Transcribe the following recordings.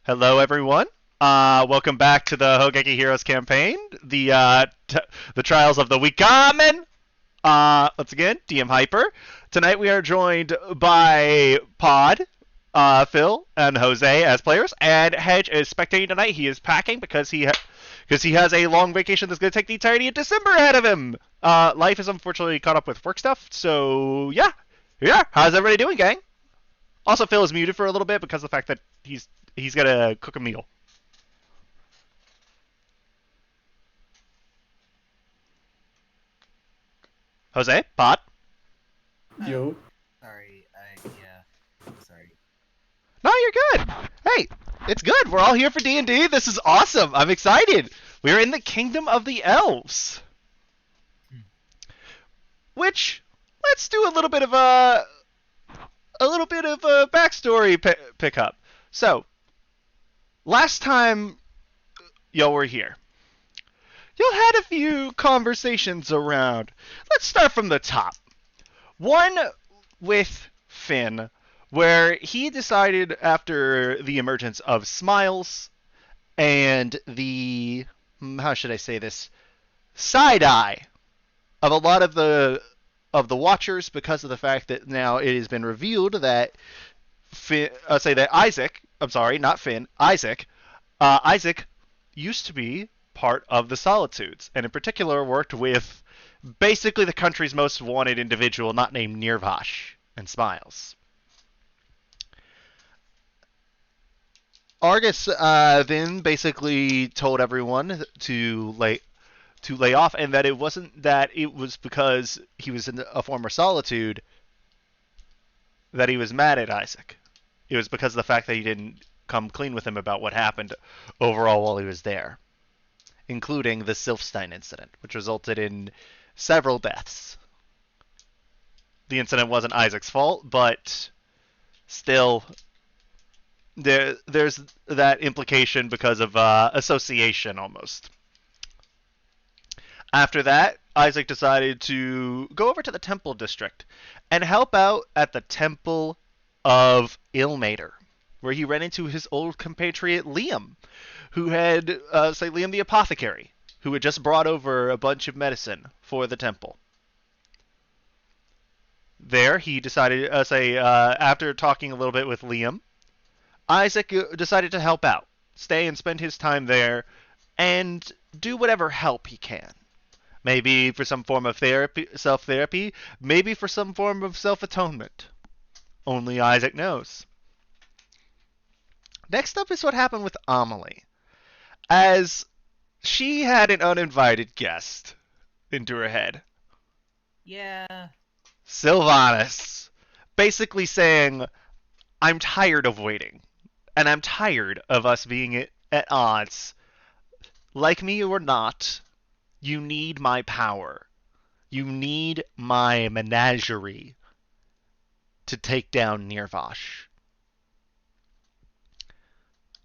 Hello, everyone. Welcome back to the Hogeki Heroes campaign, the Trials of the Wickermen. Once again, DM Hyper. Tonight we are joined by Pod, Phil, and Jose as players, and Hedge is spectating tonight. He is packing because he has a long vacation that's going to take the entirety of December ahead of him. Life is unfortunately caught up with work stuff, so yeah. How's everybody doing, gang? Also, Phil is muted for a little bit because of the fact that he's got to cook a meal. Jose, Pod. Yo. Sorry, sorry. No, you're good. Hey, it's good. We're all here for D&D. This is awesome. I'm excited. We're in the Kingdom of the Elves. Which, let's do a little bit of a backstory pickup. So, last time y'all were here, y'all had a few conversations around. Let's start from the top. One with Finn, where he decided after the emergence of Smiles and the, how should I say this, side eye of a lot of the Watchers, because of the fact that now it has been revealed that Isaac, I'm sorry, not Finn, Isaac, Isaac used to be part of the Solitudes, and in particular worked with basically the country's most wanted individual, not named Nirvash, and Smiles. Argus then basically told everyone to lay off, and that it wasn't that it was because he was in a former Solitude that he was mad at Isaac. It was because of the fact that he didn't come clean with him about what happened overall while he was there, including the Silfstein incident, which resulted in several deaths. The incident wasn't Isaac's fault, but still, there's that implication because of association almost. After that, Isaac decided to go over to the Temple District and help out at the Temple of Ilmater, where he ran into his old compatriot Liam, who had, Liam the Apothecary, who had just brought over a bunch of medicine for the temple. There, he decided, after talking a little bit with Liam, Isaac decided to help out, stay and spend his time there, and do whatever help he can. Maybe for some form of self-therapy, maybe for some form of self-atonement. Only Isaac knows. Next up is what happened with Amelie, as she had an uninvited guest into her head. Yeah. Sylvanas, basically saying, I'm tired of waiting, and I'm tired of us being at odds. Like me or not, you need my power. You need my menagerie to take down Nirvash.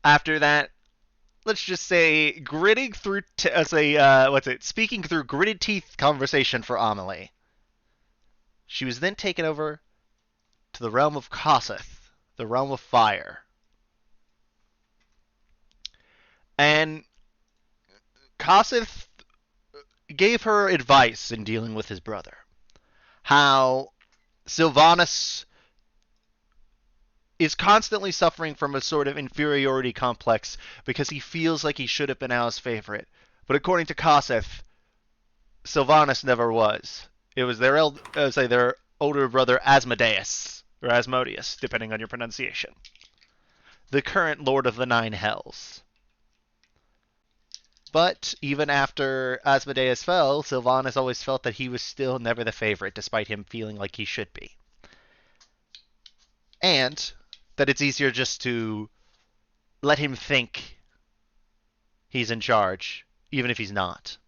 After that, let's just say speaking through gritted teeth conversation for Amelie. She was then taken over to the realm of Koseth, the realm of fire. And Koseth gave her advice in dealing with his brother. How Sylvanas is constantly suffering from a sort of inferiority complex because he feels like he should have been Al's favorite. But according to Koseth, Sylvanas never was. It was their older brother Asmodeus, or Asmodeus, depending on your pronunciation. The current Lord of the Nine Hells. But even after Asmodeus fell, Sylvanas always felt that he was still never the favorite, despite him feeling like he should be. And that it's easier just to let him think he's in charge, even if he's not.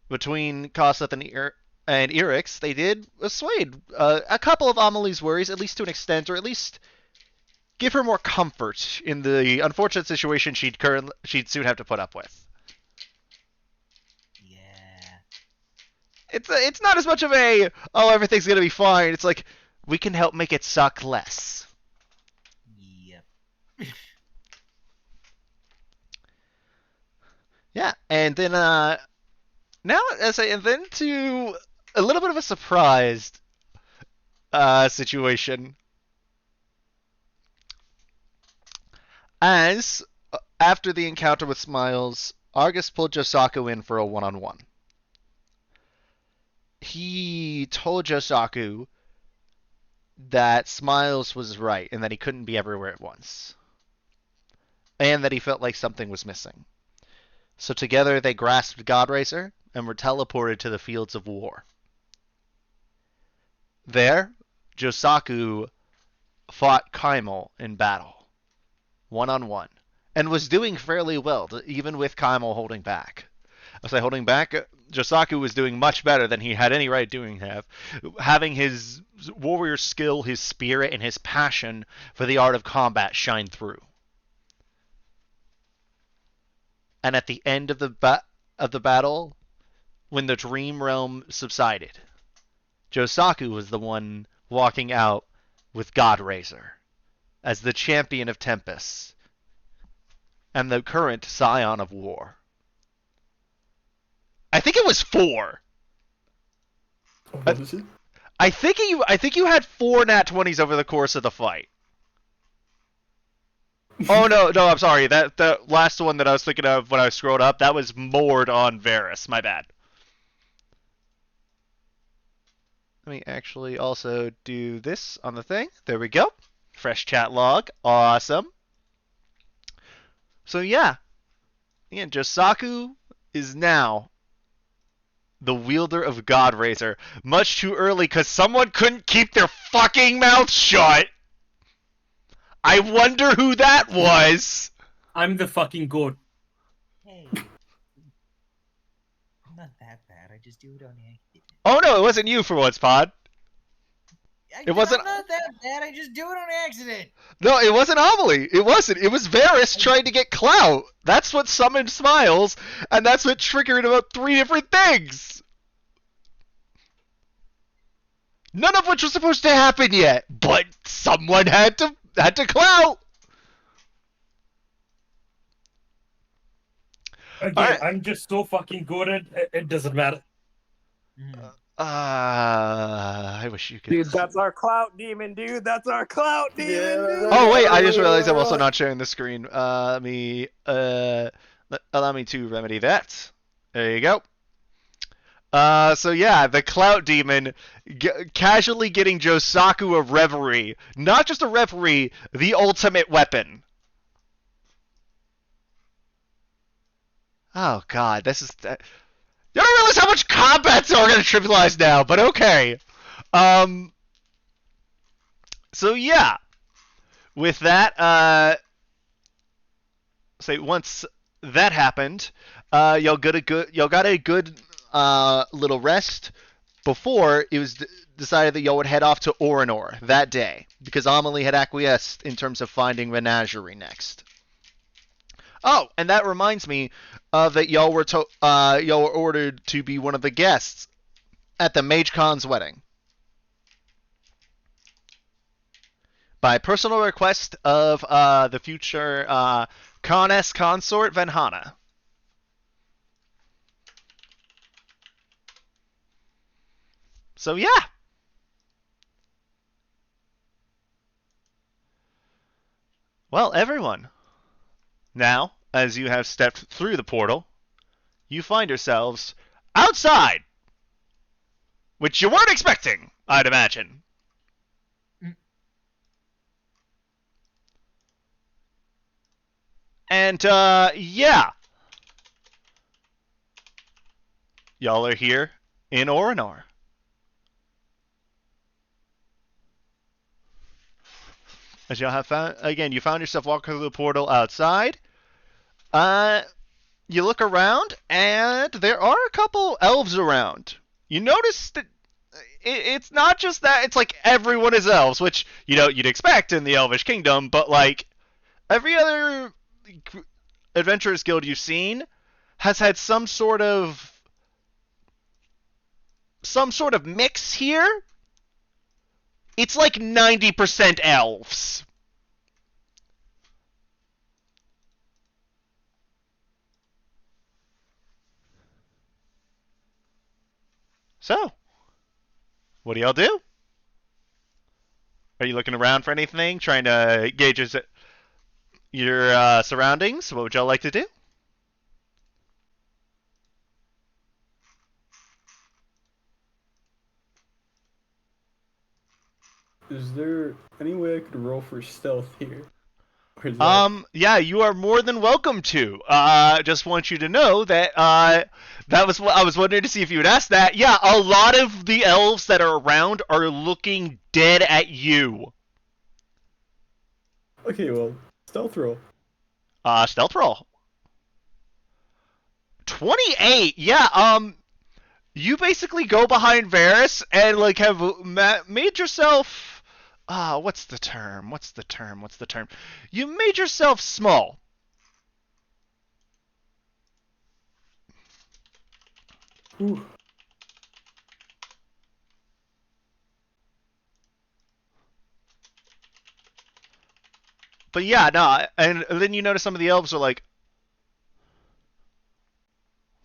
Between Koseth and Eryx, they did assuage a couple of Amelie's worries, at least to an extent, or at least give her more comfort in the unfortunate situation she'd soon have to put up with. Yeah. It's not as much of a, oh, everything's gonna be fine. It's like, we can help make it suck less. Yeah, and then now and then to a little bit of a surprise situation as after the encounter with Smiles, Argus pulled Josaku in for a one-on-one. He told Josaku that Smiles was right and that he couldn't be everywhere at once, and that he felt like something was missing. So together they grasped Godracer and were teleported to the fields of war. There, Josaku fought Kaimal in battle, one-on-one, and was doing fairly well, even with Kaimal holding back. I say holding back. Josaku was doing much better than he had any right doing having his warrior skill, his spirit, and his passion for the art of combat shine through. And at the end of the battle, when the dream realm subsided, Josaku was the one walking out with Godrazer as the champion of Tempest and the current scion of war. I think it was 4. What is it? I think you had 4 nat 20s over the course of the fight. Oh no, I'm sorry. That the last one that I was thinking of when I scrolled up, that was moored on Varus. My bad. Let me actually also do this on the thing. There we go. Fresh chat log. Awesome. So yeah. Again, Josaku is now the wielder of Godrazer. Much too early because someone couldn't keep their fucking mouth shut. I wonder who that was. I'm the fucking goat. Hey. I'm not that bad. I just do it on accident. Oh no, it wasn't you for once, Pod. It wasn't. I'm not that bad. I just do it on accident. No, it wasn't Amelie. It wasn't. It was Varus trying to get clout. That's what summoned Smiles, and that's what triggered about 3 different things. None of which was supposed to happen yet, but someone had to clout. Again, Alright. I'm just so fucking good at it doesn't matter. I wish you could. Dude, that's our clout demon, dude. That's our clout demon, Yeah, dude. Oh wait, I just realized I'm also not sharing the screen. Allow me to remedy that. There you go. So yeah, the clout demon casually getting Josaku a reverie, not just a reverie, the ultimate weapon. Oh god, this is. You don't realize how much combat's are gonna trivialize now, but okay. So yeah, with that, say once that happened, y'all got a good little rest before it was decided that y'all would head off to Orinor that day because Amelie had acquiesced in terms of finding Menagerie next. Oh, and that reminds me that y'all were ordered to be one of the guests at the Mage Khan's wedding by personal request of the future Khaness consort Venhana. So yeah. Well, everyone. Now, as you have stepped through the portal, you find yourselves outside, which you weren't expecting, I'd imagine. And, yeah. Y'all are here in Orinor. As y'all have found, again, you found yourself walking through the portal outside. You look around, and there are a couple elves around. You notice that it's not just that, it's like everyone is elves, which, you know, you'd expect in the Elvish Kingdom, but, like, every other Adventurers Guild you've seen has had some sort of mix here. It's like 90% elves. So, what do y'all do? Are you looking around for anything, trying to gauge your surroundings? What would y'all like to do? Is there any way I could roll for stealth here? Or is that Yeah, you are more than welcome to. Just want you to know that that was what I was wondering to see if you would ask that. Yeah, a lot of the elves that are around are looking dead at you. okay? Well, stealth roll. Stealth roll. 28. Yeah. You basically go behind Varys and like have made yourself. What's the term? What's the term? What's the term? You made yourself small. Ooh. But yeah, no, and then you notice some of the elves are like,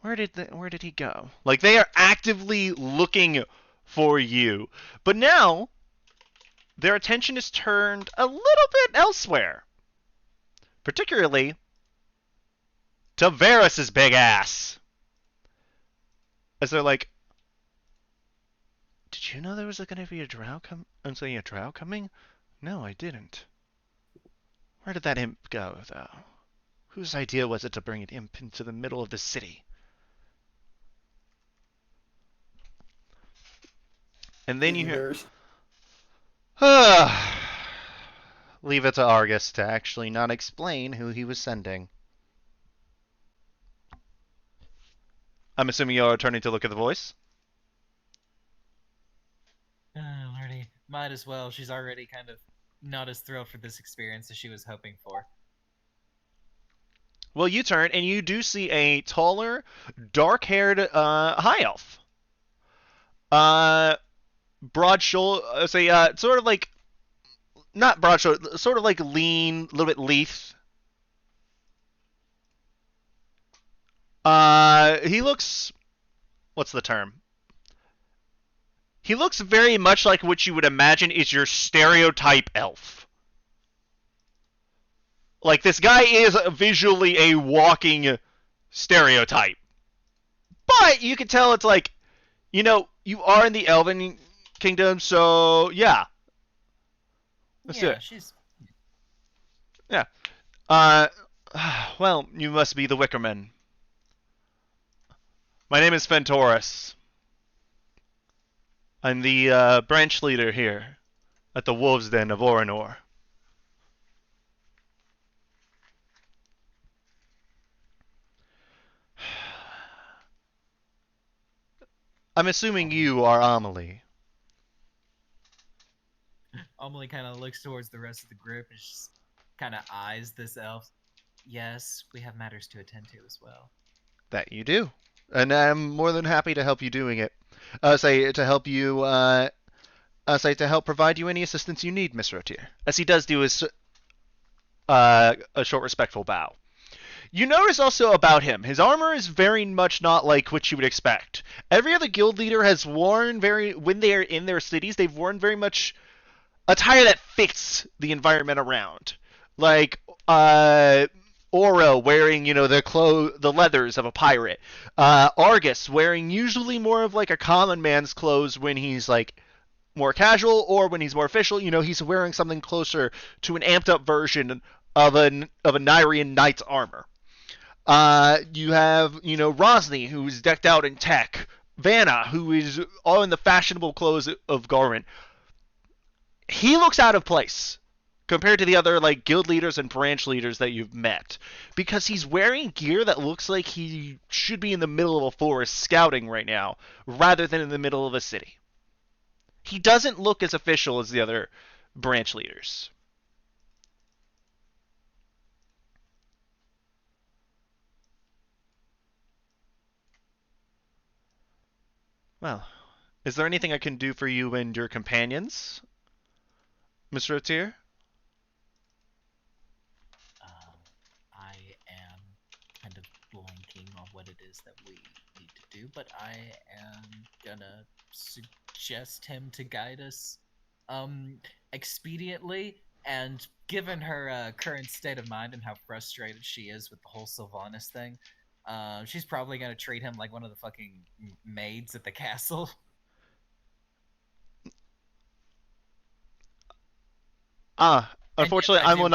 where did he go? Like they are actively looking for you. But now their attention is turned a little bit elsewhere. Particularly to Varys's big ass. As they're like, did you know there was going to be a drow coming? No, I didn't. Where did that imp go, though? Whose idea was it to bring an imp into the middle of the city? And then you Maybe hear, there's leave it to Argus to actually not explain who he was sending. I'm assuming you're turning to look at the voice? Oh, Lordy. Might as well. She's already kind of not as thrilled for this experience as she was hoping for. Well, you turn, and you do see a taller, dark-haired high elf. Broad shoulder, say, sort of like, not broad shoulder, sort of like lean, a little bit lithe. He looks, what's the term? He looks very much like what you would imagine is your stereotype elf. Like, this guy is visually a walking stereotype. But you can tell it's like, you are in the Elven Kingdom, so yeah. That's Yeah, it. she's. Yeah. Uh, well, you must be the Wickermen. My name is Fentoris. I'm the branch leader here at the Wolves' Den of Orinor. I'm assuming you are Amelie. Amelie kind of looks towards the rest of the group and just kind of eyes this elf. Yes, we have matters to attend to as well. That you do. And I'm more than happy to help you doing it. Say, to help you, say, to help provide you any assistance you need, Miss Rotier. As he does do his, a short respectful bow. You notice also about him, his armor is very much not like what you would expect. Every other guild leader has worn when they are in their cities, they've worn very much attire that fits the environment around. Like, Oro wearing, the leathers of a pirate. Argus wearing usually more of like a common man's clothes when he's like more casual, or when he's more official, he's wearing something closer to an amped up version of a Nyrian knight's armor. You have, Rosny, who's decked out in tech. Vanna, who is all in the fashionable clothes of Garmin. He looks out of place compared to the other like guild leaders and branch leaders that you've met, because he's wearing gear that looks like he should be in the middle of a forest scouting right now rather than in the middle of a city. He doesn't look as official as the other branch leaders. Well, is there anything I can do for you and your companions, Mr. Otier? I am kind of blanking on what it is that we need to do, but I am gonna suggest him to guide us, expediently. And given her current state of mind and how frustrated she is with the whole Sylvanas thing, she's probably gonna treat him like one of the fucking maids at the castle. And yes, Unfortunately, I do.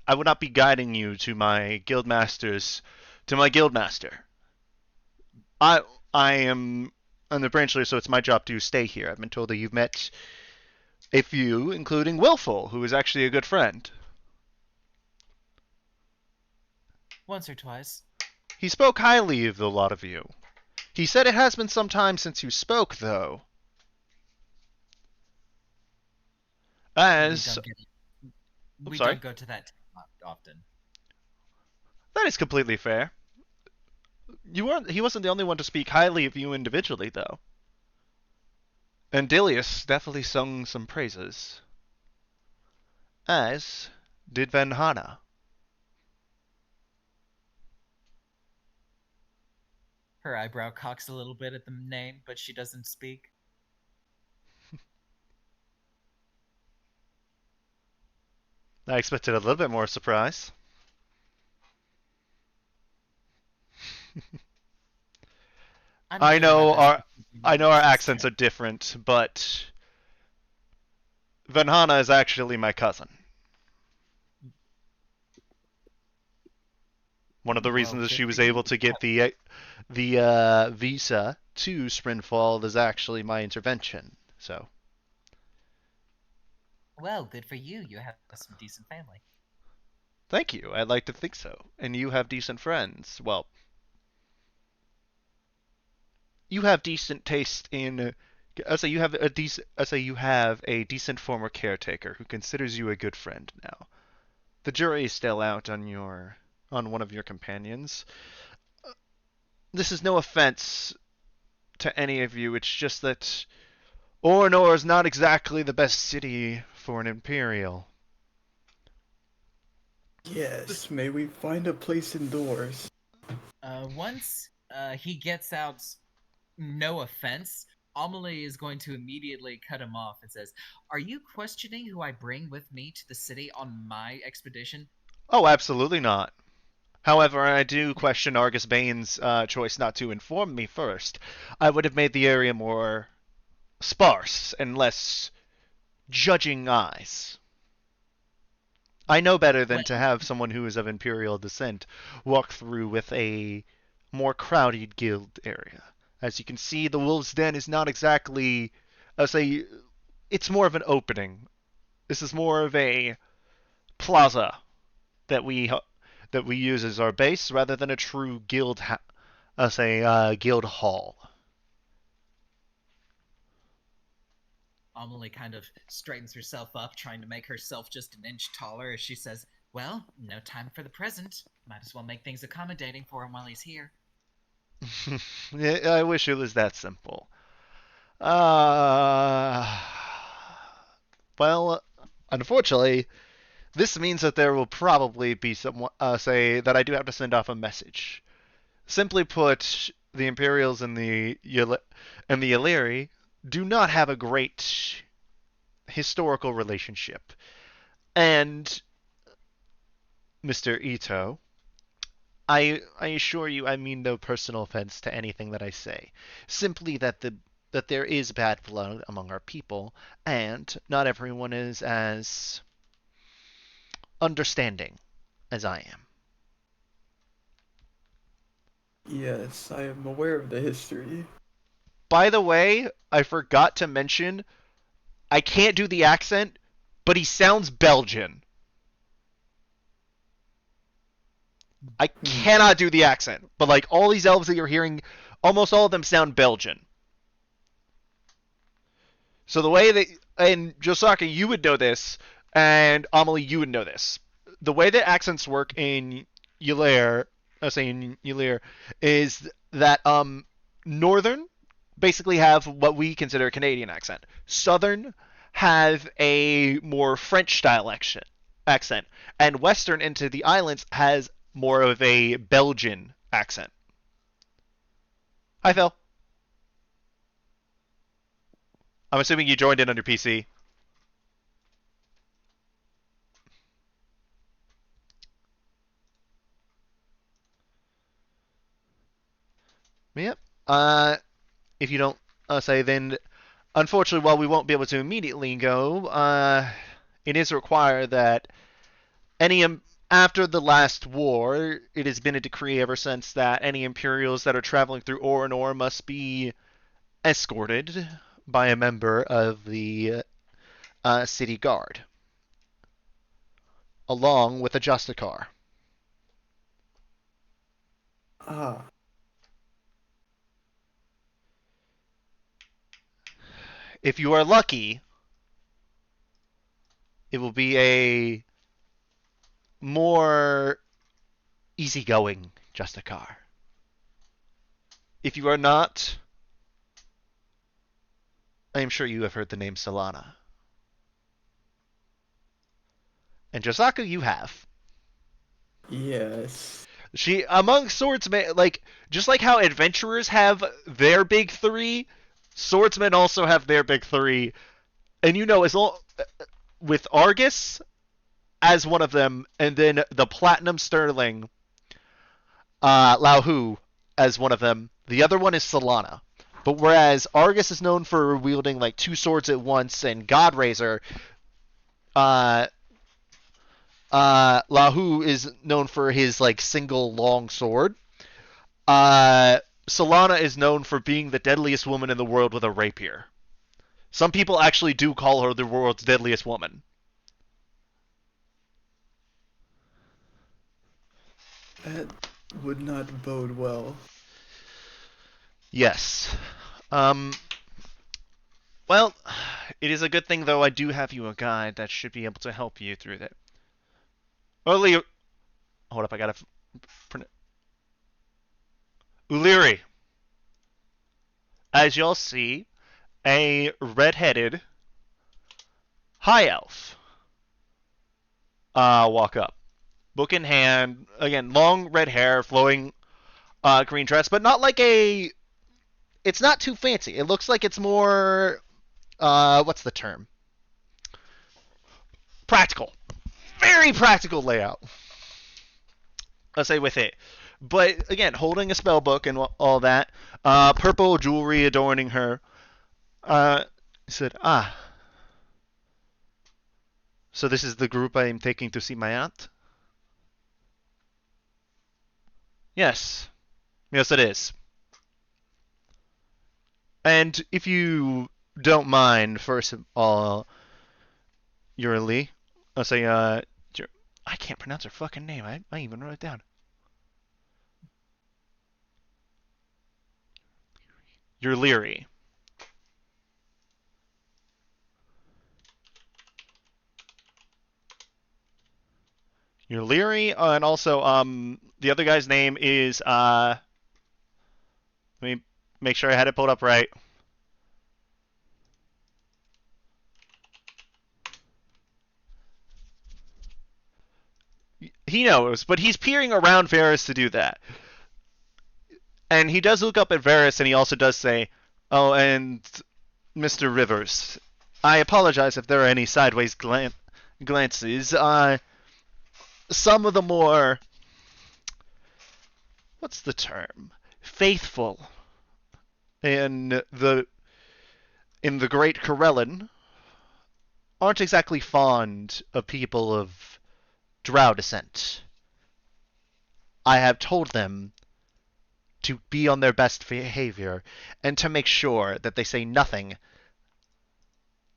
I will not be guiding you to my guildmaster. I I am on the branch leader, so it's my job to stay here. I've been told that you've met a few, including Willful, who is actually a good friend. Once or twice. He spoke highly of the lot of you. He said it has been some time since you spoke, though. As We sorry? don't go to that often. That is completely fair. He wasn't the only one to speak highly of you individually, though. And Dilius definitely sung some praises. As did Vanhana. Her eyebrow cocks a little bit at the name, but she doesn't speak. I expected a little bit more surprise. I'm I doing my know best our to keep I know our emotions accents are different, but Vanhana is actually my cousin. One of the Well, reasons that good she for was you. able to get the visa to Sprinfall is actually my intervention. So Well, good for you. You have some decent family. thank you. I'd like to think so. And you have decent friends. Well, you have decent taste in. I say you have a decent. I say you have a decent former caretaker who considers you a good friend now. The jury is still out on one of your companions. This is no offense to any of you. It's just that Ornor is not exactly the best city for an Imperial. Yes, may we find a place indoors? Once he gets out, no offense, Amelie is going to immediately cut him off and says, "Are you questioning who I bring with me to the city on my expedition?" Oh, absolutely not. However, I do question Argus Bane's choice not to inform me first. I would have made the area more sparse and less judging eyes. I know better than Well, to have someone who is of Imperial descent walk through with a more crowded guild area. As you can see, the Wolves' Den is not exactly, I would say, it's more of an opening. This is more of a plaza that we use as our base rather than a true guild hall. Amelie kind of straightens herself up, trying to make herself just an inch taller as she says, "Well, no time for the present. Might as well make things accommodating for him while he's here." I wish it was that simple. Uh, well, unfortunately, this means that there will probably be someone say that I do have to send off a message. Simply put, the Imperials and the Illyri do not have a great historical relationship. And Mr. Ito, I assure you I mean no personal offense to anything that I say. Simply that there is bad blood among our people, and not everyone is as understanding as I am. Yes, I am aware of the history. By the way, I forgot to mention I can't do the accent, but he sounds Belgian. I cannot do the accent, but like all these elves that you're hearing, almost all of them sound Belgian. So the way that, and Josaka, you would know this, and Amelie, you would know this. The way that accents work in Ylair, I say in Ylair, is that Northern basically have what we consider a Canadian accent. Southern have a more French style accent, and Western into the islands has more of a Belgian accent. Hi, Phil. I'm assuming you joined in on your PC. Yep. If you don't say, then unfortunately, while we won't be able to immediately go, it is required that any after the last war, it has been a decree ever since that any Imperials that are traveling through Orinor must be escorted by a member of the city guard, along with a Justicar. Ah, If you are lucky, it will be a more easygoing Justicar. If you are not, I am sure you have heard the name Solana. And Josaku, you have. yes. She among swordsmen, like just like how adventurers have their big three, swordsmen also have their big three. And you know, as long with Argus as one of them, and then the Platinum Sterling, Lahu as one of them. The other one is Solana. But whereas Argus is known for wielding like two swords at once, and Godrazor, uh, Lahu is known for his like single long sword. Solana is known for being the deadliest woman in the world with a rapier. Some people actually do call her the world's deadliest woman. That would not bode well. Yes. Um. Well, it is a good thing though. I do have you a guide that should be able to help you through that. Early. Hold up. I gotta. Uliri. As you'll see, a red-headed high elf walk up, book in hand. Again, long red hair, flowing green dress, but not like a. It's not too fancy. It looks like it's more. What's the term? Practical. Very practical layout. Let's say with it. But again, holding a spell book and all that. Purple jewelry adorning her. He said, "Ah, so this is the group I am taking to see my aunt?" Yes. Yes, it is. And if you don't mind, first of all, Yuri, I'll say, I can't pronounce her fucking name. I even wrote it down. You're Leary. You're Leary, and also, the other guy's name is, let me make sure I had it pulled up right. He knows, but he's peering around Varys to do that. And he does look up at Varys, and he also does say, "Oh, and Mr. Rivers, I apologize if there are any sideways glances. Some of the more, what's the term? Faithful in the Great Corellan aren't exactly fond of people of drow descent. I have told them to be on their best behavior and to make sure that they say nothing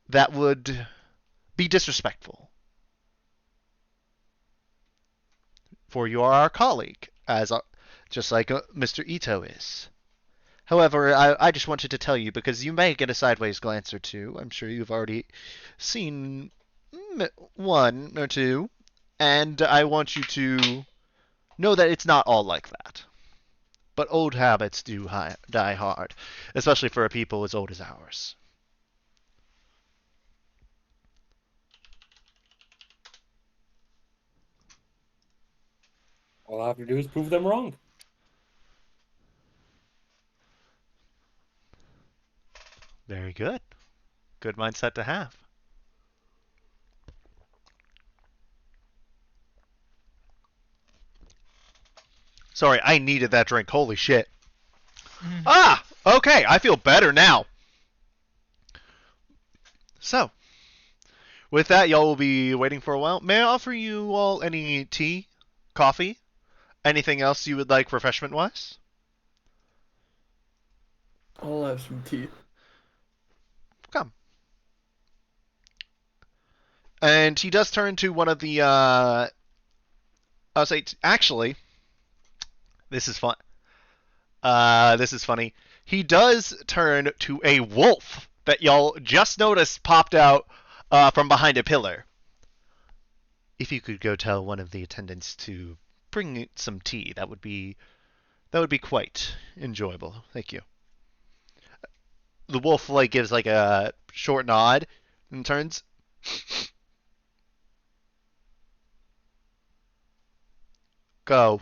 that would be disrespectful. For you are our colleague, just like Mr. Ito is. However, I just wanted to tell you because you may get a sideways glance or two. I'm sure you've already seen one or two, and I want you to know that it's not all like that. But old habits do die hard, especially for a people as old as ours. All I have to do is prove them wrong. Good mindset to have. Sorry, I needed that drink. Holy shit. Ah! Okay, I feel better now. So, with that, y'all will be waiting for a while. May I offer you all any tea, coffee, anything else you would like refreshment-wise? I'll have some tea. Come. And he does turn to one of the, I'll say, actually, this is fun. This is funny. He does turn to a wolf that y'all just noticed popped out from behind a pillar. If you could go tell one of the attendants to bring some tea, that would be quite enjoyable. Thank you. The wolf gives a short nod and turns. Go.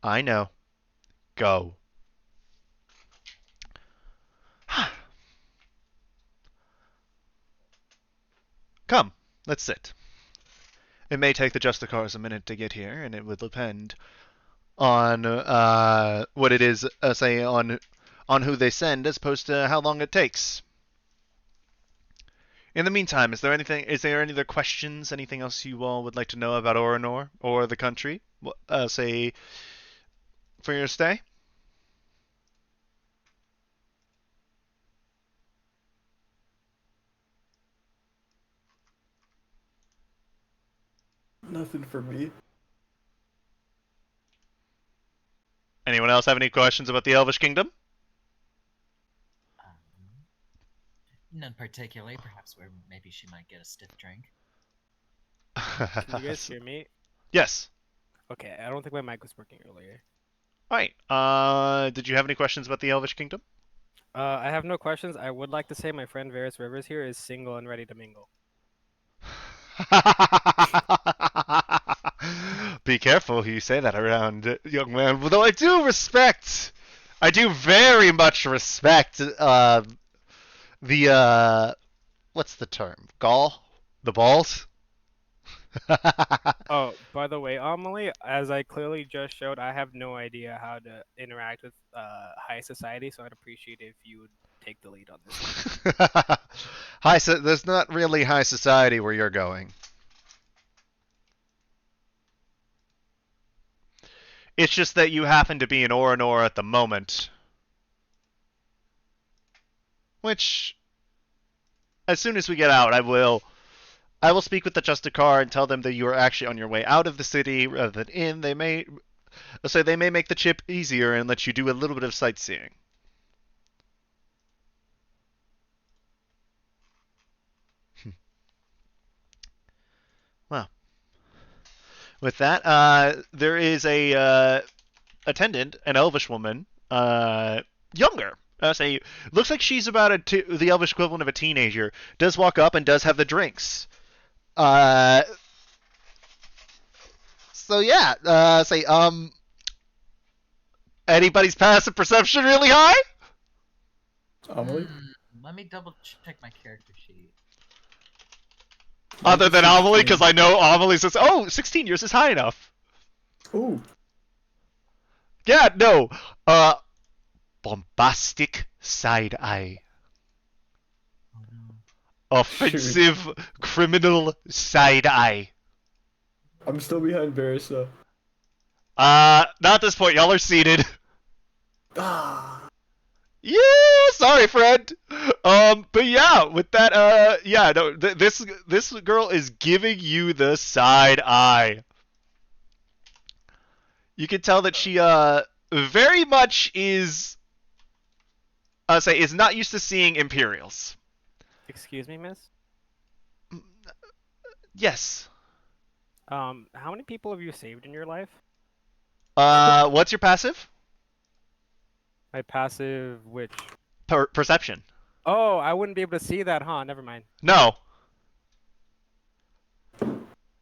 I know. Go. Come, let's sit. It may take the Justicars a minute to get here, and it would depend on what it is, say, on who they send, as opposed to how long it takes. In the meantime, is there any other questions, anything else you all would like to know about Oranor or the country? Say, for your stay? Nothing for me. Anyone else have any questions about the Elvish Kingdom? None particularly. Perhaps where maybe she might get a stiff drink. Can you guys hear me? Yes. Okay, I don't think my mic was working earlier. Alright, did you have any questions about the Elvish Kingdom? I have no questions. I would like to say my friend Varys Rivers here is single and ready to mingle. Be careful who you say that around, young man. Though I do very much respect, the, what's the term? Gall? The balls? Oh, by the way, Amelie, as I clearly just showed, I have no idea how to interact with high society, so I'd appreciate if you would take the lead on this. There's not really high society where you're going. It's just that you happen to be in Oranor at the moment. Which, as soon as we get out, I will speak with the Justicar and tell them that you are actually on your way out of the city rather than in. They may make the trip easier and let you do a little bit of sightseeing. Well, with that, there is a attendant, an elvish woman, younger. Looks like she's about the elvish equivalent of a teenager. Does walk up and does have the drinks. So yeah, anybody's passive perception really high? Amelie? Let me double check my character sheet. Other than Amelie, because I know Amelie says, oh, 16 years is high enough. Ooh. Yeah, no. Bombastic side eye. Oh no. Offensive criminal side eye. I'm still behind Varys, though. Not at this point. Y'all are seated. Ah. Yeah, sorry, friend. But yeah, with that, yeah, no, this girl is giving you the side eye. You can tell that she, very much is, is not used to seeing Imperials. Excuse me, miss? Yes. How many people have you saved in your life? What's your passive? My passive, which? Perception. Oh, I wouldn't be able to see that, huh? Never mind. No.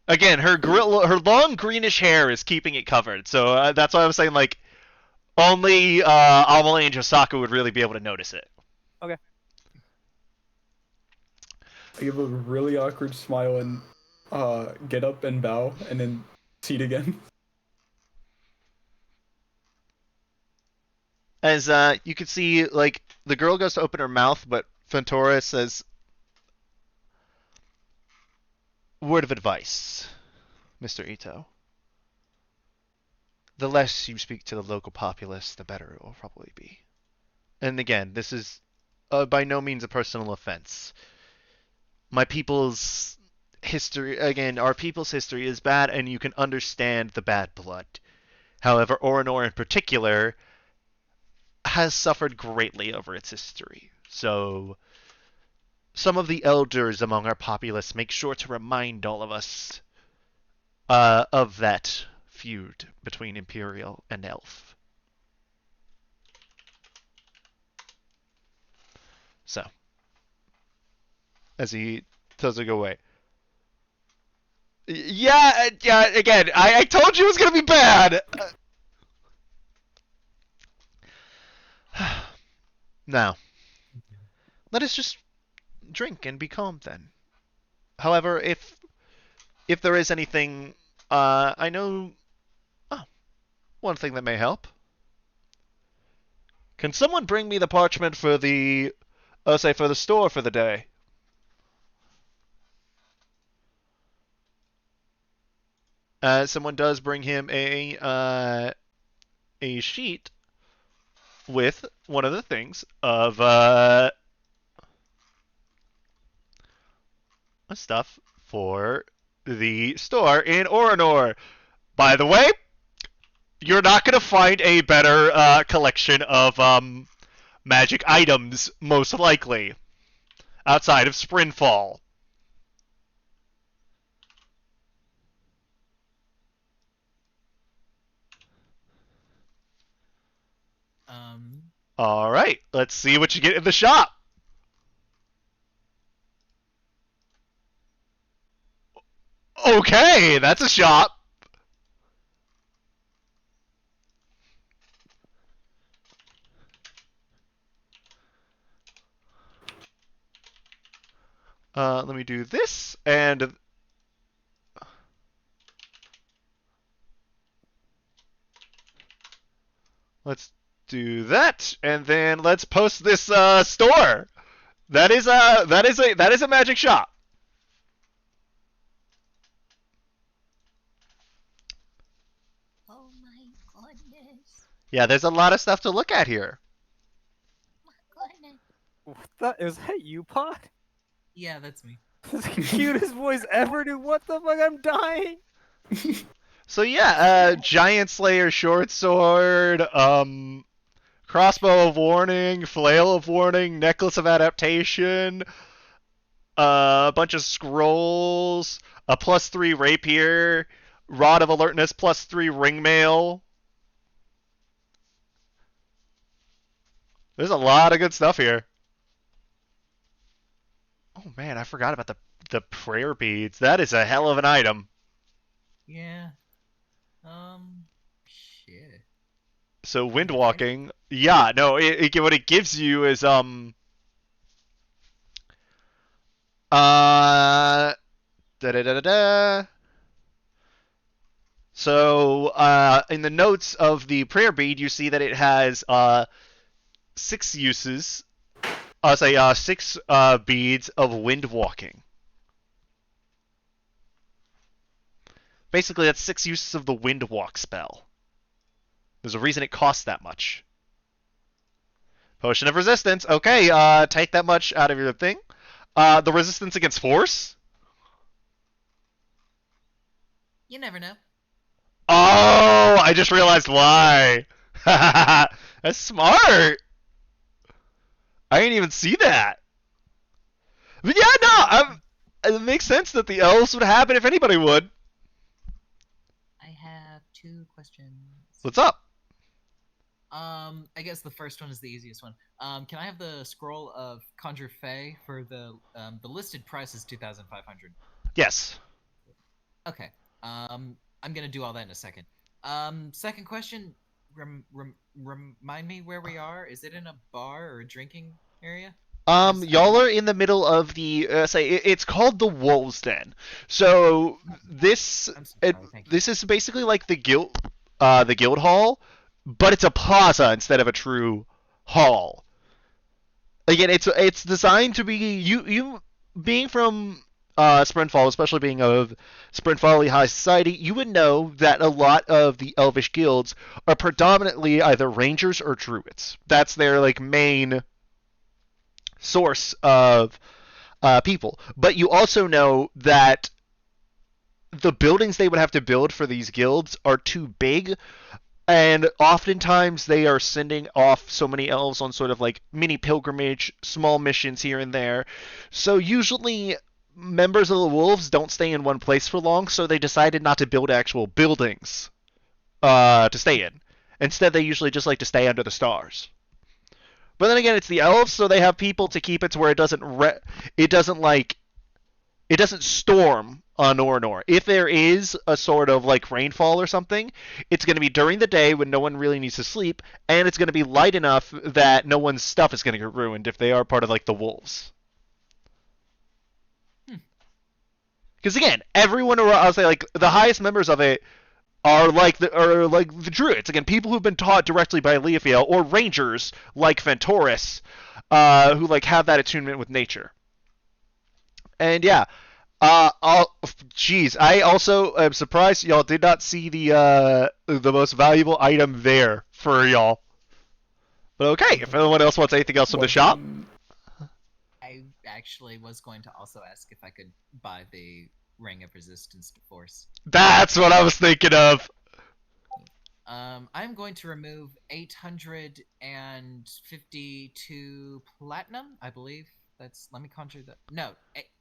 Again, her long greenish hair is keeping it covered, so that's why I was saying only Amelie and Josaka would really be able to notice it. Okay. I give a really awkward smile and get up and bow and then seat again. As you can see, like the girl goes to open her mouth, but Ventura says, "Word of advice, Mr. Ito. The less you speak to the local populace, the better it will probably be." And again, this is by no means a personal offense. My people's history, again, our people's history is bad, and you can understand the bad blood. However, Orinor in particular has suffered greatly over its history. So, some of the elders among our populace make sure to remind all of us of that feud between Imperial and Elf. So, as he doesn't go away. Yeah, yeah. Again, I told you it was gonna be bad. Now, let us just drink and be calm then. However, if there is anything, I know. Oh, one thing that may help. Can someone bring me the parchment for the, say, for the store for the day? Someone does bring him a sheet with one of the things of stuff for the store in Orinor. By the way, you're not gonna find a better collection of magic items, most likely, outside of Sprinfall. All right, let's see what you get in the shop. Okay, that's a shop. Let me do this, and let's do that, and then let's post this store. That is a magic shop. Oh my goodness. Yeah, there's a lot of stuff to look at here. My goodness. What the? Is that you, Pot? Yeah, that's me. That's the cutest voice ever, dude. What the fuck? I'm dying. So yeah, Giant Slayer short sword, crossbow of warning, flail of warning, necklace of adaptation, a bunch of scrolls, a +3 rapier, rod of alertness, +3 ringmail. There's a lot of good stuff here. Oh man, I forgot about the prayer beads. That is a hell of an item. Yeah. Shit. So wind walking, yeah, no, what it gives you is da da da da da. So in the notes of the prayer bead, you see that it has 6 uses. I'll say 6 beads of wind walking. Basically, that's 6 uses of the wind walk spell. There's a reason it costs that much. Potion of resistance. Okay, take that much out of your thing. The resistance against force. You never know. Oh, I just realized why. That's smart. I didn't even see that. But yeah, no, it makes sense that the elves would have it if anybody would. I have 2 questions. What's up? I guess the first one is the easiest one. Can I have the scroll of Conjure Fey for the listed price is 2,500. Yes. Okay. I'm gonna do all that in a second. Second question. Remind me where we are. Is it in a bar or a drinking area? Y'all are in the middle of the it's called the Wolves Den. So this I'm so it, sorry, thank you. this is basically like the guild hall, but it's a plaza instead of a true hall. Again, it's designed to be you being from Sprintfall, especially being of Sprintfall High Society, you would know that a lot of the Elvish guilds are predominantly either rangers or druids. That's their like main source of people. But you also know that the buildings they would have to build for these guilds are too big, and oftentimes they are sending off so many elves on sort of like mini pilgrimage, small missions here and there. So usually members of the wolves don't stay in one place for long, so they decided not to build actual buildings to stay in. Instead, they usually just like to stay under the stars. But then again, it's the elves, so they have people to keep it to where it doesn't storm on Ornor. If there is a sort of like rainfall or something, it's going to be during the day when no one really needs to sleep, and it's going to be light enough that no one's stuff is going to get ruined if they are part of like the wolves. Because again, everyone around, I'll say like the highest members of it are like the druids. Again, people who've been taught directly by Leofiel, or rangers like Ventoris, who like have that attunement with nature. And yeah, jeez, I also am surprised y'all did not see the most valuable item there for y'all. But okay, if anyone else wants anything else from the What, shop, I actually was going to also ask if I could buy the Ring of Resistance to Force. that's what I was thinking of. I'm going to remove 852 platinum, I believe. Let me conjure that. No,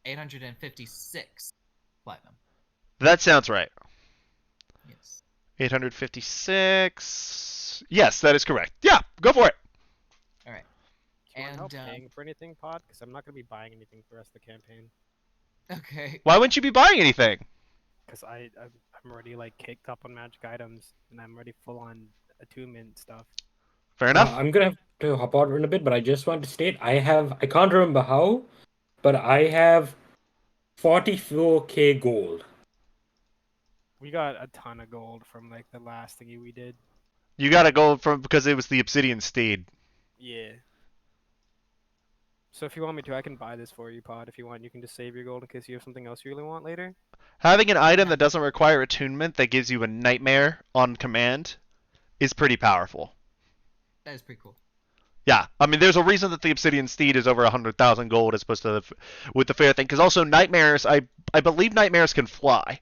856 platinum. That sounds right. Yes. 856. Yes, that is correct. Yeah, go for it. All right. Do you want help And paying for anything, Pod? Because I'm not gonna be buying anything for the rest of the campaign. okay. Why wouldn't you be buying anything? Because I'm already like caked up on magic items, and I'm already full on attunement stuff. Fair enough. I'm gonna have to hop out in a bit, but I just want to state I can't remember how, but I have 44k gold. We got a ton of gold from like the last thingy we did. You gotta go from because it was the Obsidian Steed. Yeah. So if you want me to, I can buy this for you, Pod. If you want, you can just save your gold in case you have something else you really want later. Having an item that doesn't require attunement that gives you a nightmare on command is pretty powerful. That is pretty cool. Yeah, I mean, there's a reason that the Obsidian Steed is over 100,000 gold as opposed to with the fair thing, because also nightmares, I believe nightmares can fly.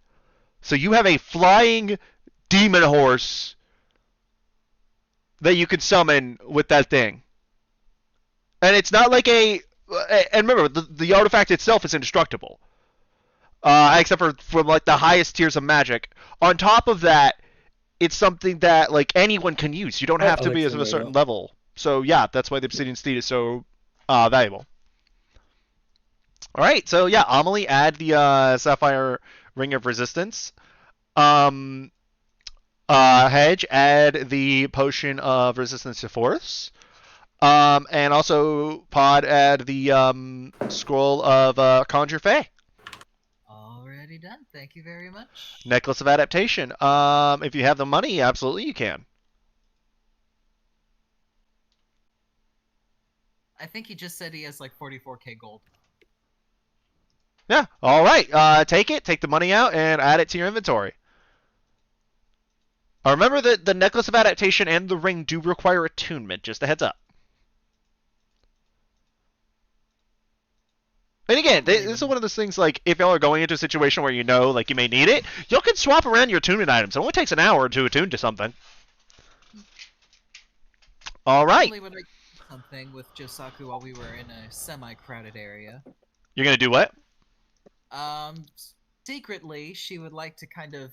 So you have a flying demon horse that you can summon with that thing. And it's not like and remember, the artifact itself is indestructible. Except for like the highest tiers of magic. On top of that, it's something that like anyone can use. You don't have to be of a certain level. So yeah, that's why the Obsidian Steed is so valuable. All right, so yeah, Amelie, add the Sapphire Ring of Resistance. Hedge, add the Potion of Resistance to Force. And also Pod, add the Scroll of Conjure Fey. Already done. Thank you very much. Necklace of Adaptation. If you have the money, absolutely you can. I think he just said he has like 44k gold. Yeah. All right. Take it. Take the money out and add it to your inventory. Remember that the Necklace of Adaptation and the ring do require attunement. Just a heads up. And again, this is one of those things like if y'all are going into a situation where you know like you may need it, y'all can swap around your attunement items. It only takes an hour to attune to something. All right. Only when I did something with Josaku while we were in a semi-crowded area. You're gonna do what? Secretly, she would like to kind of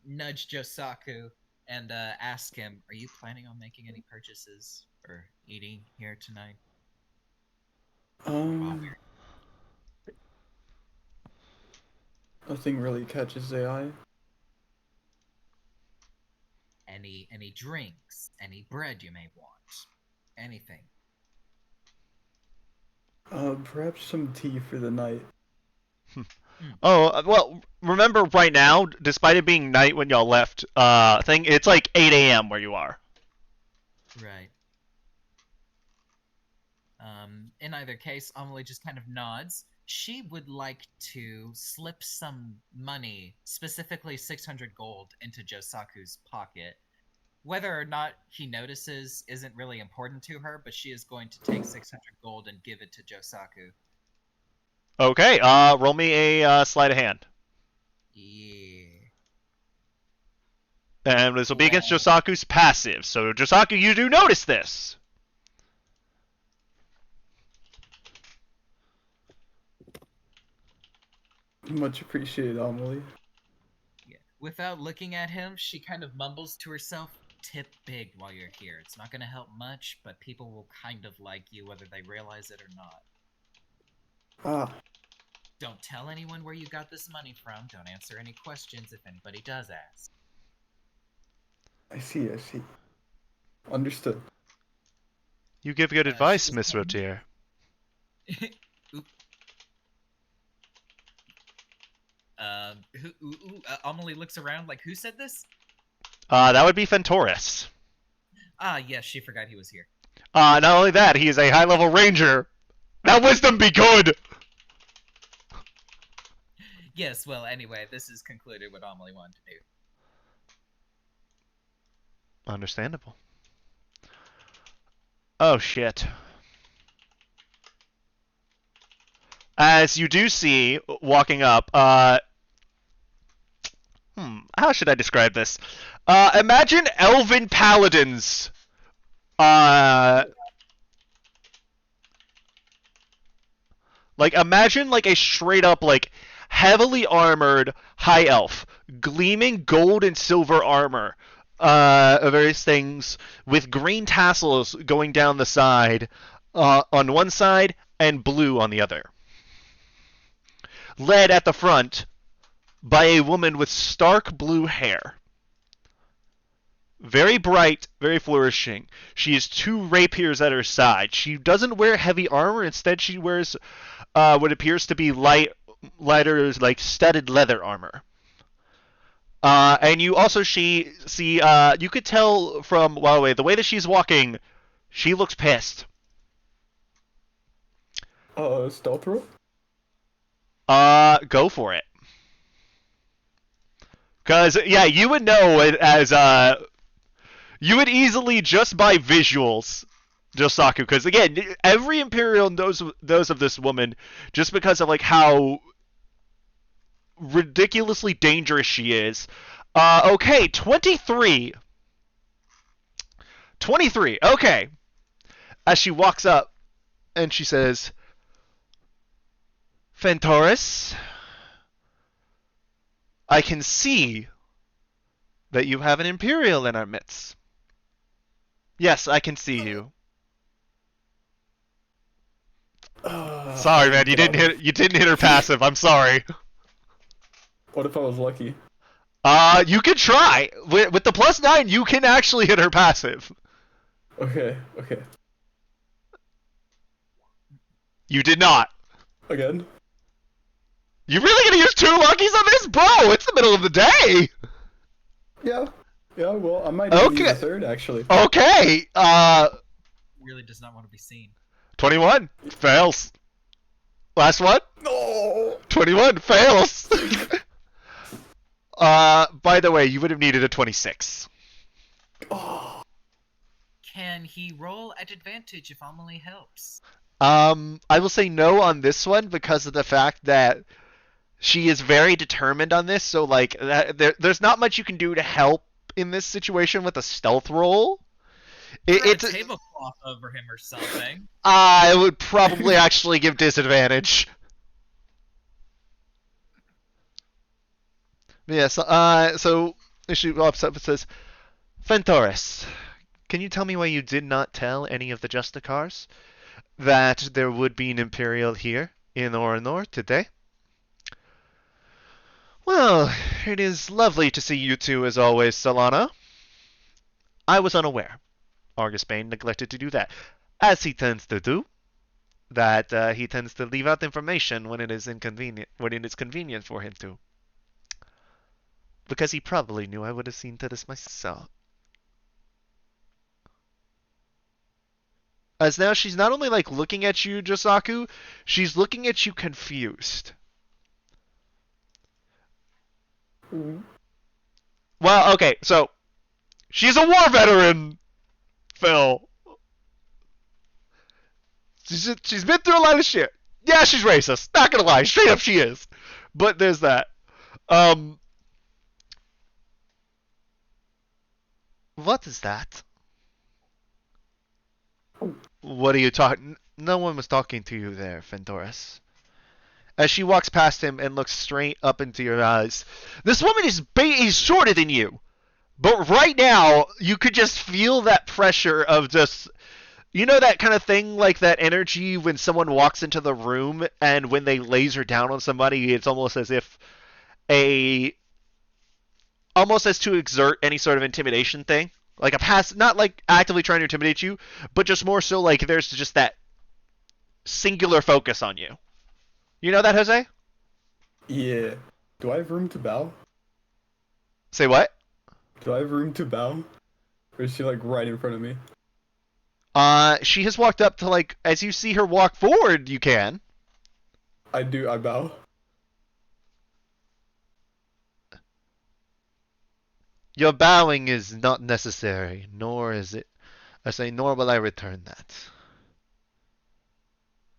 nudge Josaku and ask him, "Are you planning on making any purchases or eating here tonight?" Nothing really catches the eye. Any drinks, any bread you may want, anything. Perhaps some tea for the night. Oh, well, remember right now, despite it being night when y'all left, it's like 8 a.m. where you are. Right. In either case, Amelie just kind of nods. She would like to slip some money, specifically 600 gold, into Josaku's pocket. Whether or not he notices isn't really important to her, but she is going to take 600 gold and give it to Josaku. Okay, roll me a sleight of hand. Yeah. And this will be against Well. Josaku's passive. So, Josaku, you do notice this. Much appreciated, Amelie. Yeah. Without looking at him, she kind of mumbles to herself, tip big while you're here. It's not going to help much, but people will kind of like you whether they realize it or not. Ah, Don't tell anyone where you got this money from. Don't answer any questions if anybody does ask. I see. Understood. You give good she advice, was Miss saying- Rotier. Oop. Amelie looks around like, who said this? That would be Fentoris. Ah, yes, she forgot he was here. Not only that, he is a high-level ranger. That wisdom be good! Yes, well, anyway, this is concluded what Amelie wanted to do. Understandable. Oh, shit. As you do see, walking up, how should I describe this? Imagine elven paladins. Imagine like a straight up heavily armored high elf, gleaming gold and silver armor, various things with green tassels going down the side, on one side and blue on the other. Led at the front by a woman with stark blue hair. Very bright, very flourishing. She has two rapiers at her side. She doesn't wear heavy armor. Instead, she wears what appears to be lighter, like studded leather armor. And you also see, you could tell from the way that she's walking, she looks pissed. Stealth roll? Go for it. Cause yeah, you would know it as you would easily just by visuals, Josaku. Because again, every Imperial knows of this woman just because of how ridiculously dangerous she is. Okay, 23. 23. Okay. As she walks up and she says, Fentoris, I can see that you have an Imperial in our midst. Yes, I can see you. Sorry, man, you didn't hit her passive. I'm sorry. What if I was lucky? You can try. With the +9, you can actually hit her passive. Okay. You did not. Again? You really gonna use 2 luckies on this? Bro, it's the middle of the day! Yeah, well, I might even use a third, actually. Okay, Really does not want to be seen. 21. Fails. Last one? No! 21. Fails! By the way, you would have needed a 26. Oh. Can he roll at advantage if Amelie helps? I will say no on this one because of the fact that she is very determined on this, so there's not much you can do to help in this situation with a stealth roll. It's a tablecloth over him or something. I would probably actually give disadvantage. Yes, so she pops up and says, Fentoris, can you tell me why you did not tell any of the Justicars that there would be an Imperial here in Orinor today? Well, it is lovely to see you two as always, Solana. I was unaware. Argus Bane neglected to do that, as he tends to do. that he tends to leave out information when it is inconvenient, when it is convenient for him to. Because he probably knew I would have seen to this myself. As now she's not only like looking at you, Josaku, she's looking at you confused. Well, okay, so she's a war veteran, Phil. She's been through a lot of shit. Yeah, she's racist. Not gonna lie, straight up she is. But there's that. Um, what is that? What are you talking? No one was talking to you there, Fentoris. As she walks past him and looks straight up into your eyes, this woman is shorter than you. But right now, you could just feel that pressure of just, you know, that kind of thing, like that energy when someone walks into the room and when they laser down on somebody, it's almost as if almost as to exert any sort of intimidation thing. Like a pass, not like actively trying to intimidate you, but just more so like there's just that singular focus on you. You know that, Jose? Yeah. Do I have room to bow? Say what? Do I have room to bow? Or is she like right in front of me? She has walked up to like, as you see her walk forward, you can. I do, I bow. Your bowing is not necessary, nor is it. I say, nor will I return that.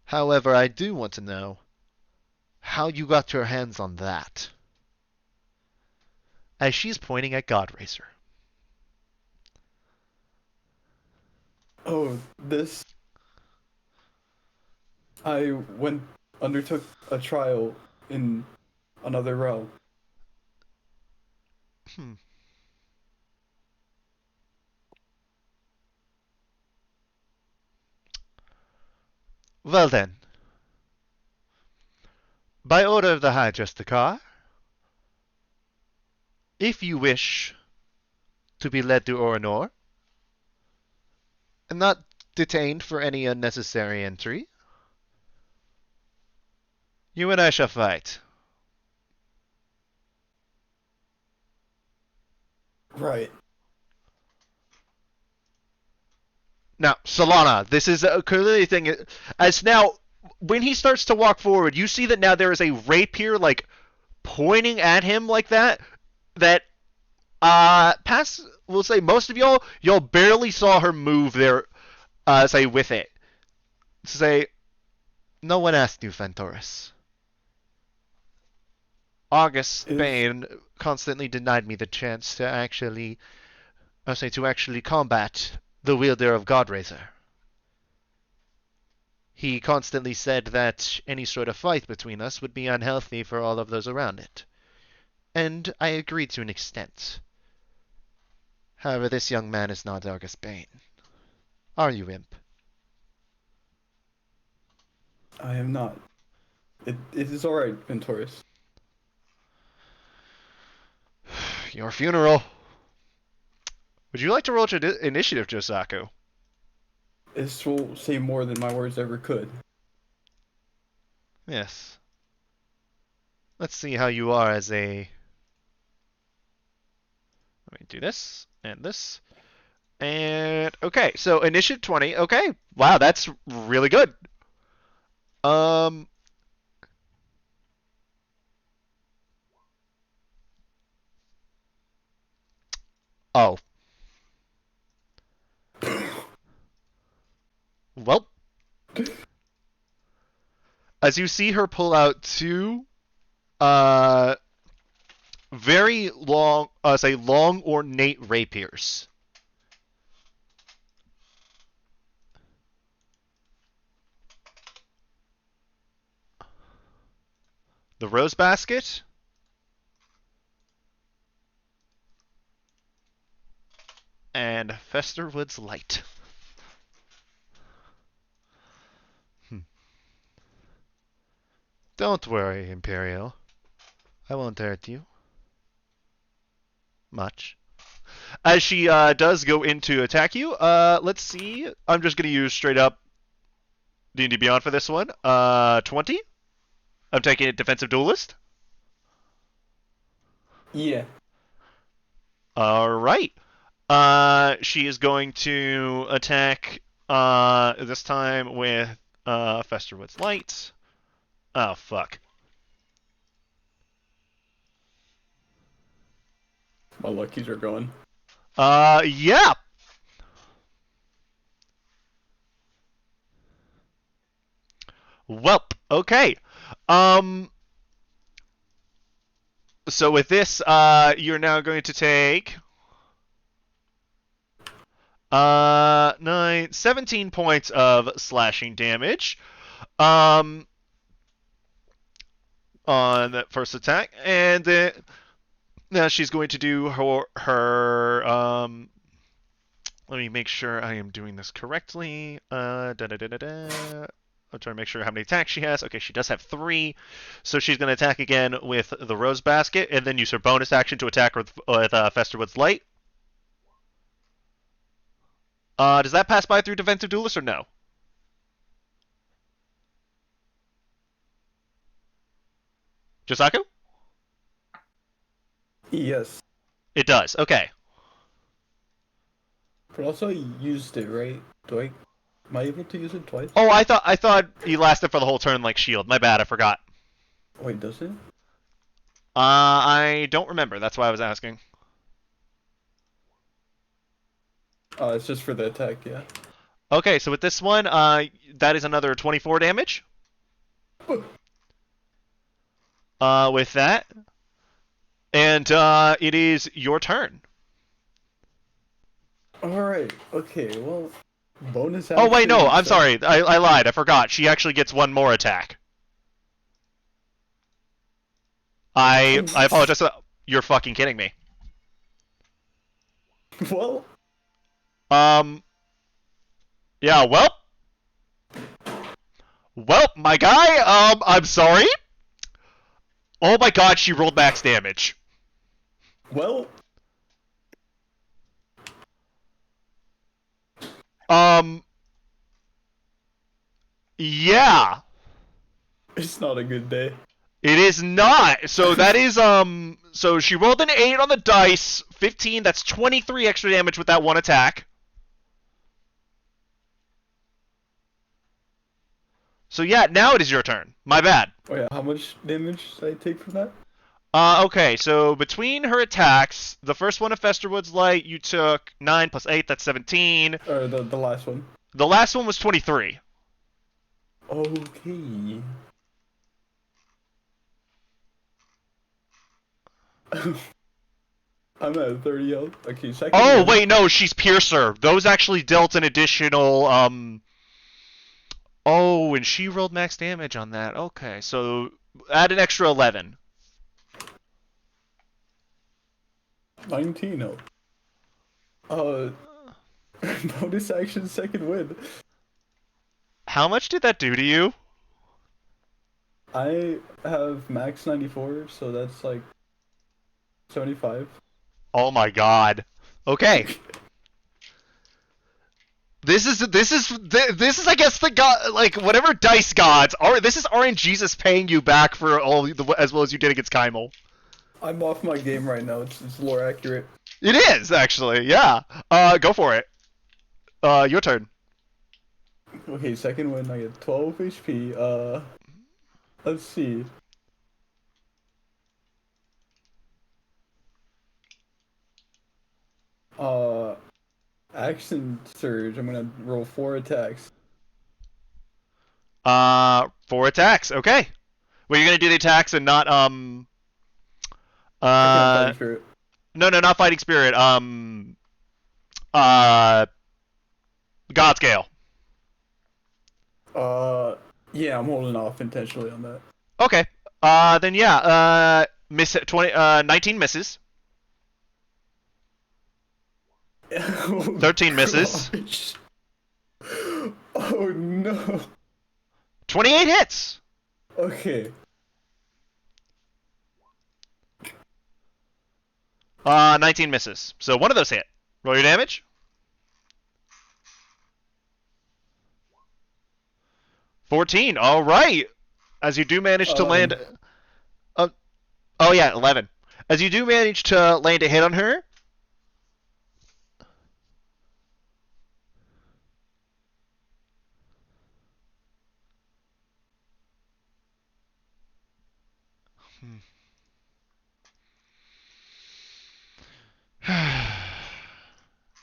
However, I do want to know how you got your hands on that. As she's pointing at Godracer. Oh, this. I undertook a trial in another realm. Hmm. Well then. By order of the High Justicar, if you wish to be led to Orinor, and not detained for any unnecessary entry, you and I shall fight. Right. Now, Solana, this is clearly a thing. As now, when he starts to walk forward, you see that now there is a rapier, like, pointing at him like that. That, we'll say most of y'all barely saw her move there, say, with it. Say, no one asked you, Fentoris. August Bane constantly denied me the chance to actually, to actually combat the wielder of Godraiser. He constantly said that any sort of fight between us would be unhealthy for all of those around it. And I agreed to an extent. However, this young man is not August Bane. Are you, Imp? I am not. It is alright, Ventoris. Your funeral. Would you like to roll your initiative, Josaku? This will say more than my words ever could. Yes. Let's see how you are as a... Let me do this, and this. And, okay, so initiative 20. Okay, wow, that's really good. Oh. Well. As you see her pull out two, very long, say long ornate rapiers. The rose basket. And Festerwood's light. Don't worry, Imperial. I won't hurt you. Much. As she does go in to attack you, let's see. I'm just going to use straight up D&D Beyond for this one. 20. I'm taking it defensive duelist. Yeah. All right. She is going to attack this time with Festerwood's Light. Oh, fuck. My luckies are going. Yeah. Welp. Okay. So with this, you're now going to take 17 points of slashing damage. On that first attack, and then now she's going to do her let me make sure I am doing this correctly. I'm trying to make sure how many attacks she has. Okay, she does have 3. So she's going to attack again with the Rose Basket, and then use her bonus action to attack with Festerwood's Light. Does that pass by through Defensive Duelist or no? Josaku? Yes. It does. Okay. But also I used it, right? Am I able to use it twice? Oh, I thought you lasted for the whole turn like shield. My bad, I forgot. Wait, does it? I don't remember. That's why I was asking. It's just for the attack, yeah. Okay, so with this one, that is another 24 damage. With that. And it is your turn. Alright, okay, well, bonus action. Oh, wait, no, I'm sorry. I lied. I forgot. She actually gets one more attack. I apologize. You're fucking kidding me. Well. Yeah, well. Well, my guy, I'm sorry. Oh my god, she rolled max damage. Well. Yeah. It's not a good day. It is not. So that is, so she rolled an 8 on the dice, 15, that's 23 extra damage with that one attack. So yeah, now it is your turn. My bad. Oh yeah, how much damage did I take from that? Okay, so between her attacks, the first one of Festerwood's Light, you took 9 plus 8, that's 17. Or the last one. The last one was 23. Okay. I'm at 30 health. Okay, second Oh, one. wait, no, she's Piercer. Those actually dealt an additional, Oh, and she rolled max damage on that. Okay, so add an extra 11. 19 health. Bonus action, second win. How much did that do to you? I have max 94, so that's like 75. Oh my god. Okay. This is I guess the god, like whatever dice gods are. This is RNGesus paying you back for all the as well as you did against Kymel. I'm off my game right now. It's lore accurate. It is actually, yeah. Go for it. Your turn. Okay, second win. I get 12 HP. Let's see. Action surge. I'm gonna roll 4 attacks. 4 attacks. Okay. Well, you're gonna do the attacks and not I can't fight spirit. No, not fighting spirit. God's Gale. Yeah, I'm holding off intentionally on that. Okay. Then yeah. Miss 19 misses. 13 misses. Gosh. Oh no. 28 hits. Okay. 19 misses. So one of those hit. Roll your damage. 14. All right. As you do manage to land. 11. Oh yeah, 11. As you do manage to land a hit on her.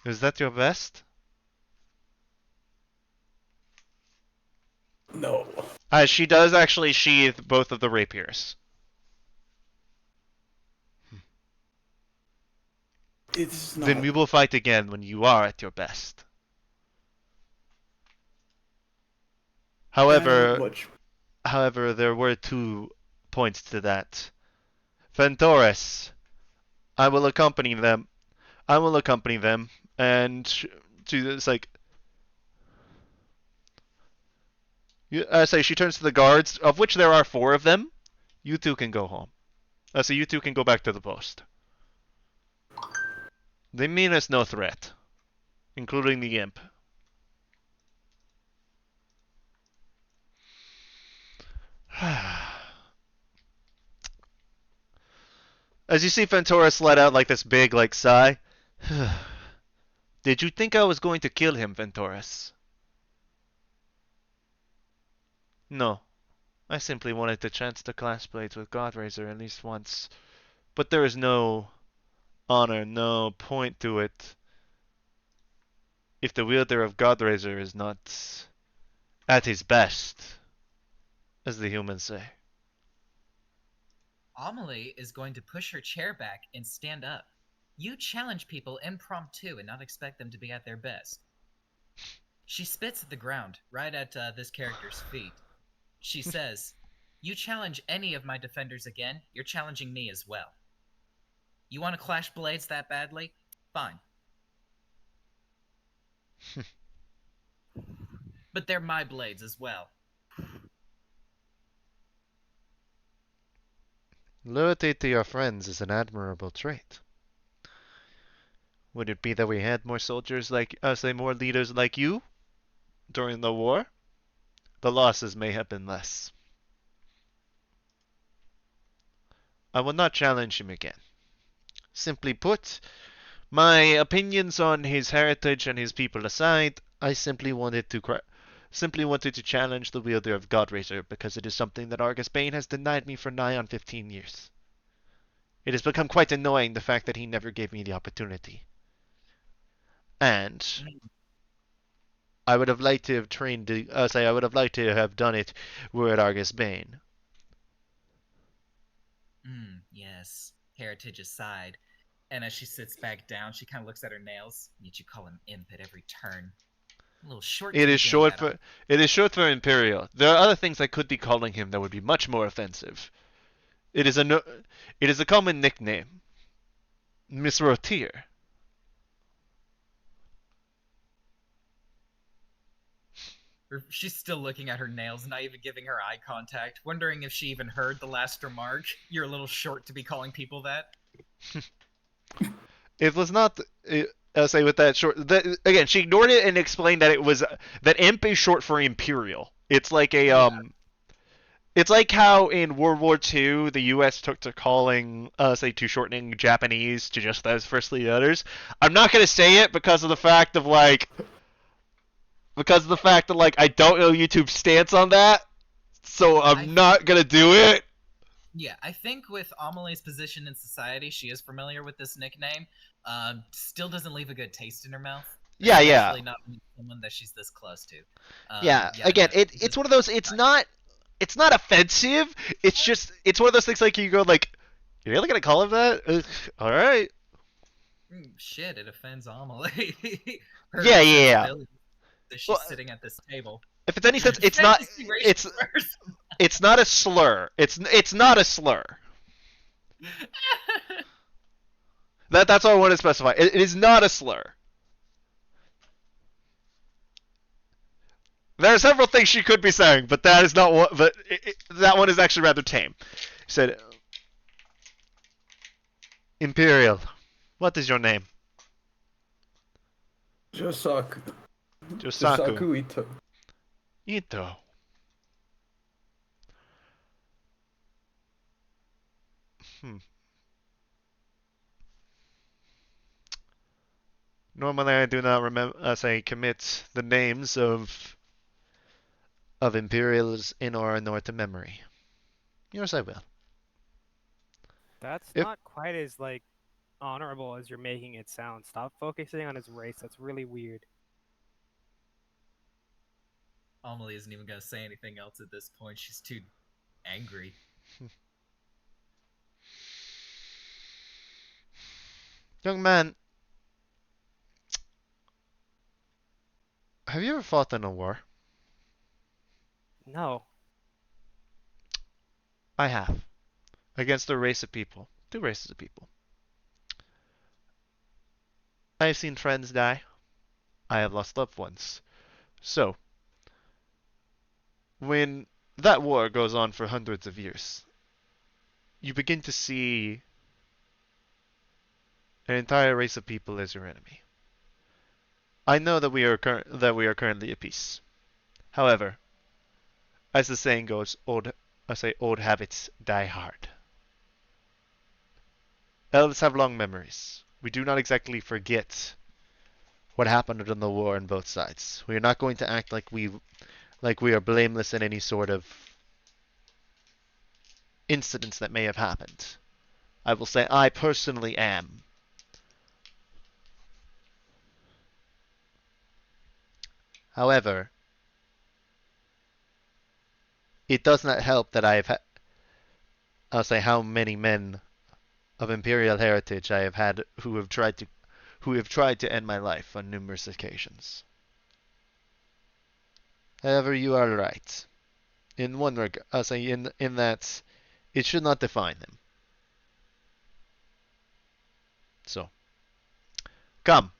Is that your best? No. She does actually sheath both of the rapiers. It's Then not we will fight again when you are at your best. that However, much. there were 2 points to that. Fentoris, I will accompany them. And it's like, I say she turns to the guards, of which there are 4 of them. You 2 can go home. So you 2 can go back to the post. They mean us no threat, including the imp. As you see Fentoris let out like this big sigh. Did you think I was going to kill him, Ventoris? No. I simply wanted the chance to clash blades with Godrazor at least once. But there is no honor, no point to it if the wielder of Godrazor is not at his best, as the humans say. Amelie is going to push her chair back and stand up. You challenge people impromptu and not expect them to be at their best. She spits at the ground, right at this character's feet. She says, "You challenge any of my defenders again, you're challenging me as well. You want to clash blades that badly? Fine. But they're my blades as well." Loyalty to your friends is an admirable trait. Would it be that we had more soldiers like us, more leaders like you during the war? The losses may have been less. I will not challenge him again. Simply put, my opinions on his heritage and his people aside, I simply wanted to challenge the wielder of Godrazor because it is something that Argus Bane has denied me for nigh on 15 years. It has become quite annoying the fact that he never gave me the opportunity. And I would have liked to have I would have liked to have done it were it Argus Bane. Yes. Heritage aside. And as she sits back down, she kind of looks at her nails. Yet you call him imp at every turn. A little short. It is short for Imperial. There are other things I could be calling him that would be much more offensive. It is a common nickname. Miss Rotier. She's still looking at her nails, not even giving her eye contact, wondering if she even heard the last remark. You're a little short to be calling people that. It was not. I'll say with that short. Again, she ignored it and explained that it was that imp is short for Imperial. It's like a It's like how in World War II the U.S. took to calling, to shortening Japanese to just those first three letters. I'm not gonna say it because of the fact that I don't know YouTube's stance on that, so I'm not gonna do it. Yeah, I think with Amelie's position in society, she is familiar with this nickname. Still doesn't leave a good taste in her mouth. Yeah. Especially not when someone that she's this close to. Again, it's one of those. It's not offensive. It's one of those things like you go like, you're really gonna call him that? All right. Shit, it offends Amelie. Yeah. She's sitting at this table. If it's any sense, it's not a slur. It's not a slur. That's all I want to specify. It is not a slur. There are several things she could be saying, but that is not what. But that one is actually rather tame. She said, "Imperial, what is your name?" Josaku. Josaku. Ito. Ito. Hmm. Normally, I do not remember, say, commit the names of Imperials in or nor to memory. Yours I will. That's If not quite as like honorable as you're making it sound. Stop focusing on his race. That's really weird. Amelie isn't even gonna say anything else at this point. She's too angry. young man, have you ever fought in a war? No. I have. Against a race of people. Two races of people. I have seen friends die. I have lost loved ones. So, when that war goes on for hundreds of years, you begin to see an entire race of people as your enemy. I know that we are currently at peace. However, as the saying goes, old habits die hard. Elves have long memories. We do not exactly forget what happened in the war on both sides. We are not going to act like we are blameless in any sort of incidents that may have happened. I will say I personally am. However, it does not help that I'll say how many men of imperial heritage I have had who have tried to end my life on numerous occasions. However, you are right. In one regard, I'll say in that it should not define them. So, come,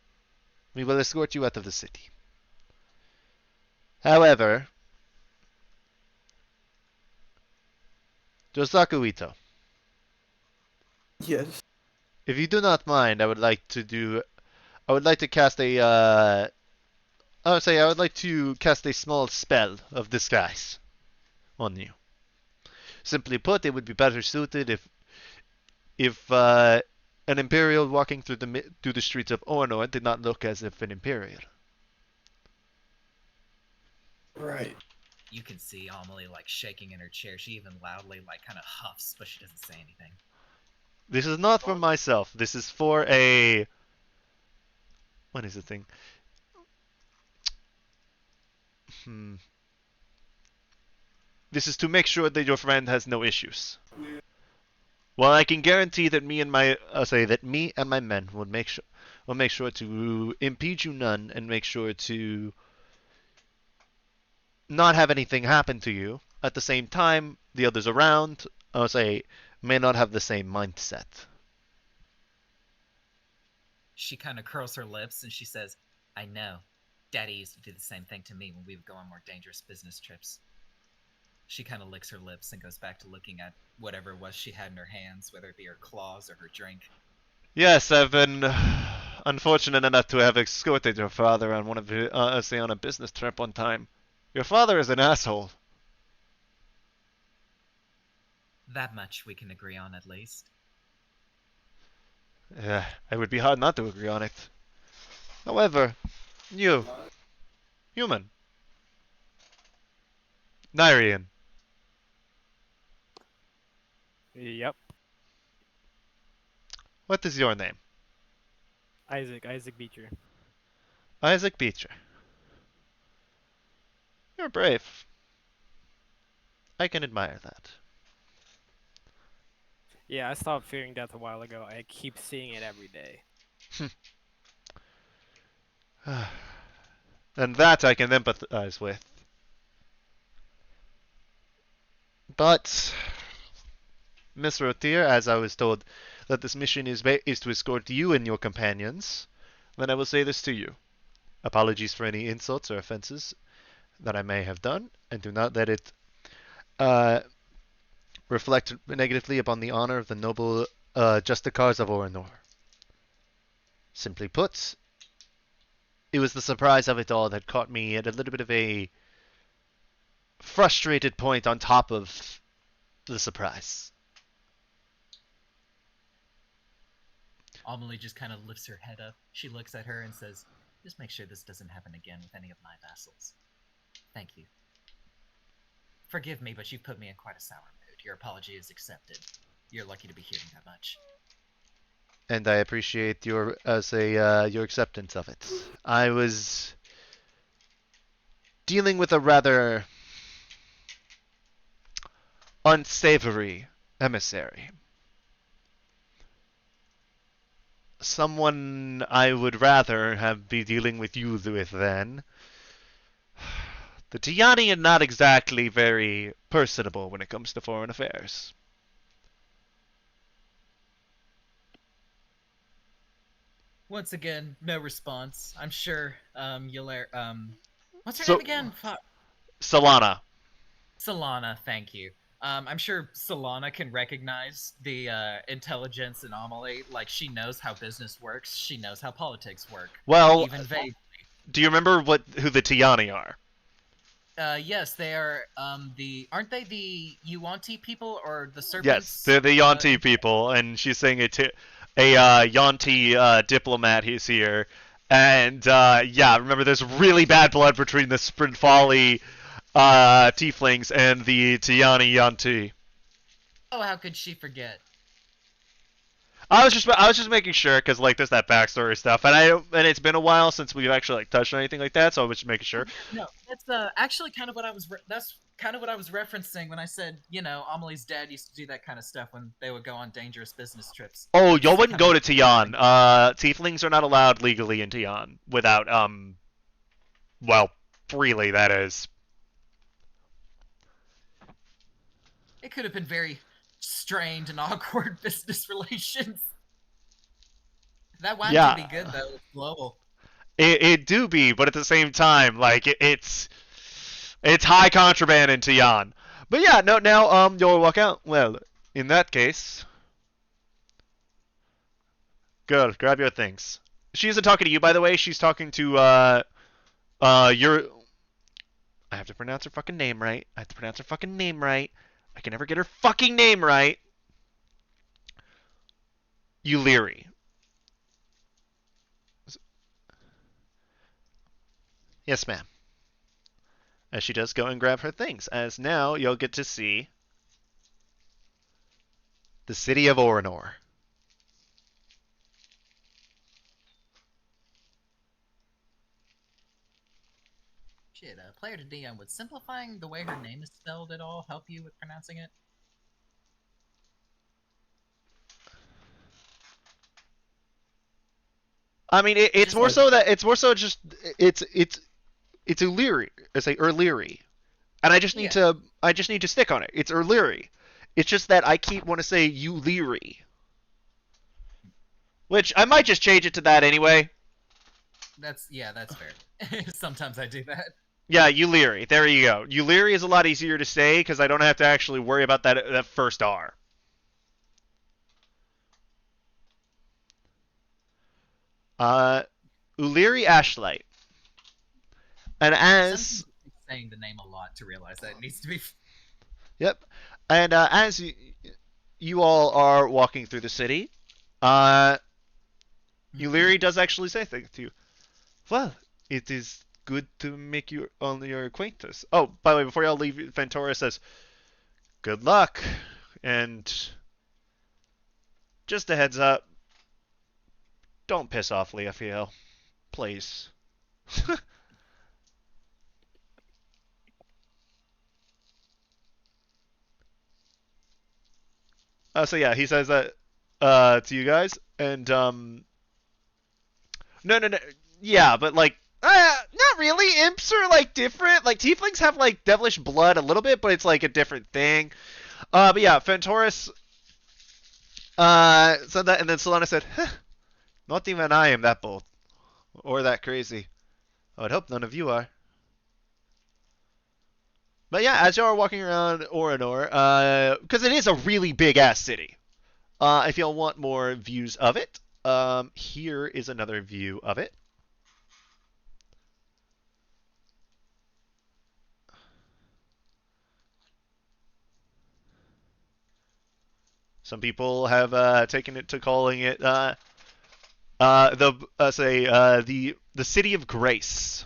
we will escort you out of the city. However, Josaku Ito, Yes. if you do not mind, I would like to cast a I would like to cast a small spell of disguise on you. Simply put, it would be better suited if an Imperial walking through the streets of Orno did not look as if an Imperial. Right. You can see Amelie like shaking in her chair. She even loudly like kind of huffs, but she doesn't say anything. This is not for myself. This is for a what is the thing? Hmm. This is to make sure that your friend has no issues. Well, I can guarantee that me and my men will make sure to impede you none and make sure to not have anything happen to you. At the same time, the others around, I'll say, may not have the same mindset. She kind of curls her lips and she says, I know. Daddy used to do the same thing to me when we would go on more dangerous business trips. She kind of licks her lips and goes back to looking at whatever it was she had in her hands, whether it be her claws or her drink. Yes, I've been unfortunate enough to have escorted your father on on a business trip one time. Your father is an asshole. That much we can agree on at least. It would be hard not to agree on it. However, you, human, Nyrian, Yep. what is your name? Isaac Beecher. Isaac Beecher. You're brave. I can admire that. Yeah, I stopped fearing death a while ago. I keep seeing it every day. And that I can empathize with. But, Miss Rotier, as I was told that this mission is to escort you and your companions, then I will say this to you. Apologies for any insults or offenses that I may have done, and do not let it uh, reflect negatively upon the honor of the noble Justicars of Oranor. Simply put, it was the surprise of it all that caught me at a little bit of a frustrated point on top of the surprise. Amelie just kind of lifts her head up. She looks at her and says, "Just make sure this doesn't happen again with any of my vassals. Thank you. Forgive me, but you've put me in quite a sour mood. Your apology is accepted. You're lucky to be hearing that much." And I appreciate your your acceptance of it. I was dealing with a rather unsavory emissary. Someone I would rather have be dealing with you with than. The Tiani are not exactly very personable when it comes to foreign affairs. Once again, no response. I'm sure, what's her So, name again? Fuck. Solana. Solana, thank you. I'm sure Solana can recognize the intelligence anomaly. Like, she knows how business works. She knows how politics work. Well, Even vaguely. do you remember who the Tiani are? Yes, they are, aren't they the Yuanti people, or the Yes, serpents? they're the Yonti people, and she's saying a Yonti diplomat who's here. And yeah, remember, there's really bad blood between the Sprinfali tieflings and the Tiani Yonti. Oh, how could she forget? I was just making sure because like there's that backstory stuff, and it's been a while since we've actually like touched on anything like that, so I was just making sure. No, that's actually kind of what I was. That's kind of what I was referencing when I said, Amelie's dad used to do that kind of stuff when they would go on dangerous business trips. Oh, That's y'all wouldn't kind of go what to I was Tian. Tieflings are not allowed legally in Tian without well, freely that is. It could have been very strained and awkward business relations. That wine Yeah. do be good though. It's global. It do be, but at the same time, like it's high contraband in Tian. But yeah, no, now you'll walk out. Well, in that case, good. Grab your things. She isn't talking to you, by the way. She's talking to your. I have to pronounce her fucking name right. I have to pronounce her fucking name right. I can never get her fucking name right. Uliri. Yes, ma'am. As she does go and grab her things, as now you'll get to see the city of Orinor. Shit, player to DM, would simplifying the way her name is spelled at all help you with pronouncing it? I mean, it's Just more like, so that it's more so just it's Uliri. It's like Urliri, and Yeah. I just need to stick on it. It's Urliri. It's just that I keep want to say Uliri, which I might just change it to that anyway. that's fair. Sometimes I do that. Yeah, Uliri. There you go. Uliri is a lot easier to say because I don't have to actually worry about that first R. Uh, Uliri Ashlight. And Sometimes as it takes saying the name a lot to realize that it needs to be. yep, and as you all are walking through the city, Uliri does actually say things to you. Well, it is good to make you on your acquaintance. Oh, by the way, before y'all leave, Ventura says, "Good luck," and just a heads up, don't piss off Leofiel, please. So yeah, he says that to you guys, and no, no, no, yeah, but like, not really. Imps are like different. Like tieflings have like devilish blood a little bit, but it's like a different thing. But yeah, Fentoris said that, and then Solana said, huh, "Not even I am that bold or that crazy. I would hope none of you are." But yeah, as y'all are walking around Orinor, because it is a really big ass city. If y'all want more views of it, here is another view of it. Some people have taken it to calling it The city of Grace.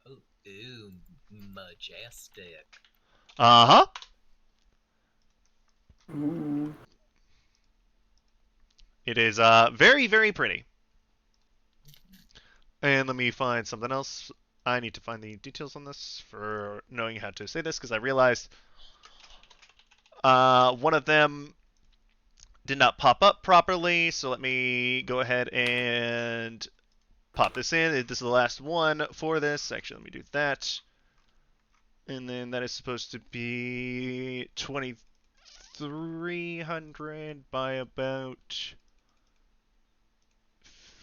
Oh, ooh, majestic. Uh huh. Ooh. It is very very pretty. And let me find something else. I need to find the details on this for knowing how to say this because I realized one of them did not pop up properly. So let me go ahead and pop this in. This is the last one for this. Actually, let me do that. And then that is supposed to be 2300 by about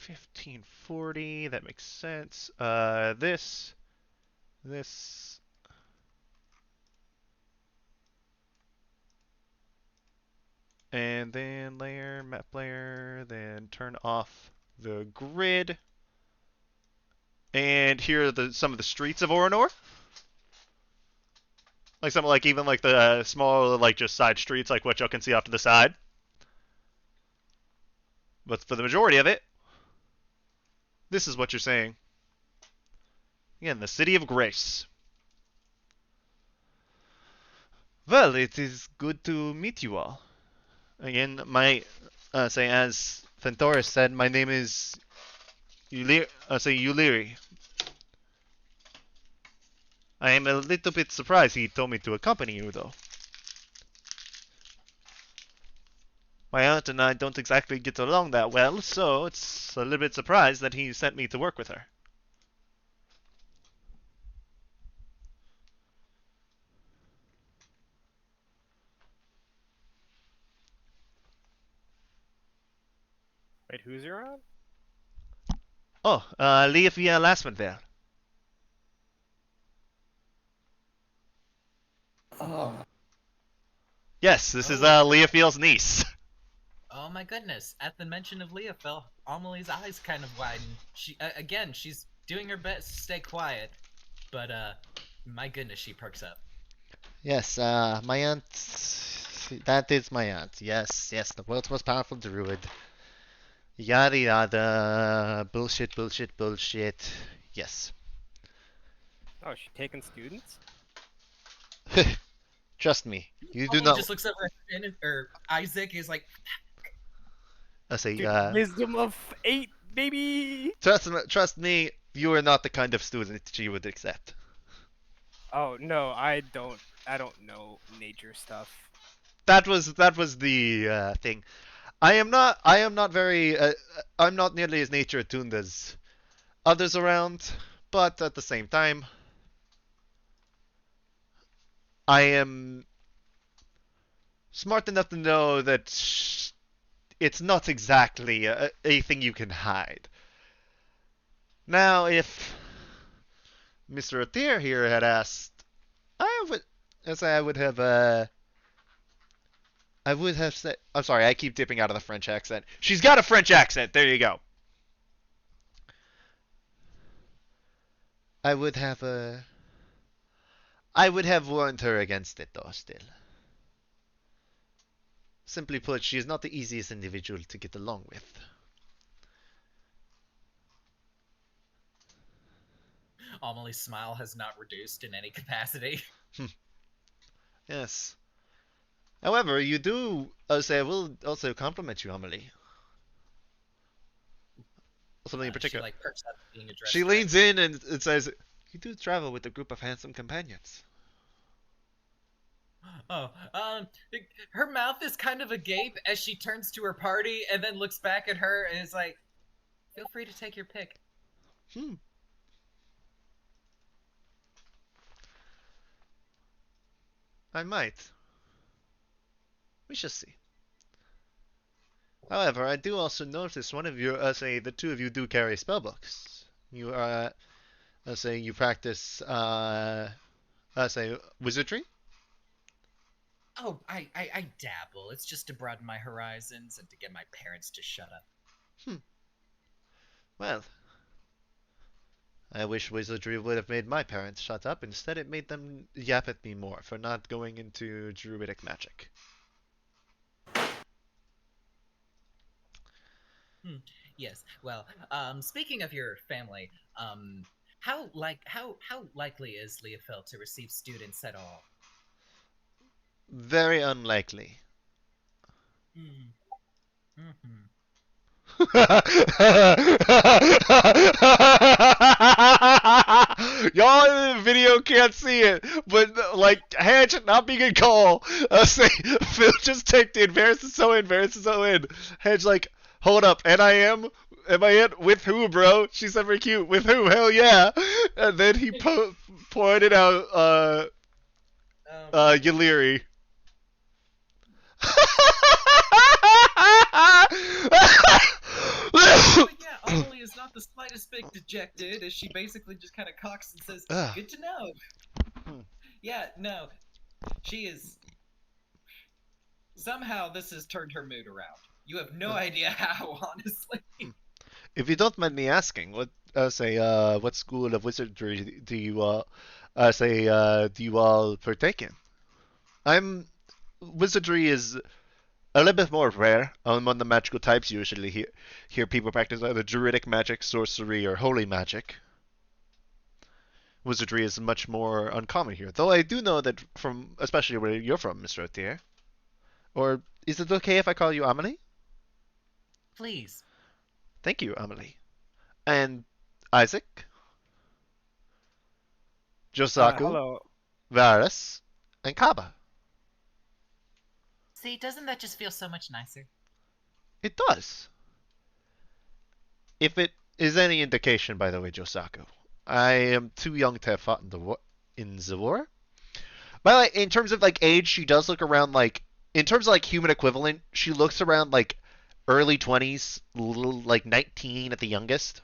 1540. That makes sense. This, and then layer, map layer, then turn off the grid. And here are some of the streets of Orinor. Like some like even like the small like just side streets like what y'all can see off to the side. But for the majority of it, this is what you're saying. Again, the city of Grace. Well, it is good to meet you all. Again, as Fentoris said, my name is Uliri. I am a little bit surprised he told me to accompany you, though. My aunt and I don't exactly get along that well, so it's a little bit surprised that he sent me to work with her. Wait, who's your aunt? Oh, Leafia Lasmanvale. Ah. Yes, this is Oh. Leafiel's niece. Oh my goodness! At the mention of Leofil, Amelie's eyes kind of widen. She again, she's doing her best to stay quiet, but my goodness, she perks up. Yes, my aunt. That is my aunt. Yes, yes, the world's most powerful druid. Yada yada. Bullshit, bullshit, bullshit. Yes. Oh, she taking students? Trust me, you do Amelie not. just looks over at Finn, or Isaac is like, I say, Dude, wisdom of 8, baby! trust me, you are not the kind of student she would accept. Oh, no, I don't know nature stuff. That was the thing. I am not very I'm not nearly as nature attuned as others around, but at the same time, I am smart enough to know that it's not exactly a thing you can hide. Now, if Mr. Atir here had asked, I would, as I would have said. I'm sorry, I keep dipping out of the French accent. She's got a French accent. There you go. I would have I would have warned her against it, though. Still, simply put, she is not the easiest individual to get along with. Amelie's smile has not reduced in any capacity. Yes. However, you do. I will also compliment you, Amelie. Something in She particular. like perks up being addressed. She leans in and says, "You do travel with a group of handsome companions." Oh, her mouth is kind of agape as she turns to her party and then looks back at her and is like, "Feel free to take your pick." Hmm. I might. We shall see. However, I do also notice one of you, the two of you do carry spellbooks. You are, you practice, wizardry. Oh, I dabble. It's just to broaden my horizons and to get my parents to shut up. Well, I wish wizardry would have made my parents shut up. Instead, it made them yap at me more for not going into druidic magic. Yes. Well, speaking of your family, how likely is Leofeld to receive students at all? Very unlikely. Hmm. Hmm. Y'all in the video can't see it, but like Hedge not being a call. Say Phil just typed in Varys is so in, Varys is so in. Hedge like, hold up, and I am I in with who, bro? She's super cute. With who? Hell yeah! And then he pointed out Yaliri. But yeah, Amelie is not the slightest bit dejected, as she basically just kind of cocks and says, Ugh. "Good to know." Hmm. Yeah, no, she is. Somehow this has turned her mood around. You have no idea how, honestly. If you don't mind me asking, what school of wizardry do you do you all partake in? I'm Wizardry is a little bit more rare among the magical types. You usually hear people practice either druidic magic, sorcery, or holy magic. Wizardry is much more uncommon here, though I do know that from especially where you're from, Mr. Otier. Or is it okay if I call you Amelie? Please. Thank you, Amelie. And Isaac, Josaku, Hello. Varus, and Kaba. See, doesn't that just feel so much nicer? It does. If it is any indication, by the way, Josaku, I am too young to have fought in the war. By the way, in terms of like age, she does look around like in terms of like human equivalent, she looks around like early 20s, like 19 at the youngest.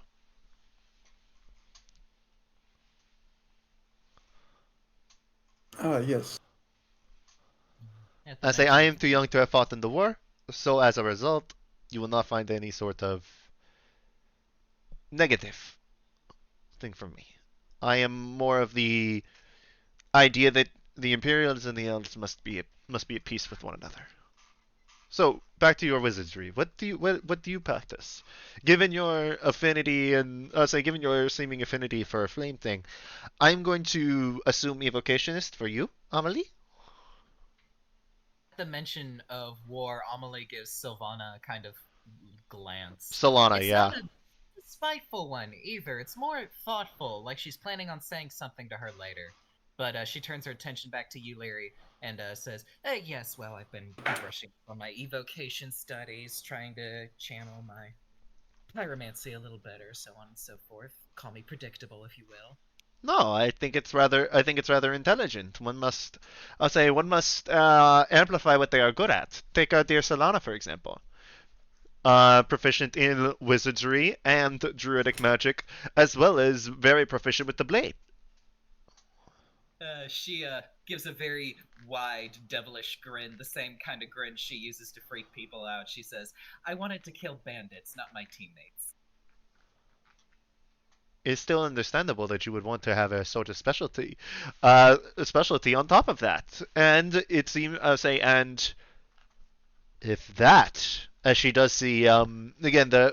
Yes. At the I say I am mention. too young to have fought in the war, so as a result, you will not find any sort of negative thing from me. I am more of the idea that the Imperials and the Elves must be at peace with one another. So back to your wizardry. What do you practice? Given your affinity and say given your seeming affinity for a flame thing, I'm going to assume evocationist for you, Amelie. At the mention of war, Amelie gives Sylvana a kind of glance. Solana, It's yeah. not a spiteful one either. It's more thoughtful, like she's planning on saying something to her later. But she turns her attention back to you, Larry, and says, "Yes, well, I've been brushing on my evocation studies, trying to channel my pyromancy a little better, so on and so forth. Call me predictable, if you will." No, I think it's rather intelligent. One must amplify what they are good at. Take dear Solana for example. Proficient in wizardry and druidic magic, as well as very proficient with the blade. She gives a very wide, devilish grin, the same kind of grin she uses to freak people out. She says, "I wanted to kill bandits, not my teammates." It's still understandable that you would want to have a sort of a specialty on top of that. And it seems, and if that, as she does see, again,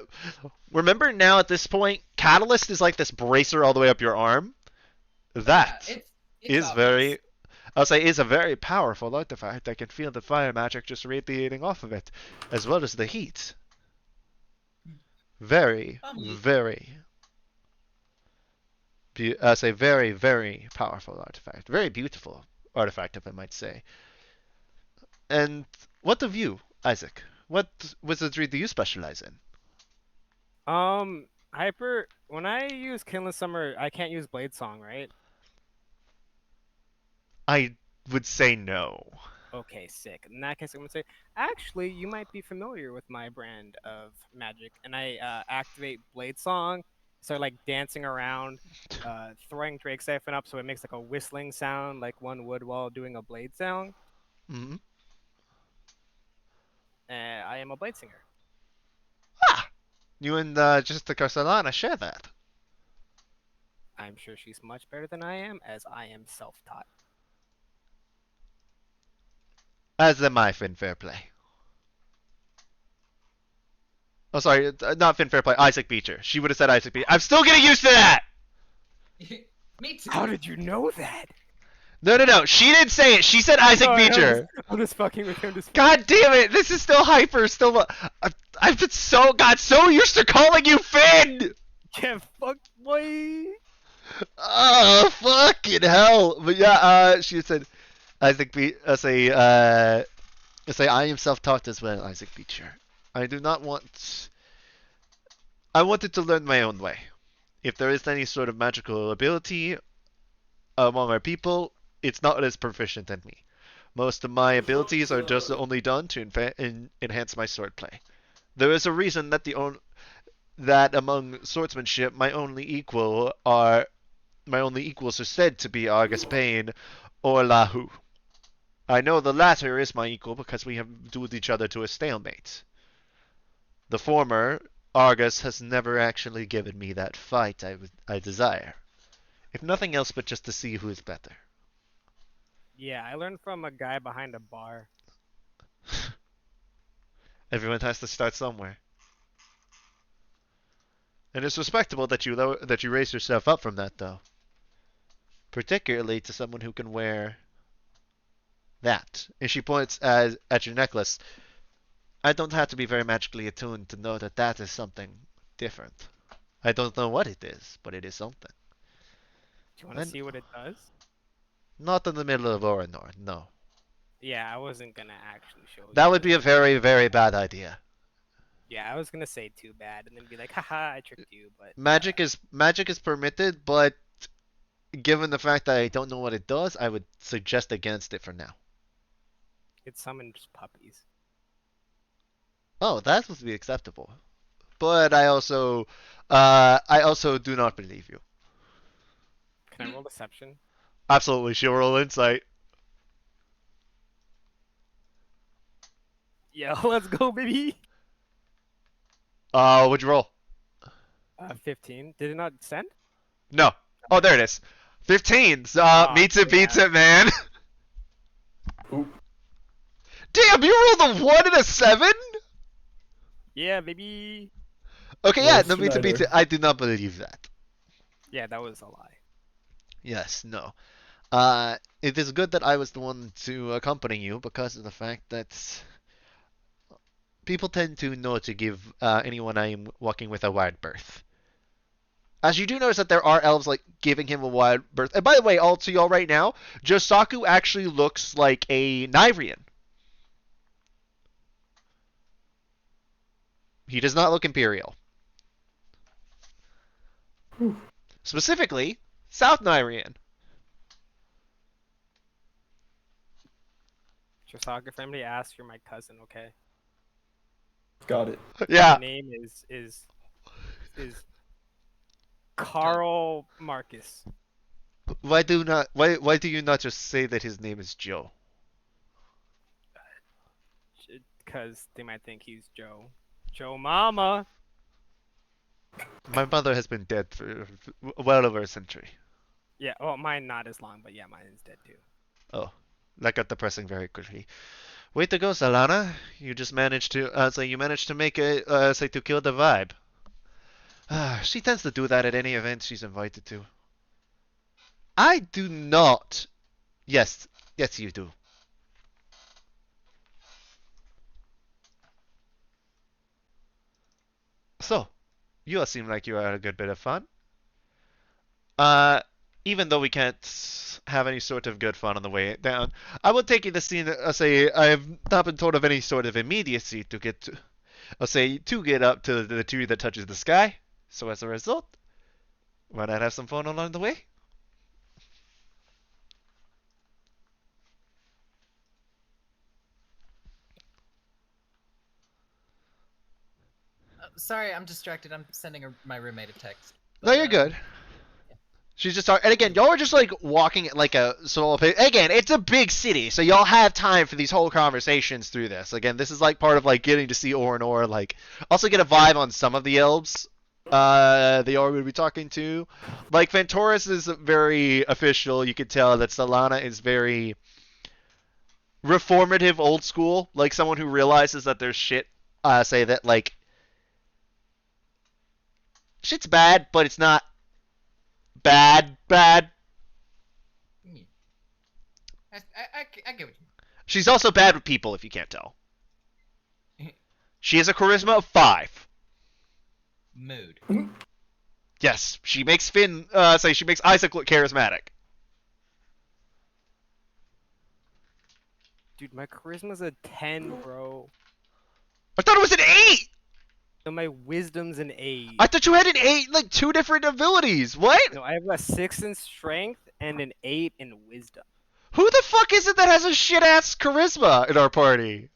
remember now at this point, Catalyst is like this bracer all the way up your arm. Yeah, That it's is obvious. is a very powerful artifact. I can feel the fire magic just radiating off of it, as well as the heat. Very, Um, very as a very, very powerful artifact. Very beautiful artifact, if I might say. And what of you, Isaac? What wizardry do you specialize in? Hyper. When I use Kindless Summer, I can't use Blade Song, right? I would say no. Okay, sick. In that case, I'm gonna say, actually, you might be familiar with my brand of magic, and I activate Blade Song, start like dancing around, throwing Drake Siphon up so it makes like a whistling sound, like one would while doing a blade sound. Mm-hmm. I am a blade singer. Ah! You and Jessica Solana share that. I'm sure she's much better than I am, as I am self-taught. As am I, Finn Fairplay. Oh, sorry, not Finn Fairplay. Isaac Beecher. She would have said Isaac Beecher. I'm still getting used to that. Me too. How did you know that? No. She didn't say it. She said Isaac Sorry, Beecher. I'm just fucking with you. I'm just God damn it! This is still hyper. Still, I've been so used to calling you Finn. Yeah, fuck, boy. Oh fucking hell! But yeah, she said Isaac Be say I am self-taught as well, Isaac Beecher. I do not want. I wanted to learn my own way. If there is any sort of magical ability among our people, it's not as proficient in me. Most of my abilities are just only done to enhance my swordplay. There is a reason that that among swordsmanship, my only equals are said to be Argus Payne or Lahu. I know the latter is my equal because we have dueled each other to a stalemate. The former, Argus, has never actually given me that fight I desire. If nothing else but just to see who is better. Yeah, I learned from a guy behind a bar. Everyone has to start somewhere. And it's respectable that you raise yourself up from that, though. Particularly to someone who can wear that. And she points at your necklace. I don't have to be very magically attuned to know that that is something different. I don't know what it is, but it is something. Do you want to see what it does? Not in the middle of Orinor, no. Yeah, I wasn't gonna actually show you. That would be a very, very bad idea. Yeah, I was gonna say too bad and then be like, haha, I tricked you, but Magic is permitted, but given the fact that I don't know what it does, I would suggest against it for now. it summons puppies. Oh, that would be acceptable. But I also do not believe you. Can I roll deception? Absolutely, she'll roll insight. Yeah, let's go, baby. What'd you roll? 15. Did it not send? No. Oh, there it is. 15. Meets it, beats yeah. it, man. Oop. Damn, you rolled a 1 and a 7? Yeah, baby. Okay, Well, yeah, no, meets it, beats it. Schneider. I do not believe that. Yeah, that was a lie. Yes, no. It is good that I was the one to accompany you because of the fact that people tend to know to give anyone I am walking with a wide berth. As you do notice that there are elves like giving him a wide berth. And by the way, all to y'all right now, Josaku actually looks like a Nyrian. He does not look Imperial. Specifically, South Nyrian. Chisaka, if anybody asks, you're my cousin, okay? Got it. Yeah. My name is Carl Marcus. Why do you not just say that his name is Joe? Because they might think he's Joe. Joe Mama. My mother has been dead for well over a century. Yeah, well, mine not as long, but yeah, mine is dead too. Oh, that got depressing very quickly. Way to go, Salana. You just managed to make to kill the vibe. She tends to do that at any event she's invited to. I do not. Yes, you do. So, you all seem like you had a good bit of fun. Even though we can't have any sort of good fun on the way down, I will take you to see. Say I have not been told of any sort of immediacy to get to. To get up to the tree that touches the sky. So as a result, why not have some fun along the way? Sorry, I'm distracted. I'm sending my roommate a text. No, you're good. She's just talking, and again, y'all are just like walking like a solo. Again, it's a big city, so y'all have time for these whole conversations through this. Again, this is like part of like getting to see Orinor, like also get a vibe on some of the elves. They are going to be talking to, like Ventoris is very official. You could tell that Solana is very reformative, old school, like someone who realizes that there's shit. Say that like Shit's bad, but it's not bad. Yeah. I get what you She's also bad with people, if you can't tell. mean. She has a charisma of 5. Mood. Yes, she makes she makes Isaac look charismatic. Dude, my charisma's a 10, bro. I thought it was an 8! So my wisdom's an 8. I thought you had an 8, like 2 different abilities. What? No, I have a 6 in strength and an 8 in wisdom. Who the fuck is it that has a shit-ass charisma in our party?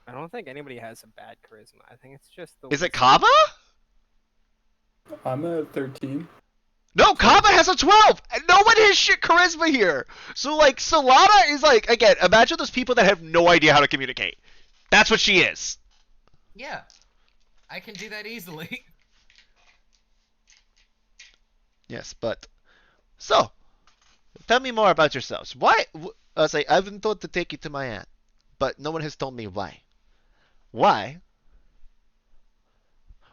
I don't think anybody has a bad charisma. I think it's just the Is it wisdom. Kava? I'm at 13. No, Kava has a 12! And no one has shit charisma here! So, like, Solana is like, again, imagine those people that have no idea how to communicate. That's what she is. Yeah. I can do that easily. Yes, but... So, tell me more about yourselves. Why... I've been told to take you to my aunt, but no one has told me why. Why?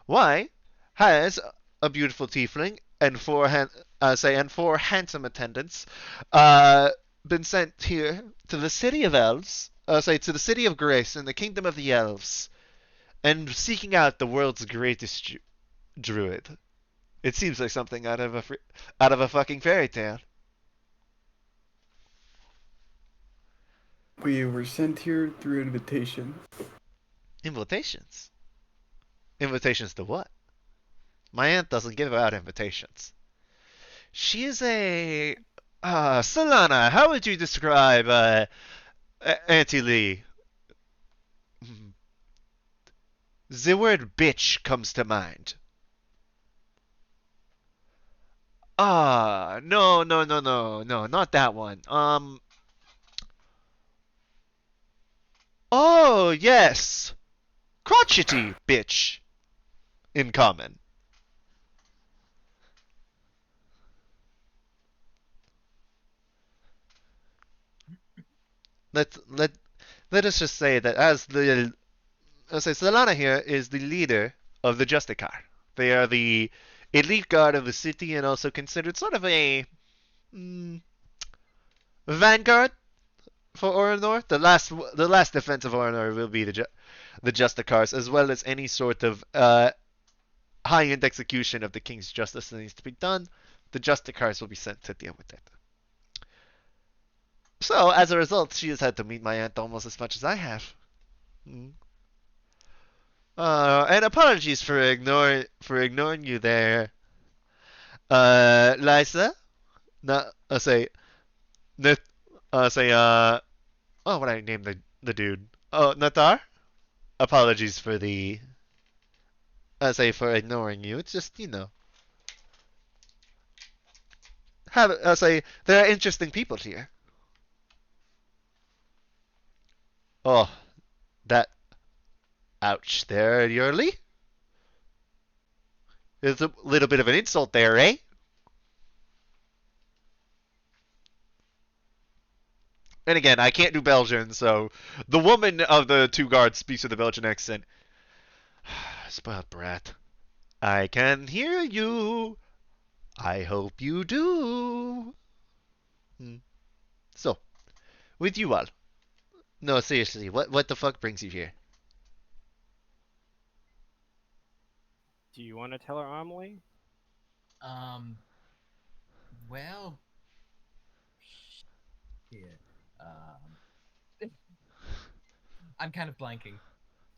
Why has a beautiful tiefling and 4 handsome attendants been sent here to the city of elves, to the city of grace in the kingdom of the elves, and seeking out the world's greatest druid? It seems like something out of a fucking fairy tale. We were sent here through invitation. Invitations. Invitations to what? My aunt doesn't give out invitations. She is a... Solana, how would you describe, Auntie Lee? The word bitch comes to mind. No, not that one. Oh, yes. Crotchety bitch. In common. Let let us just say that Solana here is the leader of the Justicar. They are the elite guard of the city and also considered sort of a vanguard for Orinor. The last defense of Orinor will be the Justicars, as well as any sort of high-end execution of the King's justice that needs to be done. The Justicars will be sent to deal with it. So, as a result, she has had to meet my aunt almost as much as I have. And apologies for ignoring you there, Lysa. No, Nat, what did I name the dude? Oh, Natar. Apologies for for ignoring you. It's just there are interesting people here. Oh, that. Ouch there, Yurley. There's a little bit of an insult there, eh? And again, I can't do Belgian, so the woman of the 2 guards speaks with a Belgian accent. Spoiled brat. I can hear you. I hope you do. So, with you all. No, seriously, what the fuck brings you here? Do you want to tell her, Amelie? Well, yeah. I'm kind of blanking.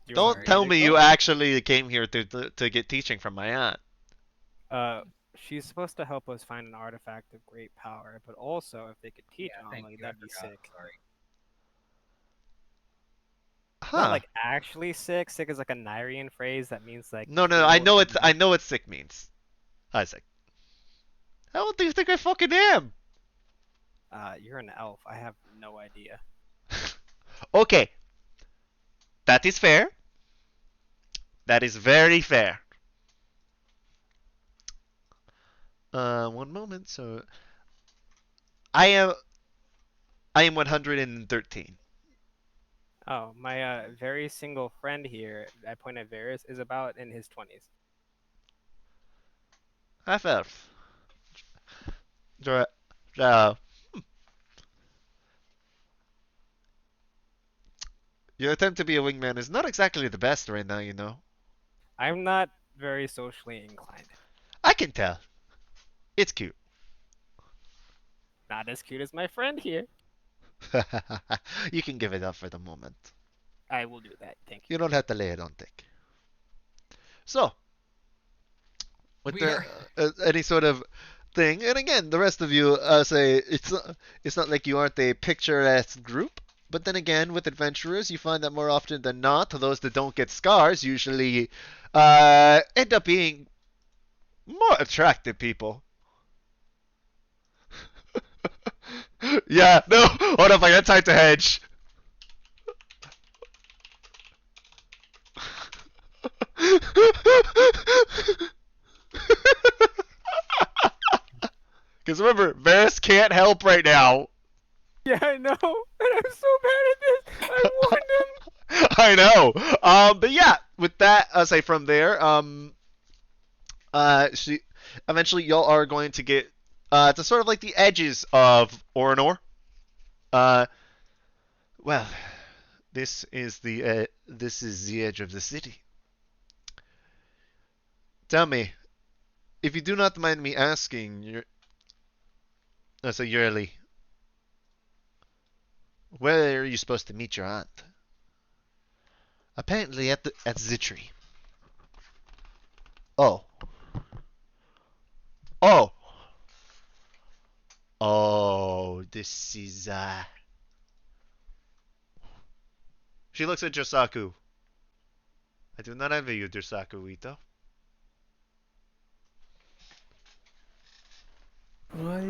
Don't Sorry. tell me you actually came here to get teaching from my aunt. She's supposed to help us find an artifact of great power, but also if they could teach Thank Amelie, you, I that'd be forgot, sick. Sorry. Not Huh. like actually sick. Sick is like a Nyrian phrase that means like. No, cool I know or I know what sick means. Isaac. How old do you think I fucking am? You're an elf. I have no idea. Okay. That is fair. That is very fair. One moment. So I am 113. Oh, my very single friend here, I point at Varys, is about in his 20s. Half elf. Dra- uh, your attempt to be a wingman is not exactly the best right now, you know. I'm not very socially inclined. I can tell. It's cute. Not as cute as my friend here. You can give it up for the moment. I will do that. Thank you. You don't have to lay it on thick. So, with We the are. any sort of thing, and again, the rest of you say it's not like you aren't a picturesque group. But then again, with adventurers, you find that more often than not, those that don't get scars usually end up being more attractive people. Yeah, no, hold up, I got time to hedge. Because remember, Varys can't help right now. Yeah, I know. And I'm so bad at this. I warned him. I know. But yeah, with that, I'll say from there, she eventually y'all are going to get to sort of like the edges of Orinor. Uh, well, this is the edge of the city. Tell me, if you do not mind me asking, so yearly, where are you supposed to meet your aunt? Apparently at Zitri. Oh. Oh. Oh, this is She looks at Josaku. I do not envy you, Josaku Ito. Why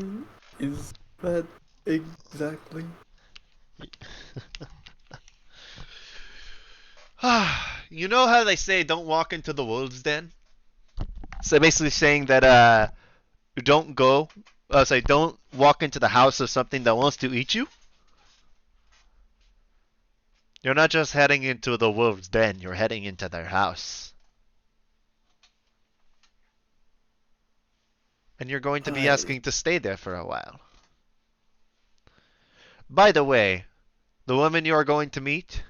is that exactly? You know how they say don't walk into the wolves' den? So basically saying that don't go say don't walk into the house of something that wants to eat you. You're not just heading into the wolves' den, you're heading into their house. And you're going to be I asking to stay there for a while. By the way, the woman you are going to meet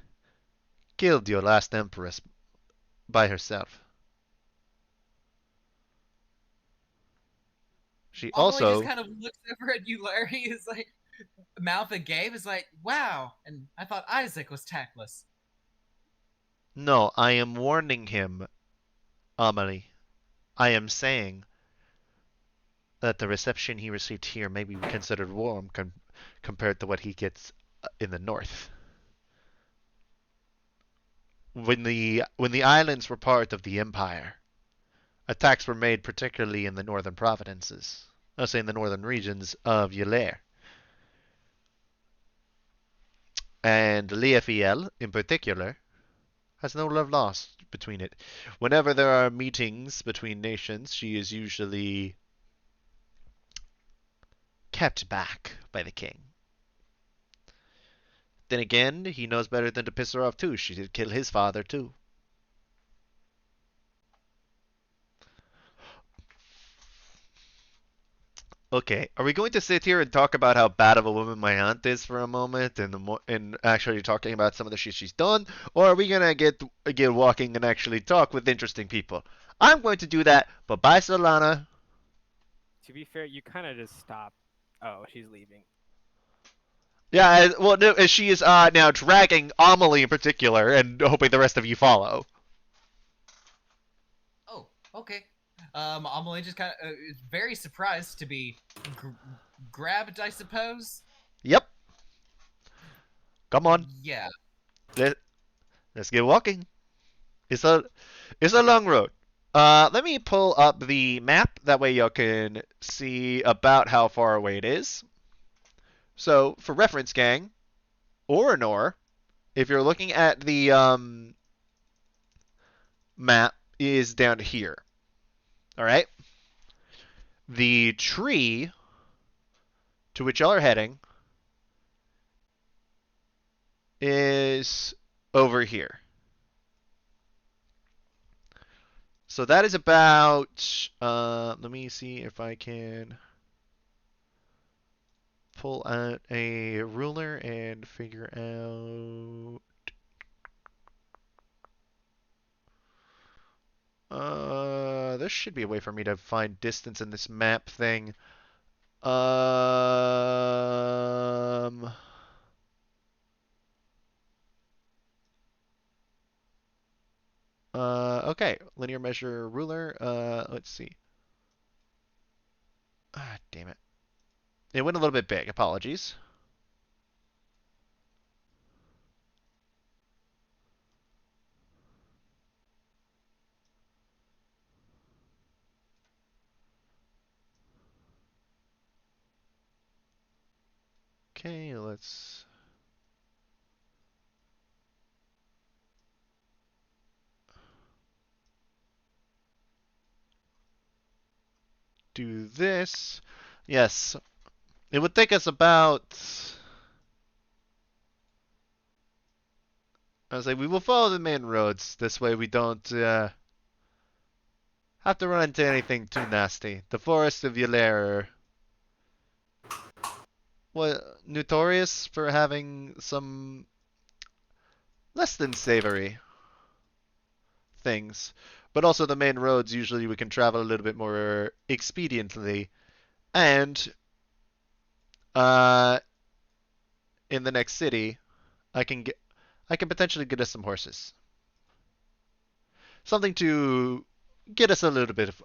killed your last empress by herself. She Amelie just also kind of looks over at you, Larry. Is like, mouth agape. Is like, wow. And I thought Isaac was tactless. No, I am warning him, Amelie. I am saying that the reception he received here may be considered warm compared to what he gets in the north. When the islands were part of the empire, attacks were made particularly in the northern provinces. I'll say in the northern regions of Ylair. And Liafiel, in particular, has no love lost between it. Whenever there are meetings between nations, she is usually kept back by the king. Then again, he knows better than to piss her off too. She did kill his father too. Okay, are we going to sit here and talk about how bad of a woman my aunt is for a moment, and actually talking about some of the shit she's done, or are we gonna get walking and actually talk with interesting people? I'm going to do that. But bye, Solana. To be fair, you kind of just stopped. Oh, she's leaving. Yeah, well, no, she is now dragging Amelie in particular, and hoping the rest of you follow. Oh, okay. Amelie just kind of is very surprised to be grabbed, I suppose. Yep. Come on, Yeah. let let's get walking. It's a long road. Let me pull up the map. That way you can see about how far away it is. So, for reference, gang, Orinor, if you're looking at the map, is down here. All right. The tree to which y'all are heading is over here. So that is about. Let me see if I can pull out a ruler and figure out. There should be a way for me to find distance in this map thing. Um. Okay, linear measure ruler. Let's see. Ah, damn it. It went a little bit big. Apologies. Okay, let's do this. Yes, it would take us about. I was like, we will follow the main roads. This way we don't have to run into anything too nasty. The Forest of Ylair, well, notorious for having some less than savory things. But also the main roads, usually we can travel a little bit more expediently. And uh, in the next city, I can potentially get us some horses. Something to get us a little bit of,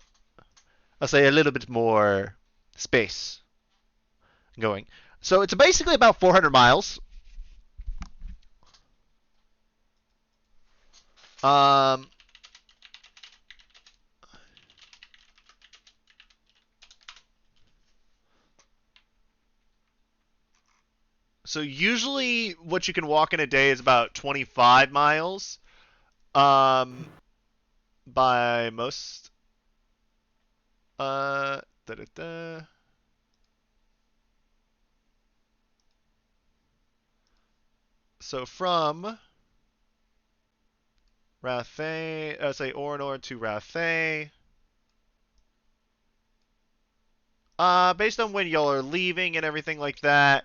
I'll say a little bit more space going. So it's basically about 400 miles. Um, so usually what you can walk in a day is about 25 miles. Um, by most. Da, da, da. So from Rathay, say Orinor to Rathay. Based on when y'all are leaving and everything like that,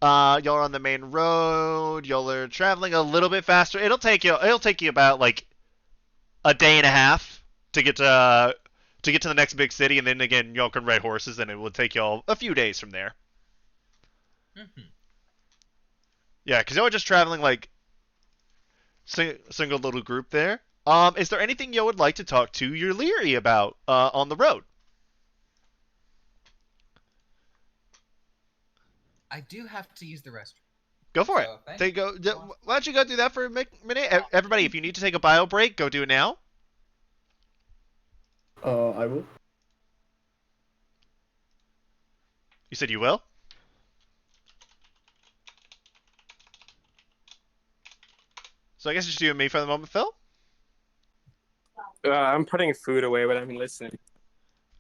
y'all are on the main road. Y'all are traveling a little bit faster. It'll take you about like a day and a half to get to the next big city, and then again y'all can ride horses, and it will take y'all a few days from there. Mhm. Yeah, because y'all are just traveling like single little group there. Is there anything you would like to talk to your Leary about on the road? I do have to use the restroom. Go for it. So thank Take go. you. Why don't you go do that for a minute? Everybody, if you need to take a bio break, go do it now. I will. You said you will. So I guess it's just you and me for the moment, Phil. I'm putting food away, but I'm listening.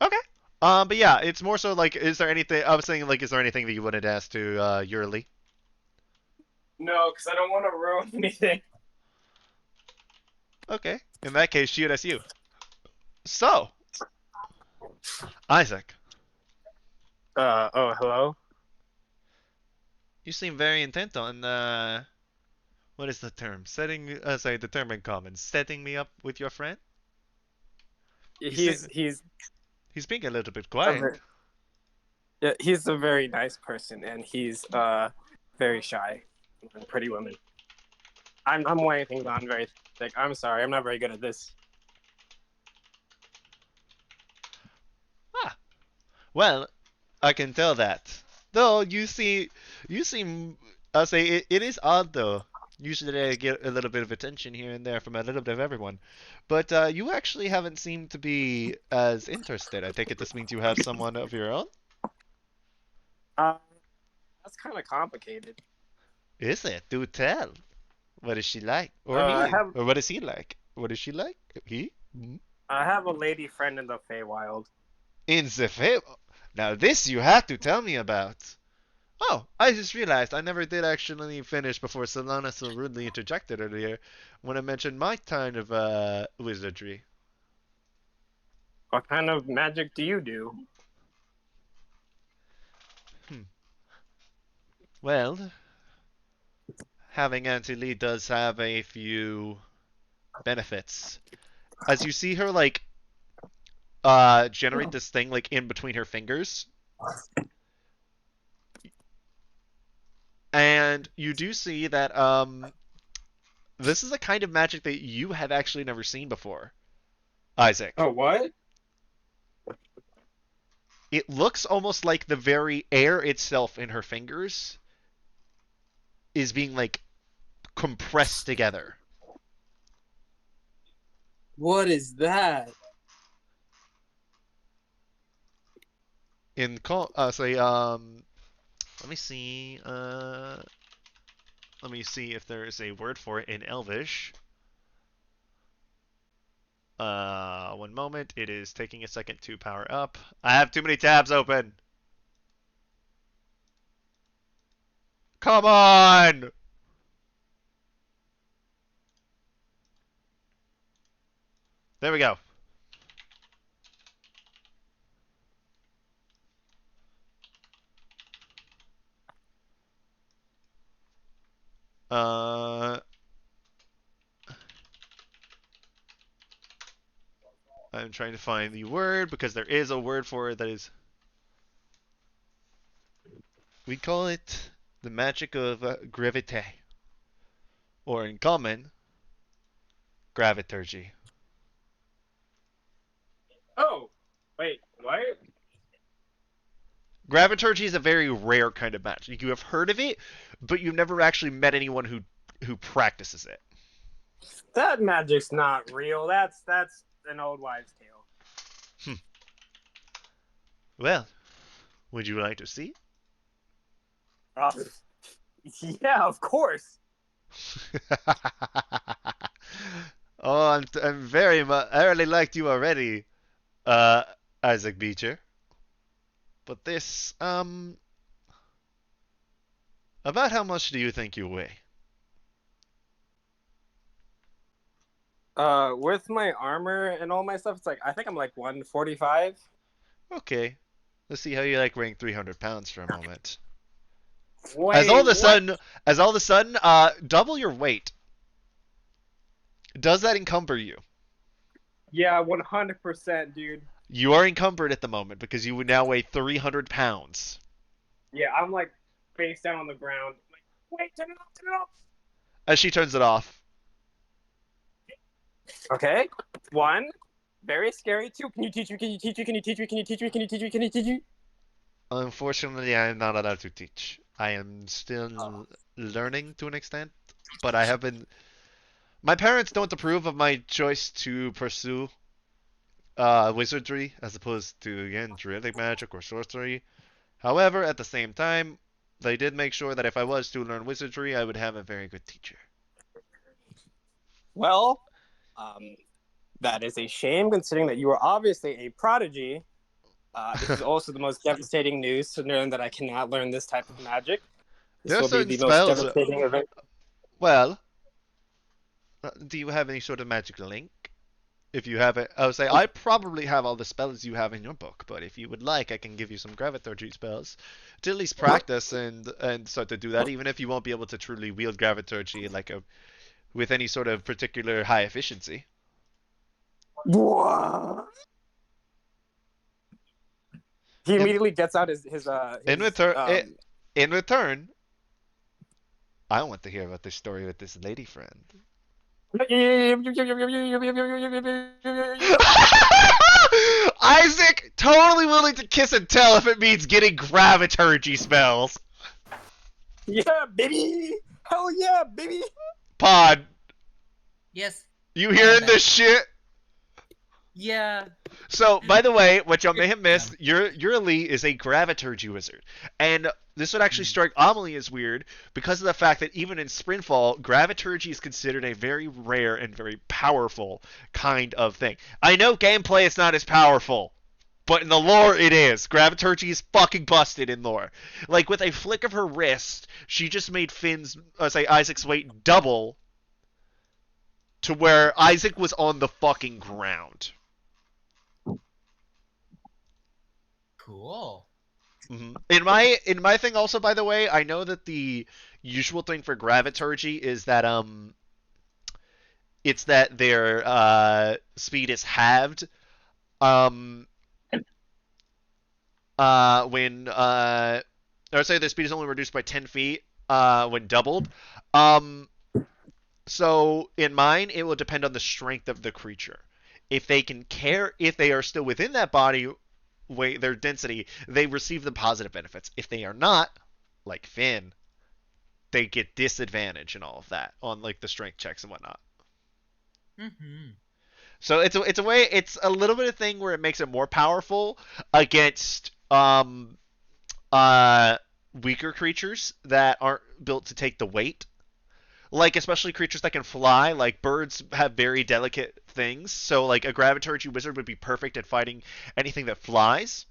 Okay. But yeah, it's more so like, is there anything? I was saying like, is there anything that you wanted to ask to Yurli? No, because I don't want to ruin anything. Okay. In that case, shoot us you. So, Isaac, Hello? you seem very intent on what is the term? Sorry, the term in common. Setting me up with your friend. He's He's being a little bit a quiet. yeah, he's a very nice person, and he's very shy. Pretty women. I'm weighing things on very thick. I'm sorry, I'm not very good at this. Ah, well, I can tell that. Though you seem. I'll say it is odd though. Usually I get a little bit of attention here and there from a little bit of everyone, but you actually haven't seemed to be as interested. I take it this means you have someone of your own. Uh, that's kind of complicated. Is it? Do tell. What is she like? Or I he? have Or what is he like? What is she like? He? Hmm? I have a lady friend in the Feywild. In the fable. Now this you have to tell me about. Oh, I just realized I never did actually finish before Solana so rudely interjected earlier when I mentioned my kind of wizardry. What kind of magic do you do? Well, having Auntie Lee does have a few benefits. As you see her like generate this thing like in between her fingers, and you do see that this is a kind of magic that you have actually never seen before, Isaac. Oh, what? It looks almost like the very air itself in her fingers is being like compressed together. What is that? In say let me see if there is a word for it in Elvish. One moment. It is taking a second to power up. I have too many tabs open. Come on! There we go. I'm trying to find the word because there is a word for it that is. We call it the magic of gravité, or in common, graviturgy. Oh, wait, what? Graviturgy is a very rare kind of magic. You have heard of it, but you've never actually met anyone who practices it. That magic's not real. That's an old wives' tale. Well, would you like to see? Yeah, of course. Oh, I'm very much. I really liked you already, Isaac Beecher. But this, about how much do you think you weigh? With my armor and all my stuff, it's like I think I'm like 145. Okay, let's see how you like weighing 300 pounds for a moment. Wait, As all of a what? sudden, double your weight. Does that encumber you? Yeah, 100%, dude. You are encumbered at the moment because you would now weigh 300 pounds. Yeah, I'm like face down on the ground. Like, wait, turn it off, turn it off. As she turns it off. Okay. One, very scary. Two, can you teach me? Can you teach me? Can you teach me? Can you teach me? Can you teach me? Can you teach me? Unfortunately, I am not allowed to teach. I am still learning to an extent, but I have been. My parents don't approve of my choice to pursue wizardry as opposed to, again, druidic magic or sorcery. However, at the same time, they did make sure that if I was to learn wizardry, I would have a very good teacher. Well, that is a shame considering that you are obviously a prodigy. This is also the most devastating news to learn that I cannot learn this type of magic. There This are will be certain the most spells. devastating event. Well, do you have any sort of magic link? If you have it, I would say I probably have all the spells you have in your book, but if you would like, I can give you some graviturgy spells to at least practice and start to do that, even if you won't be able to truly wield graviturgy like with any sort of particular high efficiency. What? He immediately gets out his In return, I want to hear about this story with this lady friend. Isaac, totally willing to kiss and tell if it means getting graviturgy spells. Yeah, baby! Hell yeah, baby! Pod, Yes. you hearing this shit? Yeah. So, by the way, what y'all may have missed, your elite is a graviturgy wizard. And this would actually strike Amelie as weird because of the fact that even in Springfall, graviturgy is considered a very rare and very powerful kind of thing. I know gameplay is not as powerful, but in the lore it is. Graviturgy is fucking busted in lore. Like, with a flick of her wrist, she just made Isaac's weight double to where Isaac was on the fucking ground. Cool. In my thing also, by the way, I know that the usual thing for graviturgy is that it's that their speed is halved um when or say their speed is only reduced by 10 feet when doubled. Um so in mine it will depend on the strength of the creature. If they are still within that body weight, their density, they receive the positive benefits. If they are not, like Finn, they get disadvantage and all of that on like the strength checks and whatnot. Mm-hmm. So it's a way, it's a little bit of thing where it makes it more powerful against uh weaker creatures that aren't built to take the weight. Like especially creatures that can fly, like birds have very delicate things. So like a graviturgy wizard would be perfect at fighting anything that flies,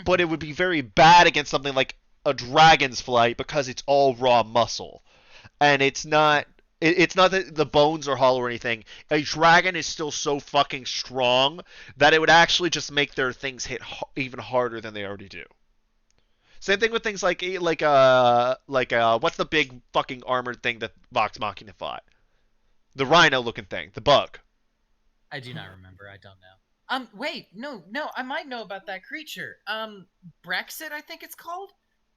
but it would be very bad against something like a dragon's flight because it's all raw muscle. And it's not that the bones are hollow or anything. A dragon is still so fucking strong that it would actually just make their things hit even harder than they already do. Same thing with things like what's the big fucking armored thing that Vox Machina fought? The rhino looking thing, the bug. I do not remember. I don't know. Wait, no, I might know about that creature. Brexit, I think it's called.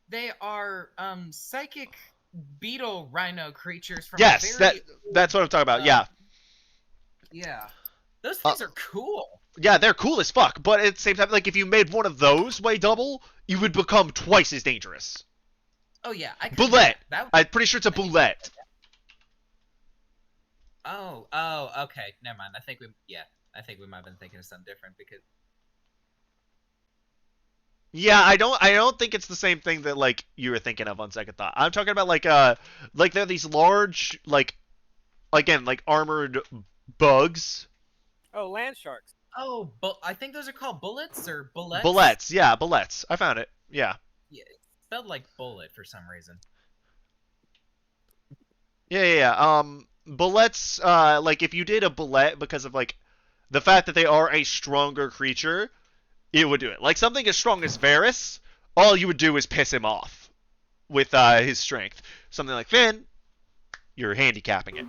They are psychic beetle rhino creatures from Yes, a very that's what I'm talking about. Yeah. Yeah. Those things are cool. Yeah, they're cool as fuck, but at the same time, like if you made one of those weigh double, you would become twice as dangerous. Oh yeah, Bullet. I'm pretty sure it's a bullet. Oh, okay. Never mind. I think we might have been thinking of something different because. Yeah, I don't think it's the same thing that like you were thinking of on second thought. I'm talking about like they're these large like again like armored bugs. Oh, land sharks. Oh, but I think those are called bullets or bullets. Bullets, yeah, bullets. I found it. Yeah. Yeah, it's spelled like bullet for some reason. Yeah. Bullets. Like if you did a bullet because of like the fact that they are a stronger creature, it would do it. Like something as strong as Varys, all you would do is piss him off with his strength. Something like Finn, you're handicapping it.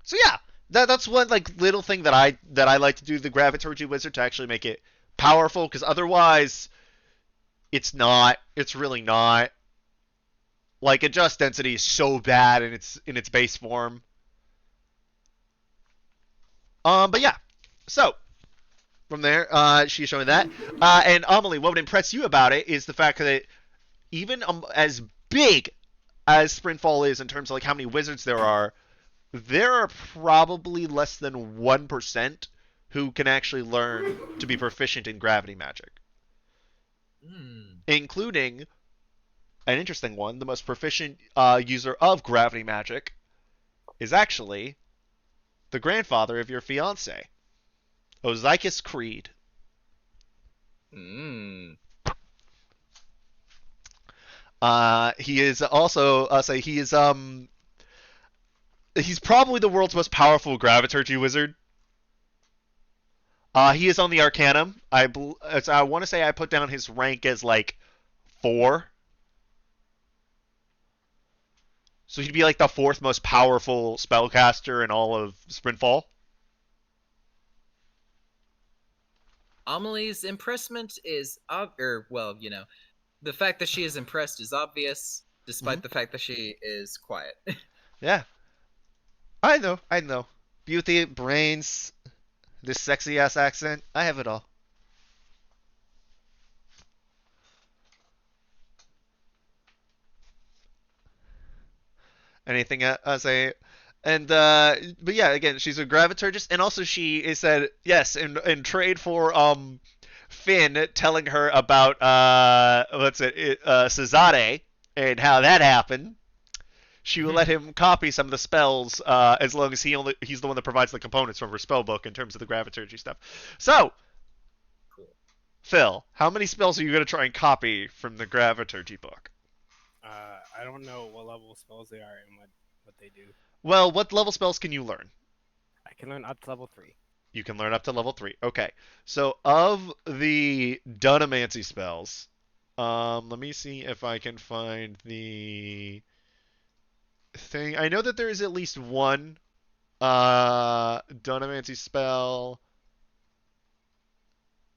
So yeah, that's one like little thing that I like to do the graviturgy wizard to actually make it powerful, because otherwise it's really not. Like adjust density is so bad in its base form. But yeah, so from there, she's showing that. And Amelie, what would impress you about it is the fact that even as big as Sprintfall is in terms of like how many wizards there are probably less than 1% who can actually learn to be proficient in gravity magic. Including an interesting one, the most proficient user of gravity magic is actually the grandfather of your fiance, Ozykis Creed. He is also he's probably the world's most powerful graviturgy wizard. He is on the Arcanum. I want to say I put down his rank as like 4. So he'd be like the 4th most powerful spellcaster in all of Sprintfall. Amelie's impressment is, the fact that she is impressed is obvious, despite the fact that she is quiet. Yeah. I know. Beauty, brains, this sexy ass accent. I have it all. Anything I say, and but yeah, again, she's a graviturgist, and also she is said yes in trade for Finn telling her about Cesare and how that happened. She will let him copy some of the spells as long as he's the one that provides the components from her spell book in terms of the graviturgy stuff. So, cool. Phil, how many spells are you going to try and copy from the graviturgy book? I don't know what level spells they are and what they do. Well, what level spells can you learn? I can learn up to level 3. You can learn up to level 3. Okay. So of the Dunamancy spells, let me see if I can find the thing. I know that there is at least one Dunamancy spell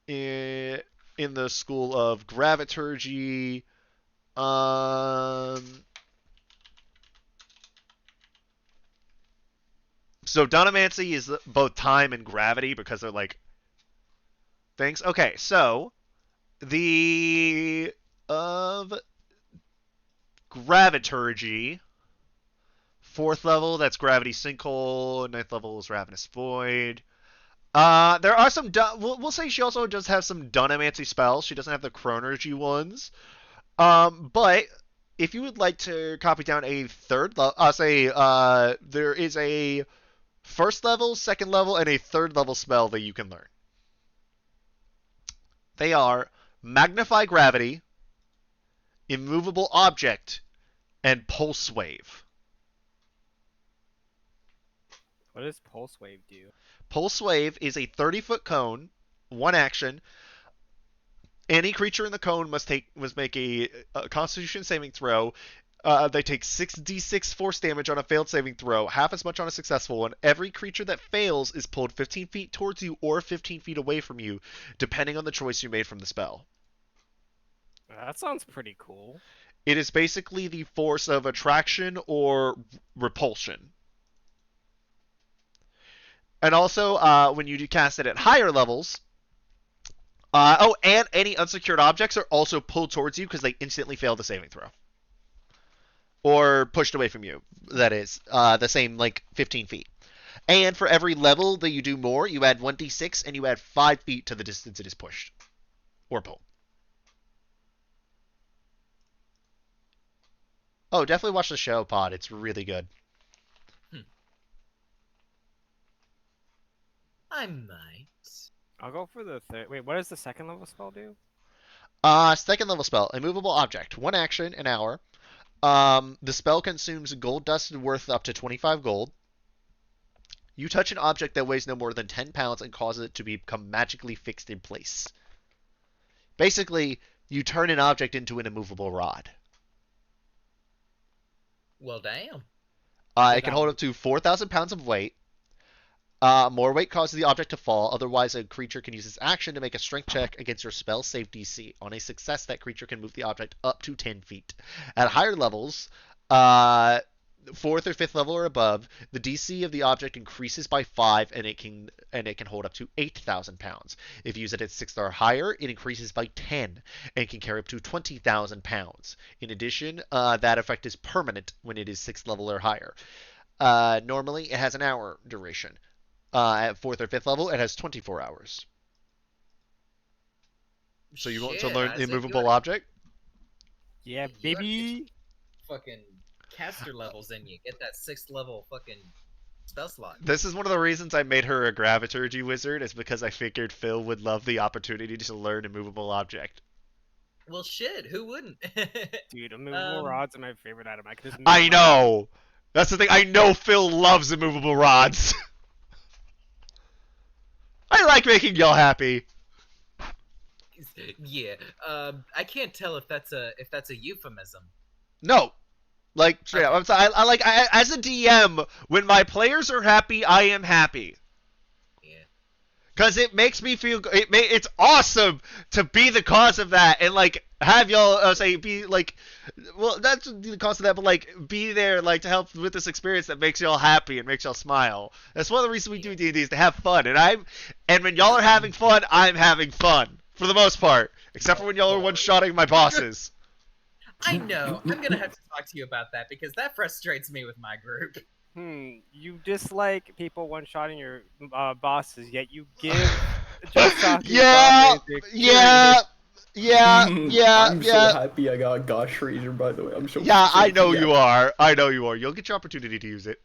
in the school of Graviturgy. So Dunamancy is both time and gravity because they're like things. Okay, so the of Graviturgy, 4th level, that's Gravity Sinkhole. 9th level is Ravenous Void. There are some. We'll say she also does have some Dunamancy spells. She doesn't have the Chronergy ones. But if you would like to copy down a 3rd level, there is a 1st level, 2nd level, and a 3rd level spell that you can learn. They are Magnify Gravity, Immovable Object, and Pulse Wave. What does Pulse Wave do? Pulse Wave is a 30-foot cone, 1 action. Any creature in the cone must make a Constitution saving throw. They take 6d6 force damage on a failed saving throw, half as much on a successful one. Every creature that fails is pulled 15 feet towards you or 15 feet away from you, depending on the choice you made from the spell. That sounds pretty cool. It is basically the force of attraction or repulsion. And also, when you do cast it at higher levels, and any unsecured objects are also pulled towards you because they instantly fail the saving throw. Or pushed away from you, that is. The same, 15 feet. And for every level that you do more, you add 1d6 and you add 5 feet to the distance it is pushed. Or pulled. Oh, definitely watch the show, Pod. It's really good. I might. I'll go for the third. Wait, what does the 2nd level spell do? 2nd level spell, Immovable Object. 1 action, an hour. The spell consumes gold dust worth up to 25 gold. You touch an object that weighs no more than 10 pounds and cause it to become magically fixed in place. Basically, you turn an object into an immovable rod. Well, damn. It can hold up to 4,000 pounds of weight. More weight causes the object to fall. Otherwise, a creature can use its action to make a strength check against your spell save DC. On a success, that creature can move the object up to 10 feet. At higher levels, 4th or 5th level or above, the DC of the object increases by 5, and it can hold up to 8,000 pounds. If you use it at 6th or higher, it increases by 10 and can carry up to 20,000 pounds. In addition, that effect is permanent when it is 6th level or higher. Normally, it has an hour duration. At 4th or 5th level, it has 24 hours. So you want to learn the immovable object? Yeah, You baby. fucking caster levels in you. Get that 6th level fucking spell slot. This is one of the reasons I made her a Graviturgy wizard, is because I figured Phil would love the opportunity to learn immovable object. Well, shit, who wouldn't? Dude, immovable rods are my favorite item. I could just move I them know! That's the thing, I know Phil loves immovable rods! I like making y'all happy. Yeah. I can't tell if that's a euphemism. No. Straight up. I as a DM, when my players are happy, I am happy. Yeah. Because it makes me feel... It's awesome to be the cause of that and, have y'all, be, well, that's the cause of that, but, be there, to help with this experience that makes y'all happy and makes y'all smile. That's one of the reasons we do D&D, is to have fun. And when y'all are having fun, I'm having fun. For the most part. Except for when y'all are one-shotting my bosses. I know. I'm gonna have to talk to you about that, because that frustrates me with my group. You dislike people one-shotting your bosses, yet you give Josaku Yeah, I'm so happy I got Gosh Razor, by the way. I'm so Yeah, I so know happy. you are. I know you are. You'll get your opportunity to use it.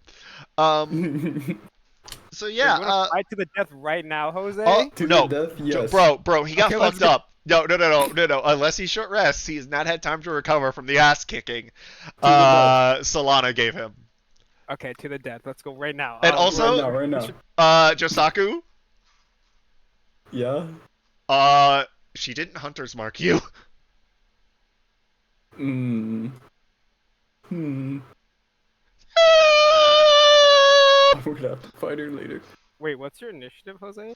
So yeah, you want to fight to the death right now, Jose? To no, the death, yes. bro, he got Okay, let's fucked up. No. Unless he short rests, he has not had time to recover from the ass kicking Solana gave him. Okay, to the death. Let's go right now. And also, right now. Josaku, Yeah. She didn't hunter's mark you. Hmm. Hmm. I'm gonna have to fight her later. Wait, what's your initiative, Jose?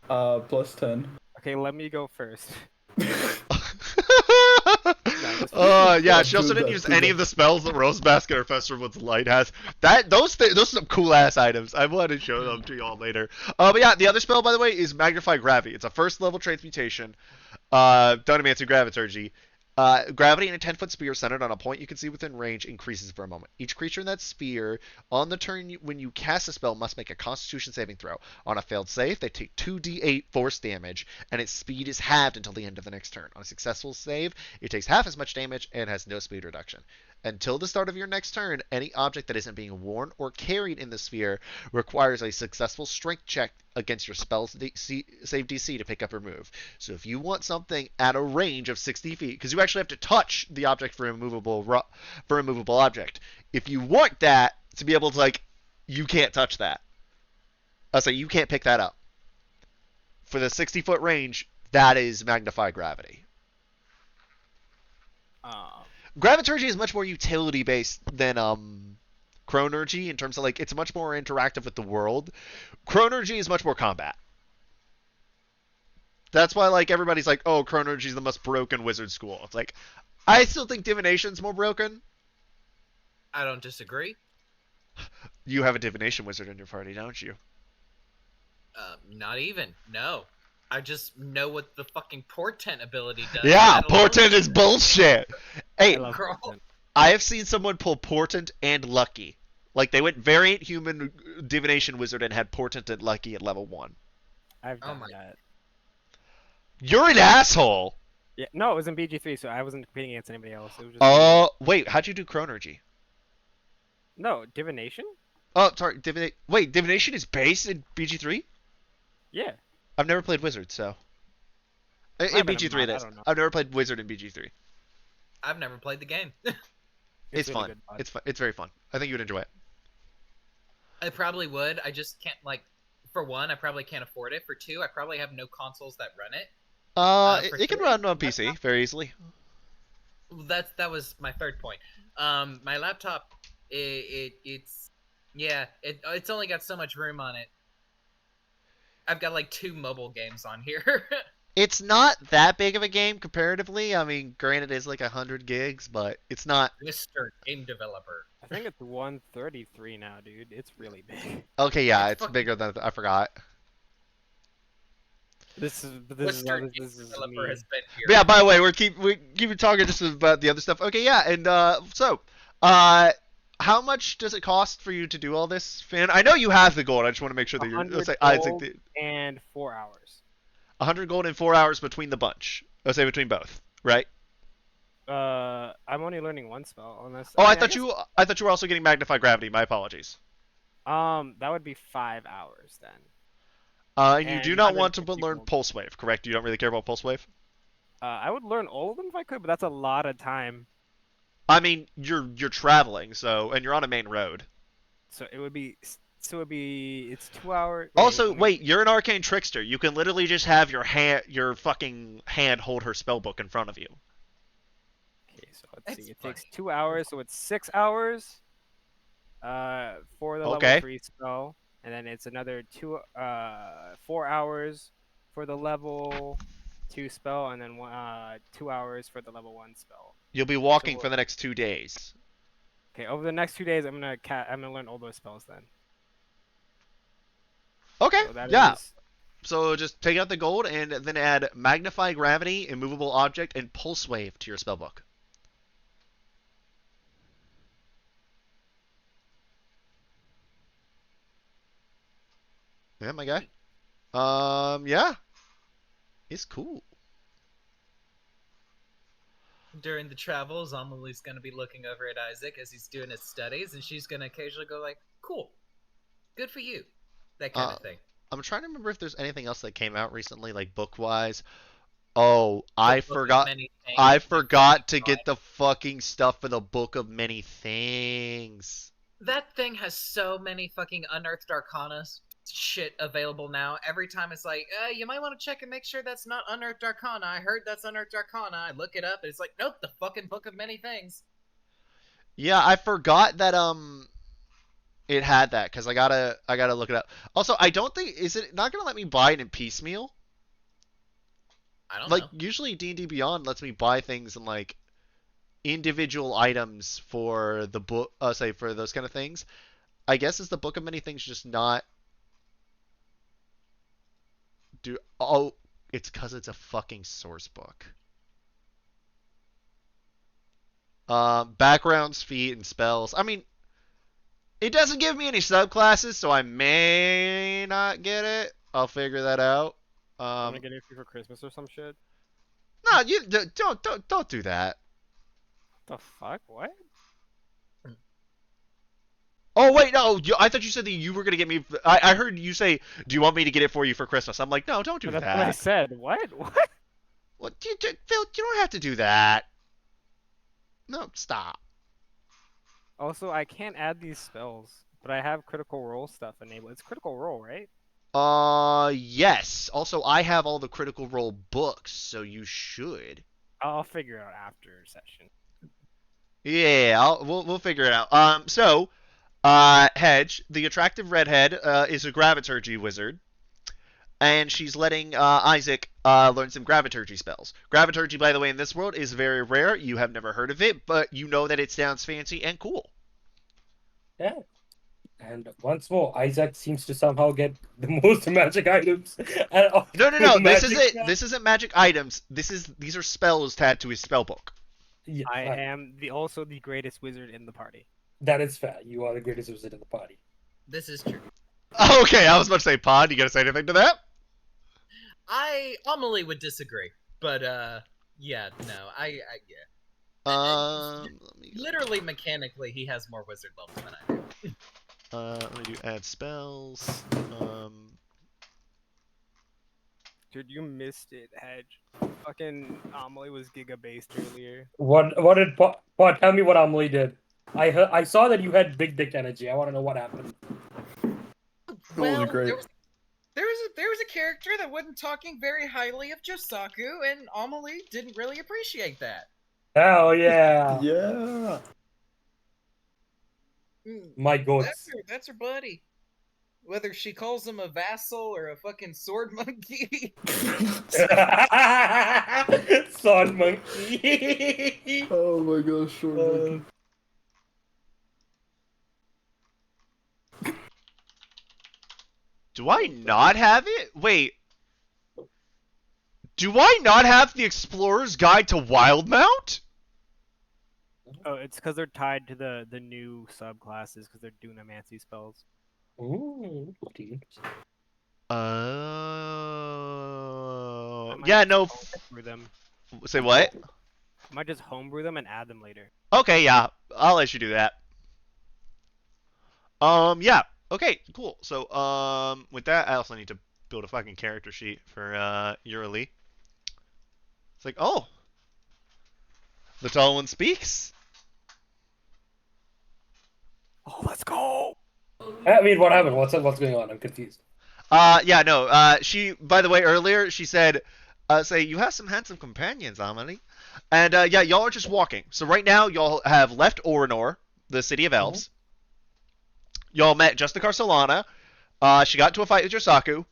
+10. Okay, let me go first. just- Yeah, Yeah, she also do didn't that, use do any that. of the spells that Rose Basket or Festival with Light has. Those are some cool ass items. I want to show them to y'all later. But yeah, the other spell, by the way, is Magnify Gravity. It's a first level transmutation. Donomancy Graviturgy. Gravity in a 10-foot sphere centered on a point you can see within range increases for a moment. Each creature in that sphere, on the turn when you cast a spell, must make a Constitution saving throw. On a failed save, they take 2d8 force damage, and its speed is halved until the end of the next turn. On a successful save, it takes half as much damage and has no speed reduction. Until the start of your next turn, any object that isn't being worn or carried in the sphere requires a successful strength check against your spell's save DC to pick up or move. So if you want something at a range of 60 feet, because you actually have to touch the object for a movable object. If you want that to be able to, like, you can't touch that. So you can't pick that up. For the 60-foot range, that is Magnify Gravity. Graviturgy is much more utility based than Chronergy in terms of, like, it's much more interactive with the world. Chronergy is much more combat. That's why, like, everybody's like, oh, Chronergy is the most broken wizard school. It's like, I still think Divination's more broken. I don't disagree. You have a Divination wizard in your party, don't you? Not even. No. I just know what the fucking portent ability does. Yeah, That alone- Portent is bullshit. Hey, I love Girl. Portent. I have seen someone pull Portent and Lucky. Like, they went Variant Human Divination Wizard and had Portent and Lucky at level 1. I've Oh done my- that. You're an asshole! Yeah, no, it was in BG3, so I wasn't competing against anybody else. It was just Oh, wait, how'd you do Chronergy? no divination. Oh, sorry, wait, Divination is based in BG3? Yeah, I've never played Wizard, so. In Might have been a BG3 it mod, I is. don't know. I've never played Wizard in BG3. I've never played the game. It's really fun. good mod. It's fun. It's very fun. I think you'd enjoy it. I probably would. I just can't, like, for one, I probably can't afford it. For two, I probably have no consoles that run it. For It can three, run on PC very easily. That was my third point. My laptop, it's only got so much room on it. I've got like 2 mobile games on here. It's not that big of a game comparatively. I mean, granted, it's like 100 gigs, but it's not. Mr. Game Developer. I think it's 133 now, dude. It's really big. Okay, yeah, It's it's fucking- bigger than I forgot. This is Mr. Game this is Developer me. has been here. But yeah, by the way, we're keeping talking just about the other stuff. Okay, yeah, and how much does it cost for you to do all this, Finn? I know you have the gold. I just want to make sure that you're. 100 I think gold and 4 hours. 100 gold in 4 hours between the bunch. Let's say between both, right? I'm only learning one spell unless. Oh, I mean, thought I thought you were also getting Magnify Gravity. My apologies. That would be 5 hours then. And you And do not want to 150 learn gold. Pulse Wave, correct? You don't really care about Pulse Wave? I would learn all of them if I could, but that's a lot of time. I mean, you're traveling, so, and you're on a main road. So it would be. It's 2 hours. Also, let me- wait, you're an arcane trickster. You can literally just have your fucking hand hold her spell book in front of you. Okay, so let's That's see. It takes funny. 2 hours, so it's 6 hours. For the Okay. level 3 spell, and then it's another 4 hours for the level 2 spell, and then 2 hours for the level 1 spell. You'll be walking So- for the next 2 days. Okay, over the next 2 days, I'm gonna learn all those spells then. Okay, So that yeah. is- So just take out the gold and then add Magnify Gravity, Immovable Object, and Pulse Wave to your spellbook. Yeah, my guy. Yeah. It's cool. During the travels, Amelie's gonna be looking over at Isaac as he's doing his studies, and she's gonna occasionally go like, "Cool, good for you," that kind of thing. I'm trying to remember if there's anything else that came out recently, like book-wise. Oh, I The Book of forgot. Many Things, I my forgot to fucking get the fucking stuff for the Book of Many Things. God. That thing has so many fucking unearthed arcanas. shit available now. Every time it's like, you might want to check and make sure that's not Unearthed Arcana. I heard that's Unearthed Arcana. I look it up, and it's like, nope, the fucking Book of Many Things. Yeah, I forgot that it had that because I gotta look it up. Also, I don't think is it not gonna let me buy it in piecemeal. I don't Like know. usually D&D Beyond lets me buy things in like individual items for the book. Say for those kind of things. I guess is the Book of Many Things just not do? Oh, it's because it's a fucking source book. Backgrounds, feat, and spells. I mean, it doesn't give me any subclasses, so I may not get it. I'll figure that out. I'm gonna get it for Christmas or some shit. No, you don't do that. The fuck? What? Oh wait, no. I thought you said that you were gonna get me. I heard you say, "Do you want me to get it for you for Christmas?" I'm like, no, don't do But that's what I that. said. What? What? What? Phil, you don't have to do that. No, stop. Also, I can't add these spells, but I have critical role stuff enabled. It's critical role, right? Yes. Also, I have all the Critical Role books, so you should. I'll figure it out after session. Yeah, we'll figure it out. Hedge, the attractive redhead, is a graviturgy wizard, and she's letting Isaac learn some graviturgy spells. Graviturgy, by the way, in this world is very rare. You have never heard of it, but you know that it sounds fancy and cool. Yeah. And once more, Isaac seems to somehow get the most magic items. No. This Magic isn't. stuff. This isn't magic items. These are spells tagged to his spell book. Yeah, I am also the greatest wizard in the party. that is fair. You are the greatest wizard in the party. This is true. Okay, I was about to say, Pod. You gonna say anything to that? Amelie would disagree, but yeah, no, yeah. Let me Literally, mechanically, he has more wizard levels than I do. let me do add spells. Dude, you missed it, Hedge. Fucking Amelie was giga based earlier. What did Pot tell me what Amelie did? I saw that you had big dick energy. I want to know what happened. Well, great. there was a character that wasn't talking very highly of Josaku, and Amelie didn't really appreciate that. Hell yeah. Yeah. My goats. That's her buddy. Whether she calls him a vassal or a fucking sword monkey. Sword monkey. Oh my gosh, short monkey. Do I not have it? Wait. Do I not have the Explorer's Guide to Wildmount? Oh, it's because they're tied to the new subclasses because they're Dunamancy spells. Ooh, dude. Oh. I might Yeah, just no. homebrew them. Say what? I might just homebrew them and add them later. Okay, yeah. I'll let you do that. Yeah. Okay, cool. So, with that, I also need to build a fucking character sheet for, Uralee. It's like, oh. The tall one speaks. Oh, let's go! I mean, what happened? What's going on? I'm confused. Yeah, no. She, by the way, earlier she said, "Say you have some handsome companions, Amelie," and yeah, y'all are just walking. So right now, y'all have left Orinor, the city of elves. Y'all met Justica Solana. She got into a fight with Josaku.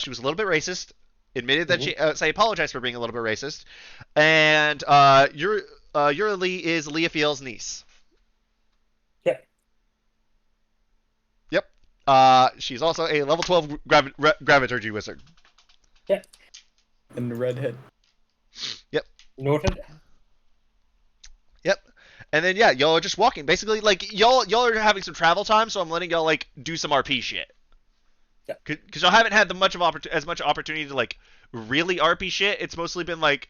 She was a little bit racist. Admitted that she, say, apologized for being a little bit racist. And Uralee is Leofiel's niece. Yeah. Yep. She's also a level 12 graviturgy wizard. Yeah. And the redhead. Yep. Noted. Yep. And then yeah, y'all are just walking. Basically, like y'all are having some travel time, so I'm letting y'all like do some RP shit. Yeah. Because y'all haven't had as much opportunity to like really RP shit. It's mostly been like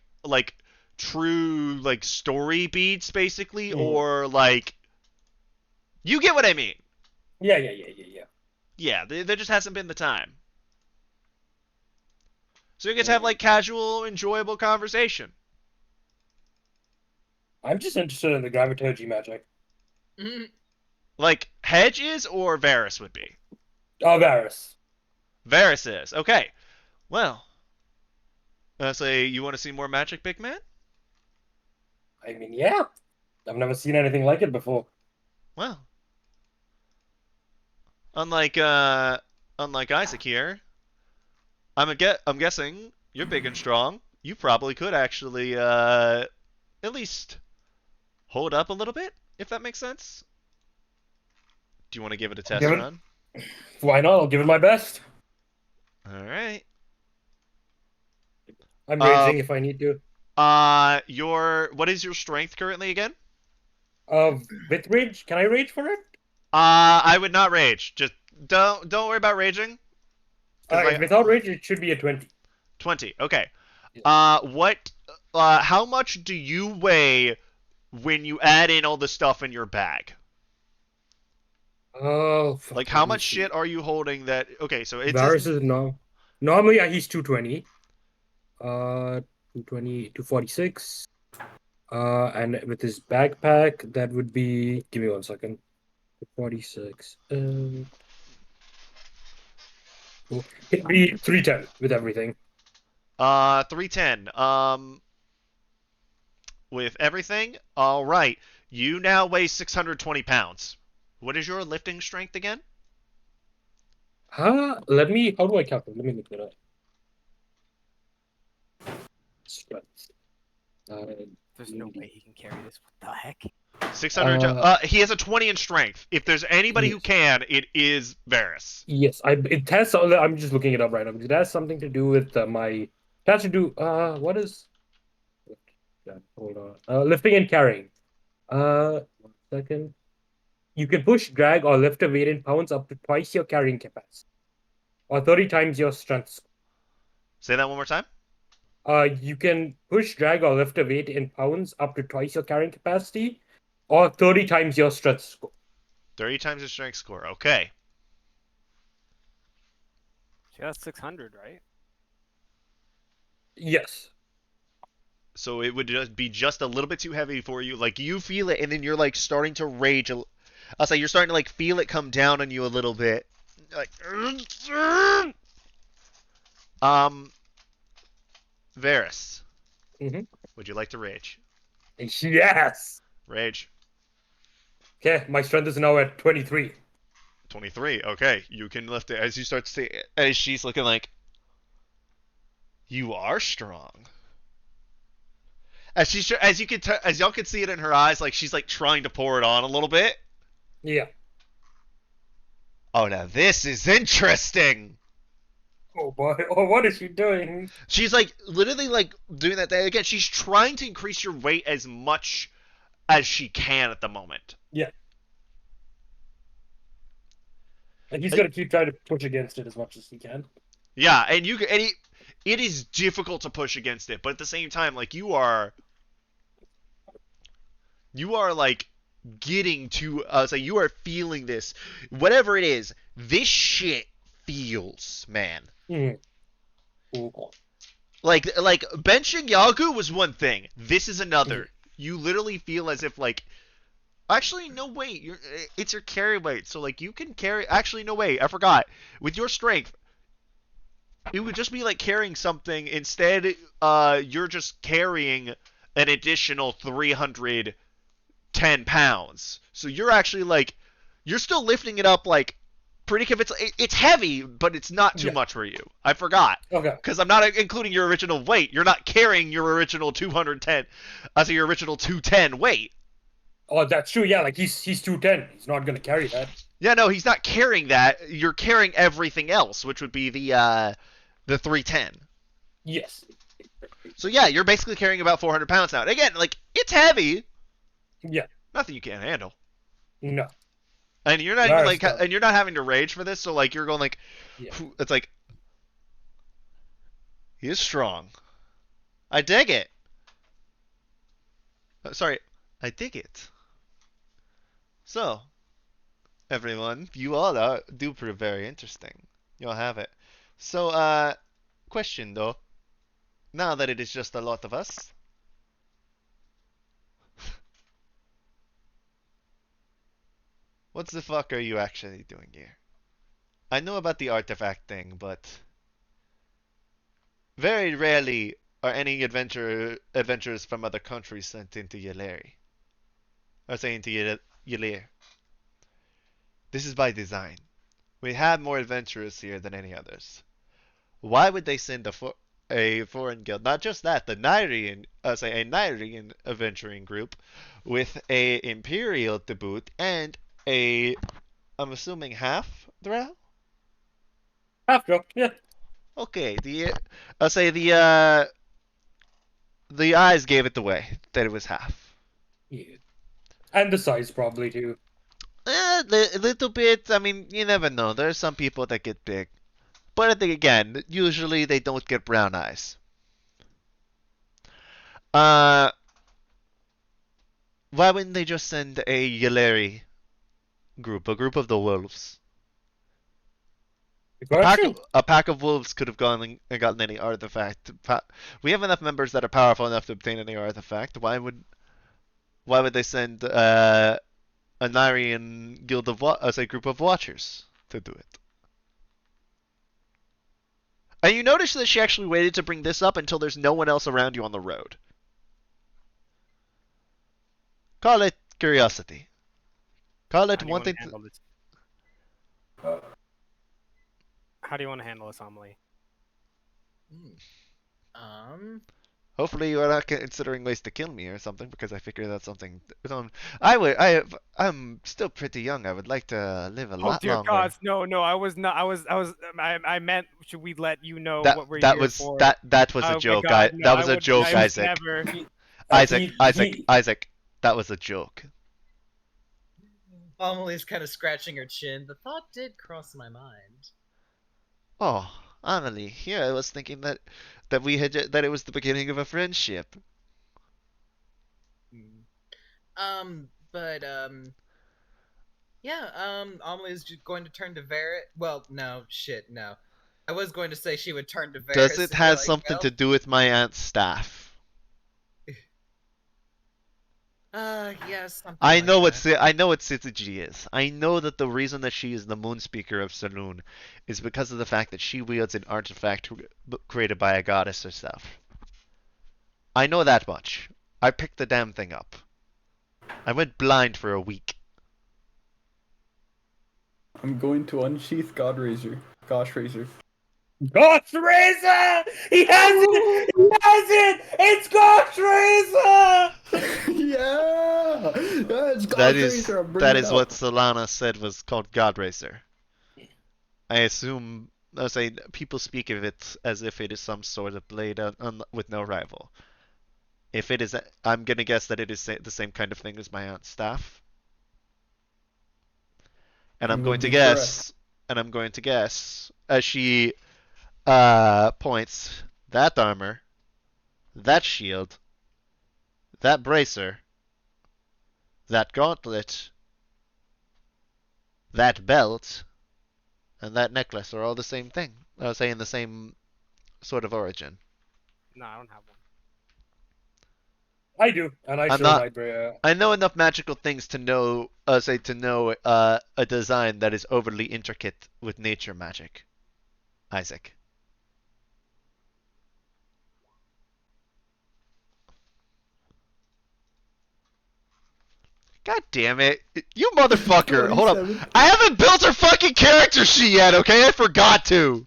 true like story beats basically, or like you get what I mean. Yeah. Yeah, there just hasn't been the time. So you get to have like casual, enjoyable conversation. I'm just interested in the graviturgy magic. Like Hedge is or Varys would be. Varus. Varys is. Okay. Well, say you want to see more magic, big man? I mean, yeah. I've never seen anything like it before. Well, unlike Isaac here, I'm guessing you're big and strong. You probably could actually at least hold up a little bit, if that makes sense. Do you want to give it a test Give it. run? Why not? I'll give it my best. All right. I'm Uh, raging if I need to. your what is your strength currently again? With rage, can I rage for it? I would not rage. Just don't worry about raging, because like Without rage, it should be a 20. 20. Okay. Yeah. What? How much do you weigh when you add in all the stuff in your bag? Oh, fuck. Like, how Let me much see. shit are you holding? That okay? So it says Varus is no. Normally, yeah, he's 220. 220, 246. And with his backpack, that would be. Give me 1 second. 46. It'd be 310 with everything. 310. With everything. All right. You now weigh 620 pounds. What is your lifting strength again? Let me. How do I calculate? Let me look it up. Strength. There's no way he can carry this. What the heck? 600. He has a 20 in strength. If there's anybody who Yes. can, it is Varys. Yes, it has. I'm just looking it up right now. It has something to do with my. It has to do. What is? Yeah, hold on. Lifting and carrying. 1 second. You can push, drag, or lift a weight in pounds up to twice your carrying capacity, or 30 times your strength score. Say that one more time. You can push, drag, or lift a weight in pounds up to twice your carrying capacity, or 30 times your strength score. 30 times your strength score. Okay. So that's 600, right? Yes. So it would just be just a little bit too heavy for you. Like you feel it, and then you're like starting to rage. I'll say you're starting to like feel it come down on you a little bit. Like, Varys, Mm-hmm. would you like to rage? Yes. Rage. Okay, my strength is now at 23. 23. Okay, you can lift it as you start to see. As she's looking like, you are strong. As y'all can see it in her eyes, like she's like trying to pour it on a little bit. Yeah. Oh, now this is interesting. Oh boy. Oh, what is she doing? She's like literally like doing that thing again. She's trying to increase your weight as much as she can at the moment. Yeah. And he's Like, gonna keep trying to push against it as much as he can. yeah, and it is difficult to push against it, but at the same time, like you are like getting to say you are feeling this, whatever it is. This shit feels, man. Mm. Cool. Like benching Yagu was one thing. This is another. Mhm. You literally feel as if like actually no wait, it's your carry weight. So like you can carry actually no wait, I forgot. With your strength, it would just be like carrying something instead you're just carrying an additional 310 pounds. So you're actually like you're still lifting it up like pretty it's heavy, but it's not too Yeah. much for you. I forgot. Okay. Because I'm not including your original weight. You're not carrying your original 210, your original 210 weight. Oh, that's true. Yeah, like he's 210. He's not gonna carry that. Yeah, no, he's not carrying that. You're carrying everything else, which would be the 310. Yes. So yeah, you're basically carrying about 400 pounds now. And again, like it's heavy. Yeah. Nothing you can't handle. No. And you're not even Very like, tough. and you're not having to rage for this. So like, you're going like, Yeah. it's like, he is strong. I dig it. Sorry, I dig it. So, everyone, you all do prove very interesting. You'll have it. So, question though. Now that it is just a lot of us, what the fuck are you actually doing here? I know about the artifact thing, but very rarely are any adventurers from other countries sent into Yleri. Or say into Ylir. This is by design. We have more adventurers here than any others. Why would they send a foreign guild? Not just that, the Nyrian, say a Nyrian adventuring group with a Imperial to boot and a, I'm assuming half drow. Half drop, yeah. Okay, I'll say the eyes gave it away that it was half. Yeah. And the size probably too. A little bit. I mean, you never know. There are some people that get big, but I think again, usually they don't get brown eyes. Uh, why wouldn't they just send a Yleri group, a group of the wolves? Got you. A pack of wolves could have gone and gotten any artifact. We have enough members that are powerful enough to obtain any artifact. Why would they send a Nyrian guild of as a group of watchers to do it? And you notice that she actually waited to bring this up until there's no one else around you on the road. Call it curiosity. Call it How do you want wanting to to. handle this? How do you want to handle this, Amelie? Hopefully you are not considering ways to kill me or something, because I figure that's something. I'm still pretty young. I would like to live a Oh lot dear longer. gods, no, I was not. I meant. Should we let you know That what we're that here was for? that was a Oh my joke, God, no, That I was a would. joke, I would Isaac. never. Isaac. That was a joke. Amelie's kind of scratching her chin. The thought did cross my mind. Oh, Amelie, here I was thinking that that it was the beginning of a friendship. But yeah, Amelie's just going to turn to Varys. Well, no, shit, no. I was going to say she would turn to Varys. Does it and be have like, something well, to do with my aunt's staff? yes, something I like know what that. I know what Syzygy is. I know that the reason that she is the moon speaker of Saloon is because of the fact that she wields an artifact created by a goddess herself. I know that much. I picked the damn thing up. I went blind for a week. I'm going to unsheath Gosh Razor. Gosh Razor! He has it! He has it! It's Gosh Razor! Yeah! It's Gosh Razor. That is what Solana said was called God Racer. I assume, I say, people speak of it as if it is some sort of blade with no rival. If it is, I'm gonna guess that it is the same kind of thing as my aunt's staff. And I'm going to guess, as she points, that armor, that shield, that bracer, that gauntlet, that belt, and that necklace are all the same thing. I was saying the same sort of origin. No, I don't have one. I do, and I I'm show not. my bracer. I know enough magical things to know, a design that is overly intricate with nature magic. Isaac. God damn it. You motherfucker. Hold up. I haven't built her fucking character sheet yet, okay? I forgot to.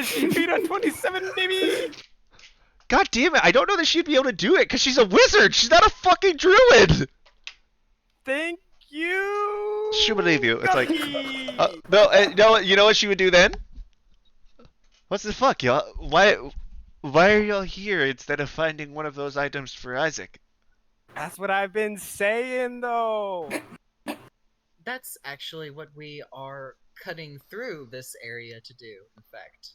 She beat on 27, baby. God damn it. I don't know that she'd be able to do it because she's a wizard. She's not a fucking druid. Thank you. She'll believe you. It's like, Guppy. no, you know what she would do then? What's the fuck, y'all? Why are y'all here instead of finding one of those items for Isaac? That's what I've been saying, though. That's actually what we are cutting through this area to do. In fact,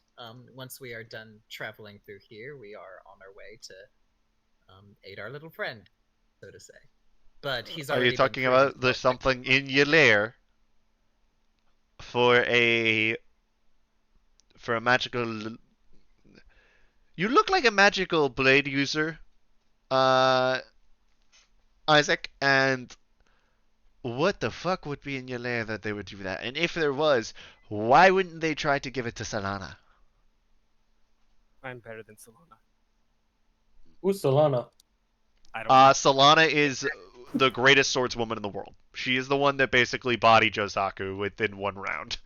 once we are done traveling through here, we are on our way to aid our little friend, so to say. But he's Are already. you talking about there's something in your lair for a magical? You look like a magical blade user, Isaac, and what the fuck would be in your lair that they would do that? And if there was, why wouldn't they try to give it to Solana? I'm better than Solana. Who's Solana? I don't know. Solana is the greatest swordswoman in the world. She is the one that basically bodied Josaku within one round.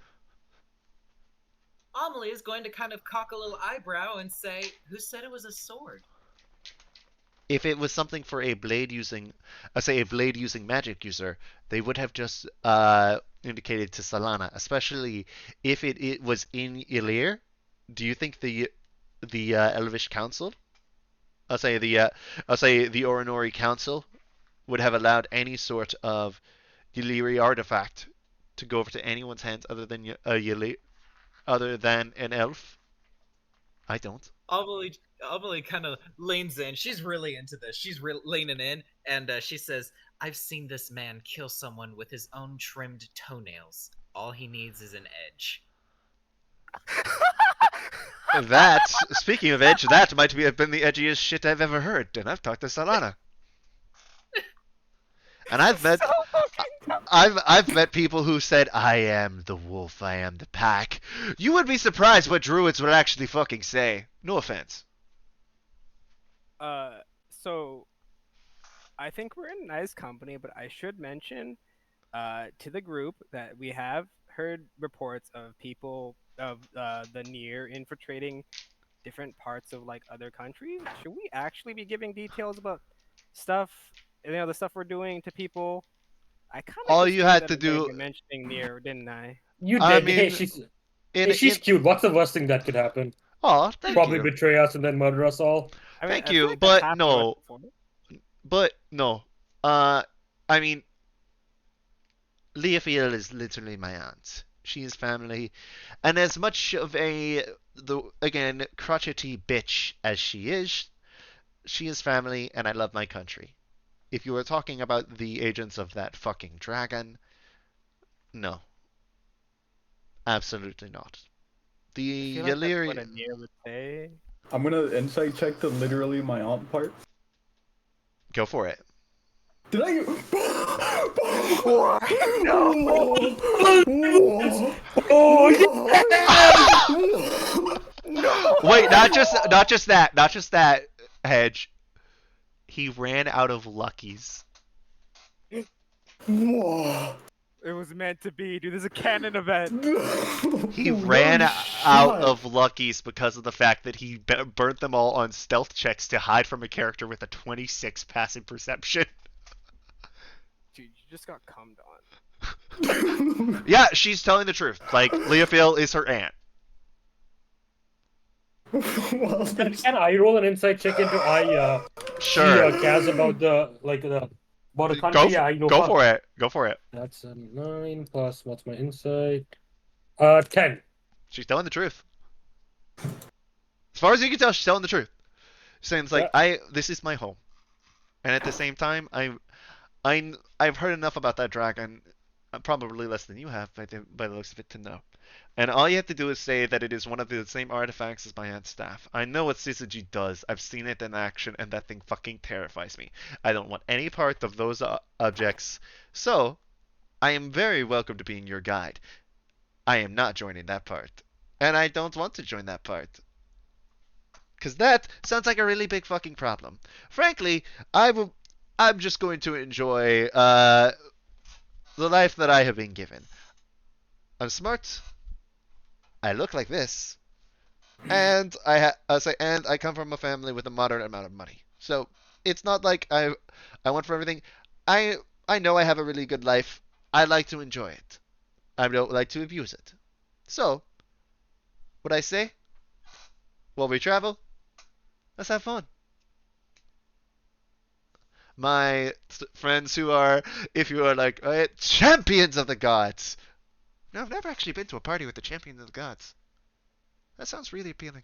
Amelie is going to kind of cock a little eyebrow and say, "Who said it was a sword?" If it was something for a blade using, say a blade using magic user, they would have just indicated to Solana, especially if it was in Ilir. Do you think the Elvish Council, I'll say the Orinori Council, would have allowed any sort of Illyri artifact to go over to anyone's hands other than an elf? I don't. Amelie kind of leans in. She's really into this. She's leaning in, and she says, "I've seen this man kill someone with his own trimmed toenails. All he needs is an edge." That, speaking of edge, that might have been the edgiest shit I've ever heard, and I've talked to Solana. And I've met people who said, I am the wolf, I am the pack. You would be surprised what druids would actually fucking say. No offense. So I think we're in nice company, but I should mention to the group that we have heard reports of people of the near infiltrating different parts of like other countries. Should we actually be giving details about stuff, the stuff we're doing to people? I kind of All you had to do, mentioning near, didn't I? You I did. Hey, mean, she's cute. What's the worst thing that could happen? Oh, thank Probably you. betray us and then murder us all. I mean, Thank I feel you, like that but happened to us no. before. But no. I mean, Leofiel is literally my aunt. She is family, and as much of again crotchety bitch as she is family, and I love my country. If you were talking about the agents of that fucking dragon, no, absolutely not. I The feel like that's what Yaliri. a near would say. I'm gonna insight check to literally my aunt part. Go for it. Did I? Wait, not just that, Hedge. He ran out of Luckies. It was meant to be, dude. This is a canon event. He ran out of Luckies because of the fact that he burnt them all on stealth checks to hide from a character with a 26 passive perception. Dude, you just got cummed on. Yeah, she's telling the truth. Like, Leofiel is her aunt. Well, Can I roll an insight check into Sure. She cares about about the country? Go for it. Go for it. That's a 9 plus what's my insight? 10. She's telling the truth. As far as you can tell, she's telling the truth. Saying it's like, this is my home, and at the same time, I've heard enough about that dragon, probably less than you have by the looks of it, to know. And all you have to do is say that it is one of the same artifacts as my aunt's staff. I know what Syzygy does. I've seen it in action, and that thing fucking terrifies me. I don't want any part of those objects. So, I am very welcome to being your guide. I am not joining that part. And I don't want to join that part. Because that sounds like a really big fucking problem. Frankly, I'm just going to enjoy the life that I have been given. I'm smart. I look like this, and and I come from a family with a moderate amount of money. So it's not like I want for everything. I know I have a really good life. I like to enjoy it. I don't like to abuse it. So, what I say? While we travel, let's have fun. My friends who are, if you are like, champions of the gods. No, I've never actually been to a party with the champions of the gods. That sounds really appealing.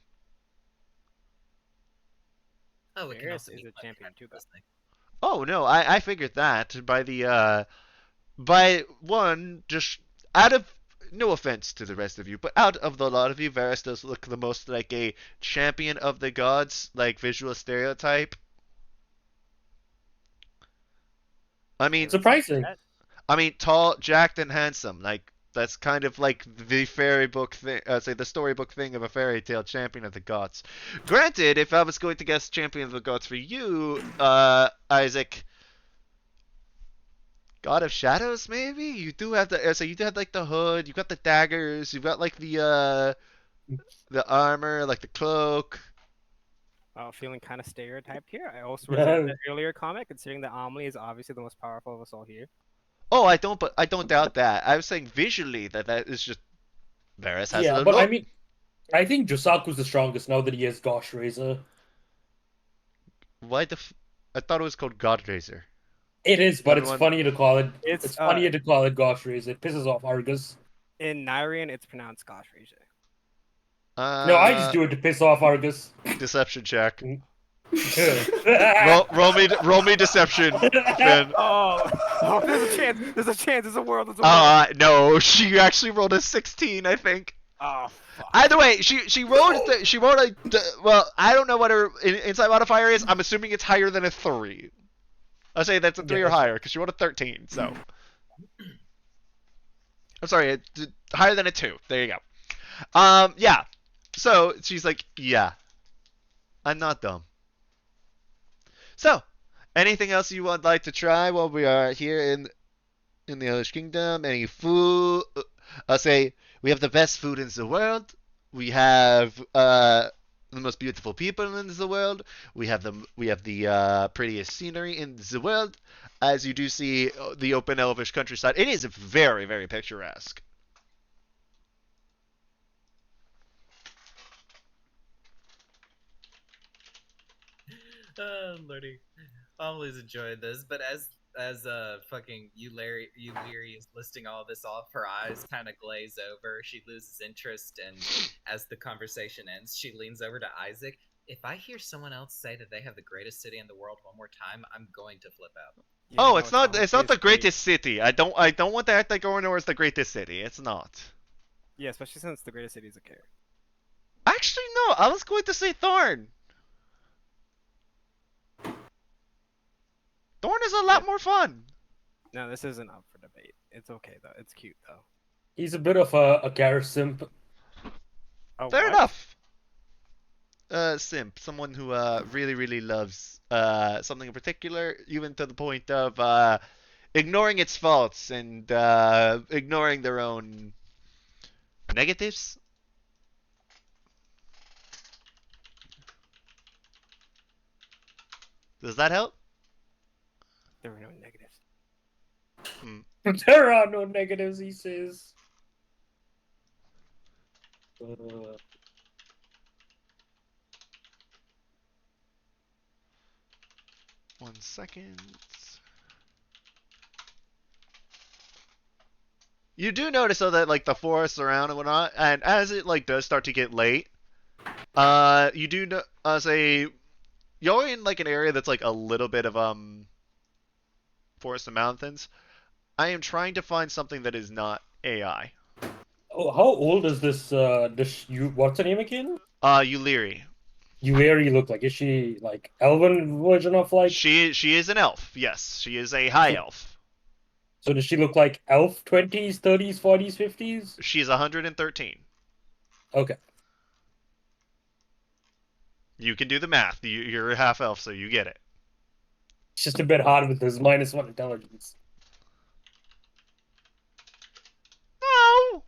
Oh, it can Varys also is be a fun champion to too, though. this thing. Oh no, I figured that by one, just out of, no offense to the rest of you, but out of the lot of you, Varys does look the most like a champion of the gods, like visual stereotype. I mean, Surprising. I mean, tall, jacked, and handsome. Like that's kind of like the fairy book thing. Say the storybook thing of a fairy tale champion of the gods. Granted, if I was going to guess champion of the gods for you, Isaac, God of Shadows, maybe you do have the. So you do have like the hood. You got the daggers. You've got like the armor, like the cloak. Feeling kind of stereotyped here. I also reserved the earlier comment, considering that Amelie is obviously the most powerful of us all here. Oh, I don't doubt that. I was saying visually that is just Varys has Yeah, the but I look. mean, I think Josaku's the strongest now that he has Gosh Razor. Why the? I thought it was called Godrazor. It is, but it's Everyone. funny to call it. It's It's funnier to call it Gosh Razor. It pisses off Argus. in Nyrian, it's pronounced Gosh Razor. No, I just do it to piss off Argus. Deception check. Roll, Roll me deception, Finn. Oh, there's a chance. There's a chance. There's a world. There's a world. No, she actually rolled a 16, I think. Oh, fuck. Either way, she rolled well, I don't know what her inside modifier is. I'm assuming it's higher than a 3. I'll say that's a 3 or higher because she rolled a 13. So I'm sorry, higher than a 2. There you go. Yeah. So she's like, yeah, I'm not dumb. So, anything else you would like to try while we are here in the Elvish Kingdom? Any food? I'll say we have the best food in the world. We have the most beautiful people in the world. We have the prettiest scenery in the world. As you do see the open Elvish countryside, it is very, very picturesque. Lordy, always enjoyed this, but as fucking Eulery is listing all this off, her eyes kind of glaze over. She loses interest, and as the conversation ends, she leans over to Isaac. If I hear someone else say that they have the greatest city in the world one more time, I'm going to flip out. You Oh, know, it's not the basically- greatest city. I don't want to act like Ornor is the greatest city. It's not. Yeah, especially since the greatest city is a care. Actually, no. I was going to say Thorn. Thorn is a lot more fun. No, this isn't up for debate. It's okay though. It's cute though. He's a bit of a Gareth simp. Oh, Fair what? enough. Simp, someone who really, really loves something in particular, even to the point of ignoring its faults and ignoring their own negatives. Does that help? There were no negatives. There are no negatives, he says. One second. You do notice though that like the forests around and whatnot, and as it like does start to get late, you do say you're in like an area that's like a little bit of forest and mountains. I am trying to find something that is not AI. Oh, how old is this? What's her name again? Eulery. Yueri look like? Is she like elven version of like? She is an elf. Yes, she is a high elf. So does she look like elf 20s, 30s, 40s, 50s? She's 113. Okay. You can do the math. You're a half elf, so you get it. It's just a bit hard with this -1 intelligence. No.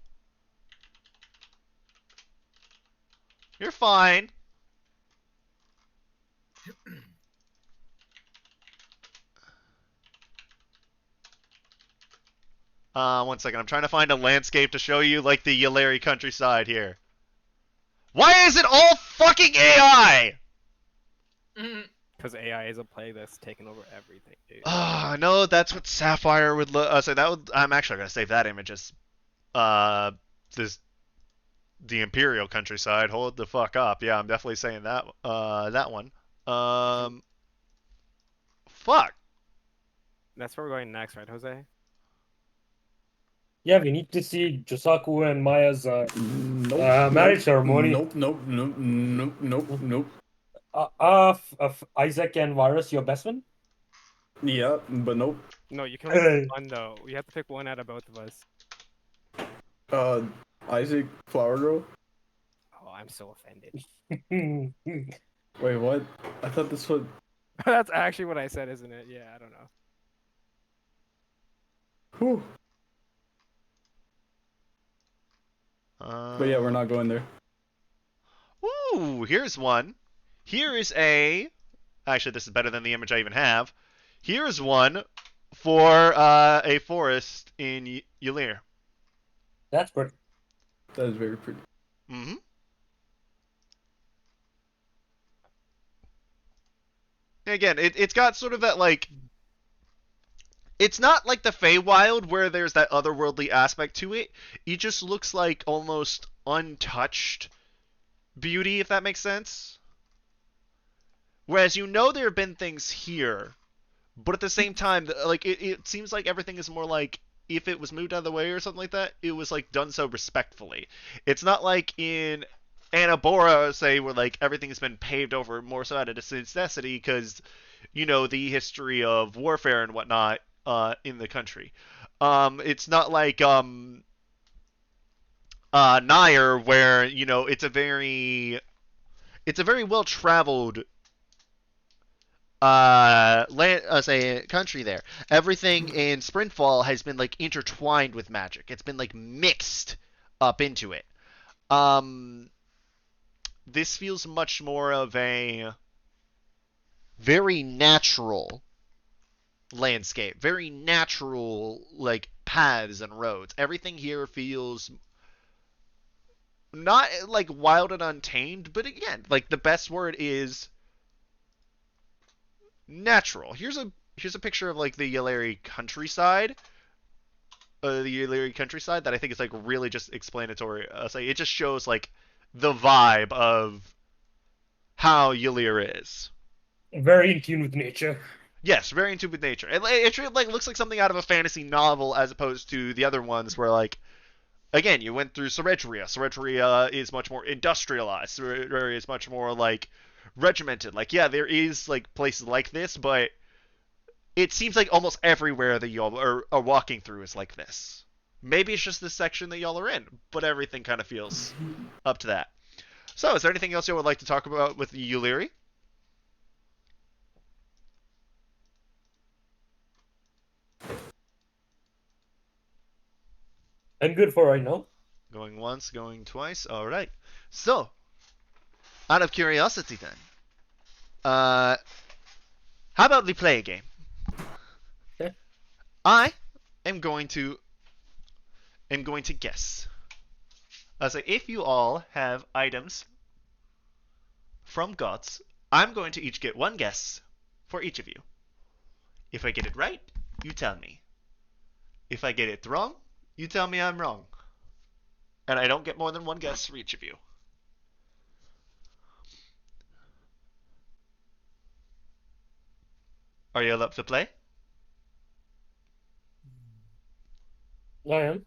You're fine. One second. I'm trying to find a landscape to show you, like, the Yulari countryside here. Why is it all fucking AI? Because AI is a plague that's taken over everything, dude. No, that's what Sapphire would look. So that would. I'm actually gonna save that image as, the Imperial countryside. Hold the fuck up. Yeah, I'm definitely saying that. That one. Fuck. That's where we're going next, right, Jose? Yeah, we need to see Josaku and Maya's Nope. marriage ceremony. Nope. Isaac and Varus, your best man? Yeah, but nope. No, you can only pick one though. You have to pick one out of both of us. Uh, Isaac Flower Girl. Oh, I'm so offended. Wait, what? I thought this was. That's actually what I said, isn't it? Yeah, I don't know. Whew. But yeah, we're not going there. Ooh, here's one. Here is a. Actually, this is better than the image I even have. Here's one for a forest in Ylir. That's pretty. That is very pretty. Mm-hmm. Again, it's got sort of that, like, it's not like the Feywild where there's that otherworldly aspect to it. It just looks like almost untouched beauty, if that makes sense. Whereas there have been things here, but at the same time, like it seems like everything is more like if it was moved out of the way or something like that, it was like done so respectfully. It's not like in Anabora, say, where like everything's been paved over more so out of necessity because the history of warfare and whatnot in the country. It's not like Nair, where it's a very well traveled land say country there. Everything in Sprintfall has been like intertwined with magic. It's been like mixed up into it. Um this feels much more of a very natural landscape, very natural like paths and roads. Everything here feels not like wild and untamed, but again, like the best word is natural. Here's a picture of like the Yalari countryside. The Yalari countryside that I think is like really just explanatory. It just shows like the vibe of how Yalir is. Very in tune with nature. Yes, very in tune with nature. It like looks like something out of a fantasy novel as opposed to the other ones where like again you went through Soretria. Soretria is much more industrialized. Soretria is much more like regimented. Like yeah, there is like places like this, but it seems like almost everywhere that y'all are walking through is like this. Maybe it's just this section that y'all are in, but everything kind of feels up to that. So, is there anything else you would like to talk about with Uliri? I'm good for right now. Going once, going twice. All right. So, out of curiosity, then, how about we play a game? Okay. I am going to guess. So, if you all have items from gods, I'm going to each get one guess for each of you. If I get it right, you tell me. If I get it wrong, you tell me I'm wrong. And I don't get more than one guess for each of you. Are you all up to play? I am.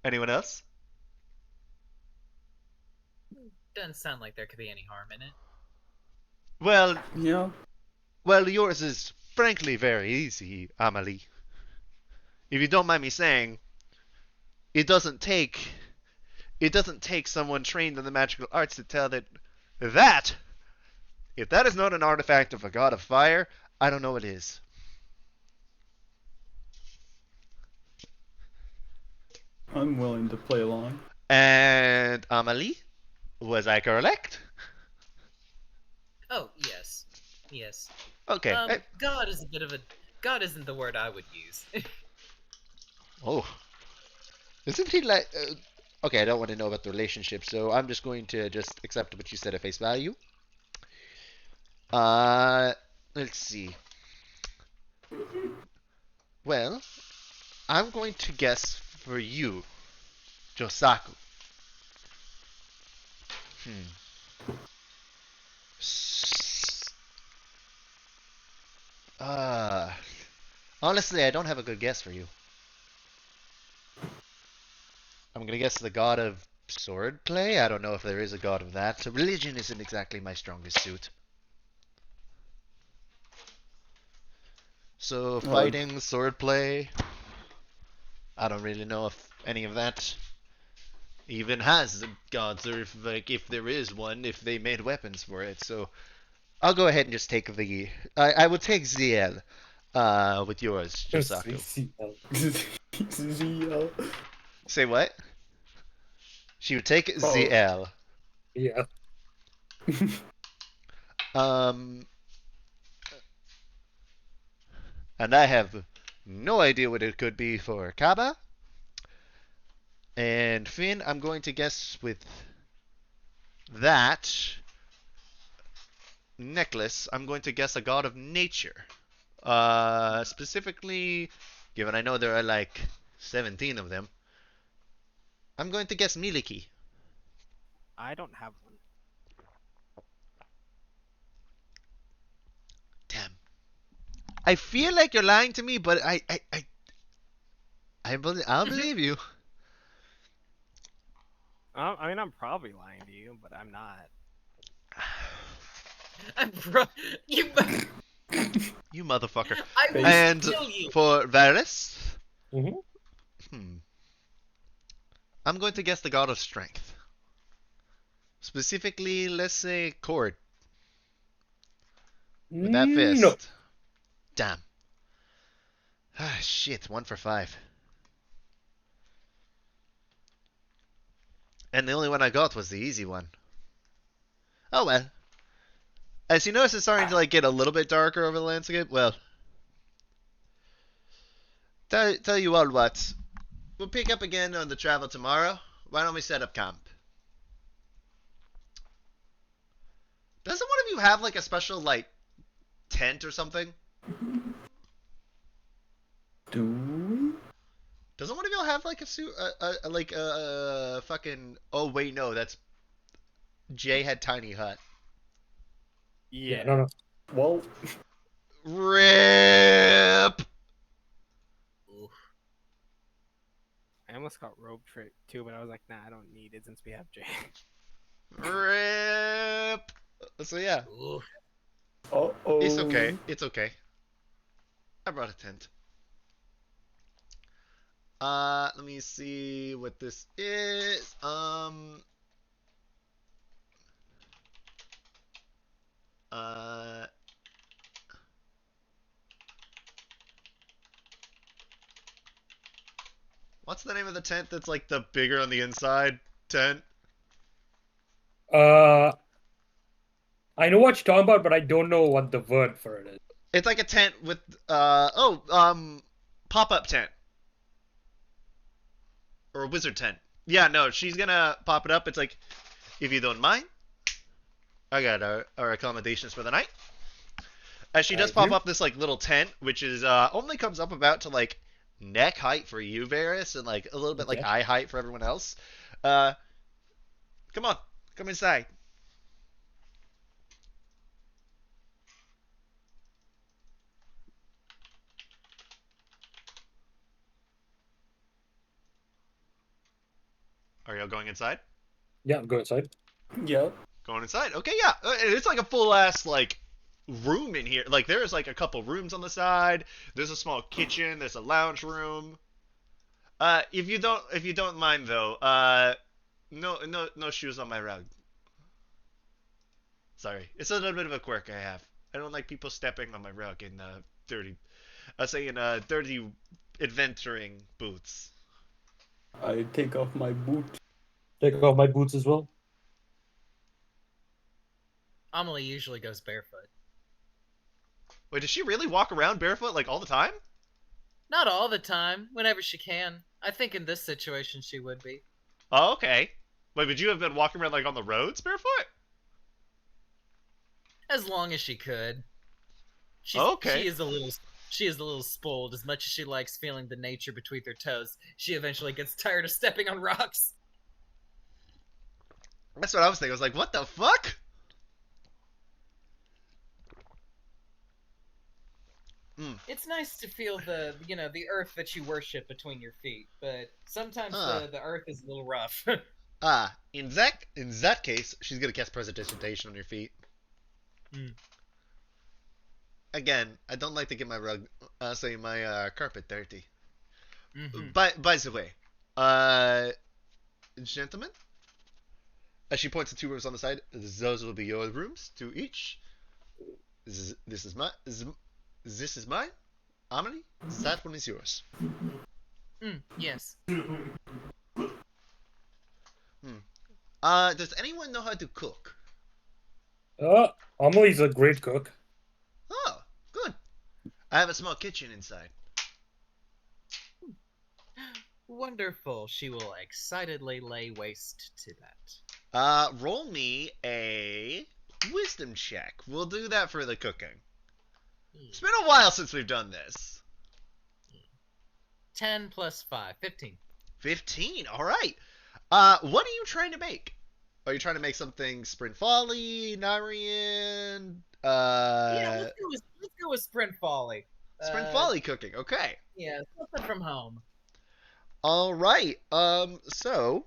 Anyone else? Doesn't sound like there could be any harm in it. Well, Yeah. yours is frankly very easy, Amelie. If you don't mind me saying, it doesn't take someone trained in the magical arts to tell that if that is not an artifact of a god of fire, I don't know what is. I'm willing to play along. And Amelie, was I correct? Oh yes, yes. Okay. God is a bit of a God isn't the word I would use. Oh, Isn't he like? Okay, I don't want to know about the relationship, so I'm just going to just accept what you said at face value. Let's see. Well, I'm going to guess for you, Josaku. Hmm. Uh, Honestly, I don't have a good guess for you. I'm gonna guess the god of swordplay. I don't know if there is a god of that. So religion isn't exactly my strongest suit. So fighting, swordplay. I don't really know if any of that even has gods, or if there is one, if they made weapons for it. So I'll go ahead and just take the. I will take ZL. With yours, Josaku. CCL. ZL. Say what? She would take Oh. ZL. Yeah. Um, and I have no idea what it could be for Kaba. And Finn, I'm going to guess with that necklace, I'm going to guess a god of nature. Specifically, given I know there are like 17 of them, I'm going to guess Miliki. I don't have one. Damn. I feel like you're lying to me, but I'll believe you. I mean, I'm probably lying to you, but I'm not. You. You motherfucker. I will And kill you. for Varys, Mm-hmm. I'm going to guess the god of strength. Specifically, let's say Cord. With that fist. No. Damn. Ah, shit, 1 for 5. And the only one I got was the easy one. Oh well. As you notice, it's starting to like get a little bit darker over the landscape. Well, tell you all what. We'll pick up again on the travel tomorrow. Why don't we set up camp? Doesn't one of you have like a special like tent or something? Do we? Doesn't one of y'all have like a suit, like a fucking? Oh wait, no, that's Jay had tiny hut. Yeah. No. Well, Rip. I almost got rope trick too, but I was like, nah, I don't need it since we have Jay. Rip. So yeah, uh-oh. it's okay. It's okay. I brought a tent. Let me see what this is. What's the name of the tent that's like the bigger on the inside tent? I know what you're talking about, but I don't know what the word for it is. It's like a tent with pop-up tent. Or a wizard tent. Yeah, no, she's gonna pop it up. It's like, if you don't mind, I got our accommodations for the night. As she does Thank pop you. up this like little tent, which is only comes up about to like neck height for you, Varys, and like a little bit like Okay. eye height for everyone else. Come on, come inside. Are y'all going inside? Yeah, go inside. Yeah. Going inside. Okay, yeah. It's like a full ass like room in here. Like there's like a couple rooms on the side. There's a small kitchen. There's a lounge room. If you don't mind though, no shoes on my rug. Sorry, it's a little bit of a quirk I have. I don't like people stepping on my rug in dirty, dirty adventuring boots. I take off my boot. Take off my boots as well. Amelie usually goes barefoot. Wait, does she really walk around barefoot like all the time? Not all the time, whenever she can. I think in this situation she would be. Oh, okay. Wait, would you have been walking around like on the roads barefoot? As long as she could. Okay. She is a little spoiled. As much as she likes feeling the nature between her toes, she eventually gets tired of stepping on rocks. That's what I was thinking. I was like, what the fuck? It's nice to feel the earth that you worship between your feet, but sometimes the earth is a little rough. In that case, she's gonna cast Precipitation on your feet. again, I don't like to get my my carpet dirty. Hmm. By the way, uh, gentlemen, as she points to two rooms on the side, those will be your rooms, two each. This is my, this is mine. Amelie, that one is yours. Yes. Hmm. Does anyone know how to cook? Amelie's a great cook. Oh, good. I have a small kitchen inside. Wonderful. She will excitedly lay waste to that. Roll me a wisdom check. We'll do that for the cooking. It's been a while since we've done this. 10 plus 5, 15. 15. All right. What are you trying to make? Are you trying to make something Sprint Folly, Narian? Yeah, let's go with Sprint Folly. Sprint Folly cooking. Okay. Yeah, something from home. All right. So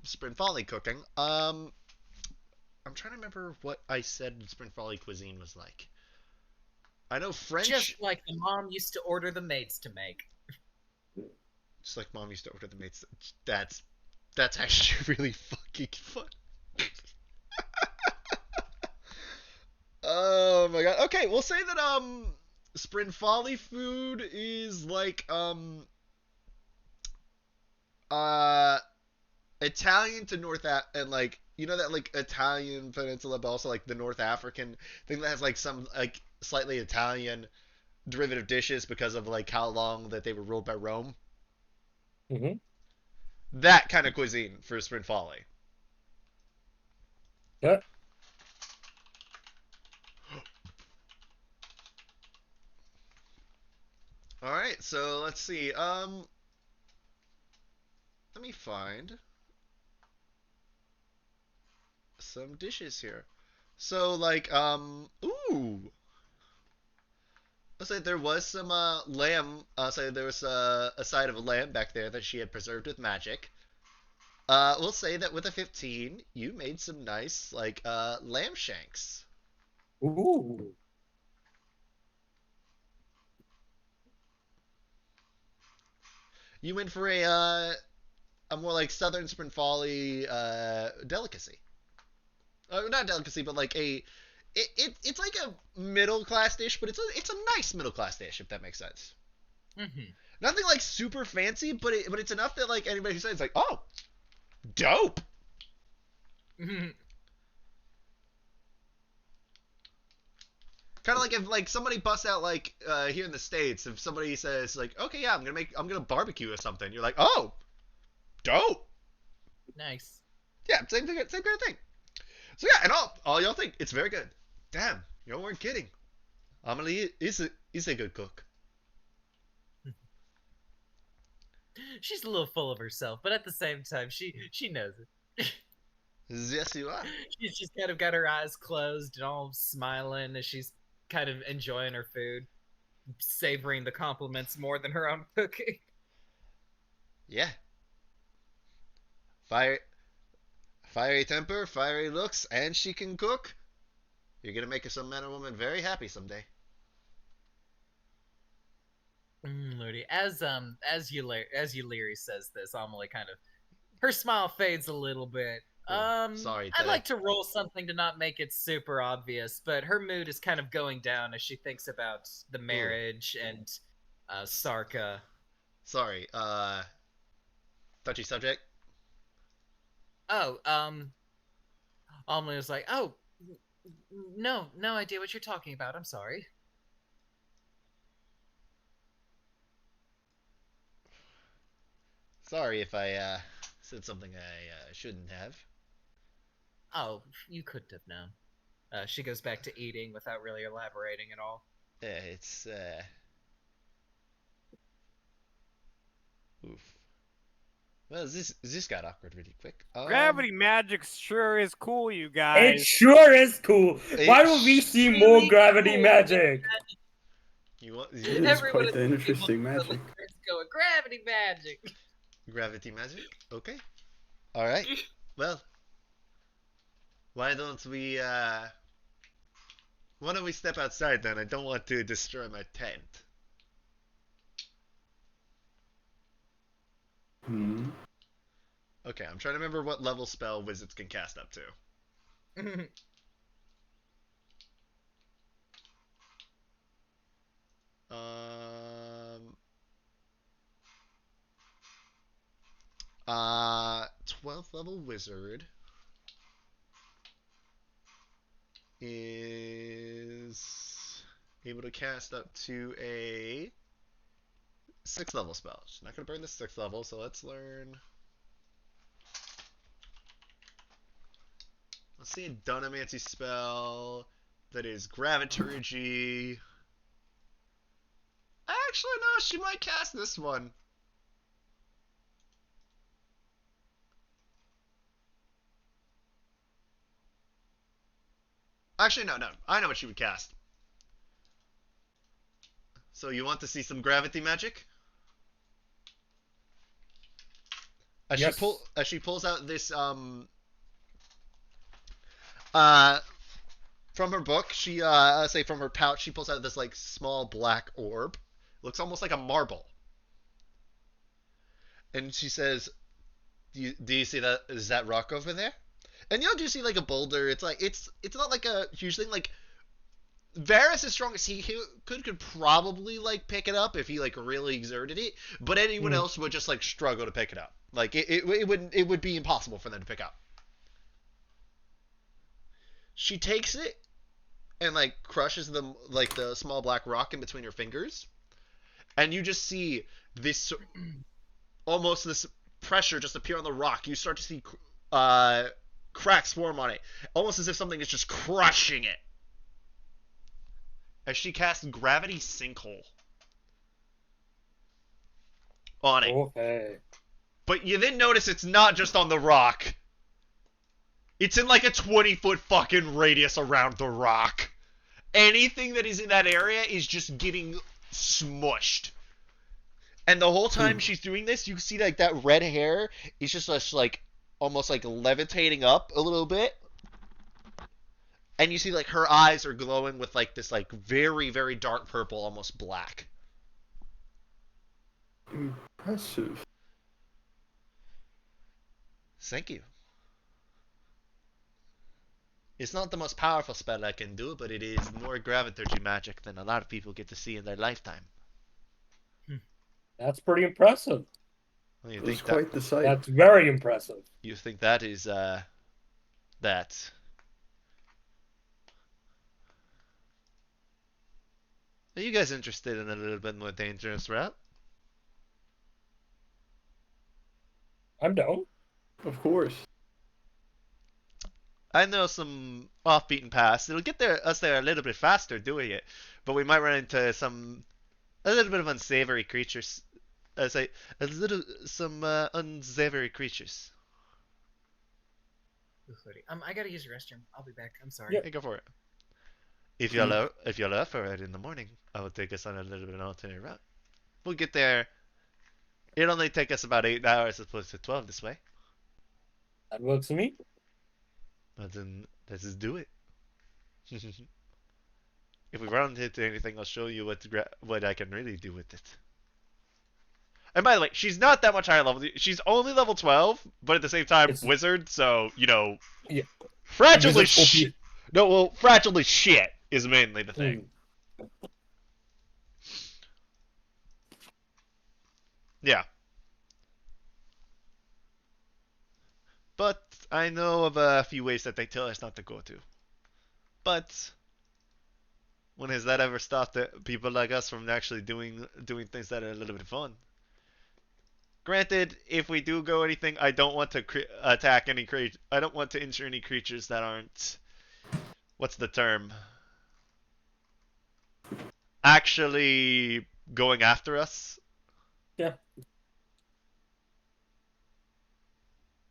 Sprint Folly cooking. I'm trying to remember what I said Sprint Folly cuisine was like. I know French. Just like the mom used to order the maids to make. Just like Mom used to order the mates. That's actually really fucking fun. Oh my god. Okay, we'll say that Sprint Folly food is like uh Italian to and like you know that like Italian peninsula, but also like the North African thing that has like some like slightly Italian derivative dishes because of like how long that they were ruled by Rome. Mm-hmm. That kind of cuisine for Sprint Folly. Yeah. All right, so let's see. Let me find some dishes here. So like ooh, let's say there was some lamb. Say there was a side of a lamb back there that she had preserved with magic. We'll say that with a 15, you made some nice like lamb shanks. Ooh. You went for a more like Southern Sprint Folly delicacy. Not delicacy, but like it's like a middle class dish, but it's a nice middle class dish if that makes sense. Mm-hmm. Nothing like super fancy, but it's enough that like anybody who says like, oh, dope. Kind of like if like somebody busts out like here in the states, if somebody says like, okay, yeah, I'm gonna barbecue or something, you're like, oh, dope. Nice. Yeah, same kind of thing. So yeah, and all y'all think it's very good. Damn, y'all weren't kidding. Amelie is a good cook. She's a little full of herself, but at the same time, she knows it. Yes, you are. She's just kind of got her eyes closed and all smiling as she's kind of enjoying her food, savoring the compliments more than her own cooking. Yeah. Fire, fiery temper, fiery looks, and she can cook. You're gonna make some man or woman very happy someday. Lordy, as Eulery says this, Amelie kind of her smile fades a little bit. Sorry, I'd like to roll something to not make it super obvious, but her mood is kind of going down as she thinks about the marriage and Sarka. Sorry, touchy subject. Oh, Amelie was like, "Oh, no idea what you're talking about. I'm sorry." Sorry if I said something I shouldn't have. Oh, you couldn't have known. She goes back to eating without really elaborating at all. It's oof. Well, this got awkward really quick. Gravity magic sure is cool, you It guys. sure is cool. Why don't we see really more gravity cool. magic? You want It is Everyone quite the interesting magic. Going gravity magic. gravity magic? Okay. All right. Well, why don't we Why don't we step outside then? I don't want to destroy my tent. Hmm. Okay, I'm trying to remember what level spell wizards can cast up to. Um, 12th level wizard is able to cast up to a 6th level spell. She's not going to burn the 6th level, so let's learn. Let's see a Dunamancy spell that is Graviturgy. Actually, no, she might cast this one. Actually, no. I know what she would cast. So you want to see some gravity magic? Yes. As she pulls out this uh from her book, she say from her pouch, she pulls out this like small black orb. Looks almost like a marble. And she says, do you see that? Is that rock over there? And you do see like a boulder. It's like it's not like a huge thing. Like Varus is strong as he could probably like pick it up if he like really exerted it, but anyone else would just like struggle to pick it up. Like it would be impossible for them to pick up. She takes it and like crushes the small black rock in between her fingers, and you just see this almost this pressure just appear on the rock. You start to see uh, cracks form on it, almost as if something is just crushing it. As she casts Gravity Sinkhole on it. Okay. But you then notice it's not just on the rock. It's in like a 20-foot fucking radius around the rock. Anything that is in that area is just getting smushed. And the whole time she's doing this, you see like that red hair is just like almost like levitating up a little bit. And you see like her eyes are glowing with like this like very, very dark purple, almost black. Impressive. Thank you. It's not the most powerful spell I can do, but it is more graviturgy magic than a lot of people get to see in their lifetime. That's pretty impressive. You It was think quite the sight. That's very impressive. You think that is that? Are you guys interested in a little bit more dangerous route? I'm down. Of course. I know some off-beaten paths. It'll get us there a little bit faster doing it, but we might run into a little bit of unsavory creatures. Some unsavory creatures. I gotta use the restroom. I'll be back. I'm sorry. Yeah. Hey, go for it. If you're up for it in the morning, I will take us on a little bit of an alternate route. We'll get there. It'll only take us about 8 hours as opposed to 12 this way. That works for me. But then let's just do it. If we run into anything, I'll show you what I can really do with it. And by the way, she's not that much higher level. She's only level 12, but at the same time, wizard. So Yeah. fragilely Wizard fragilely shit is mainly the thing. Yeah. But I know of a few ways that they tell us not to go to. But when has that ever stopped people like us from actually doing things that are a little bit fun? Granted, if we do go anything, I don't want to attack any creature. I don't want to injure any creatures that aren't. What's the term? Actually going after us. Yeah.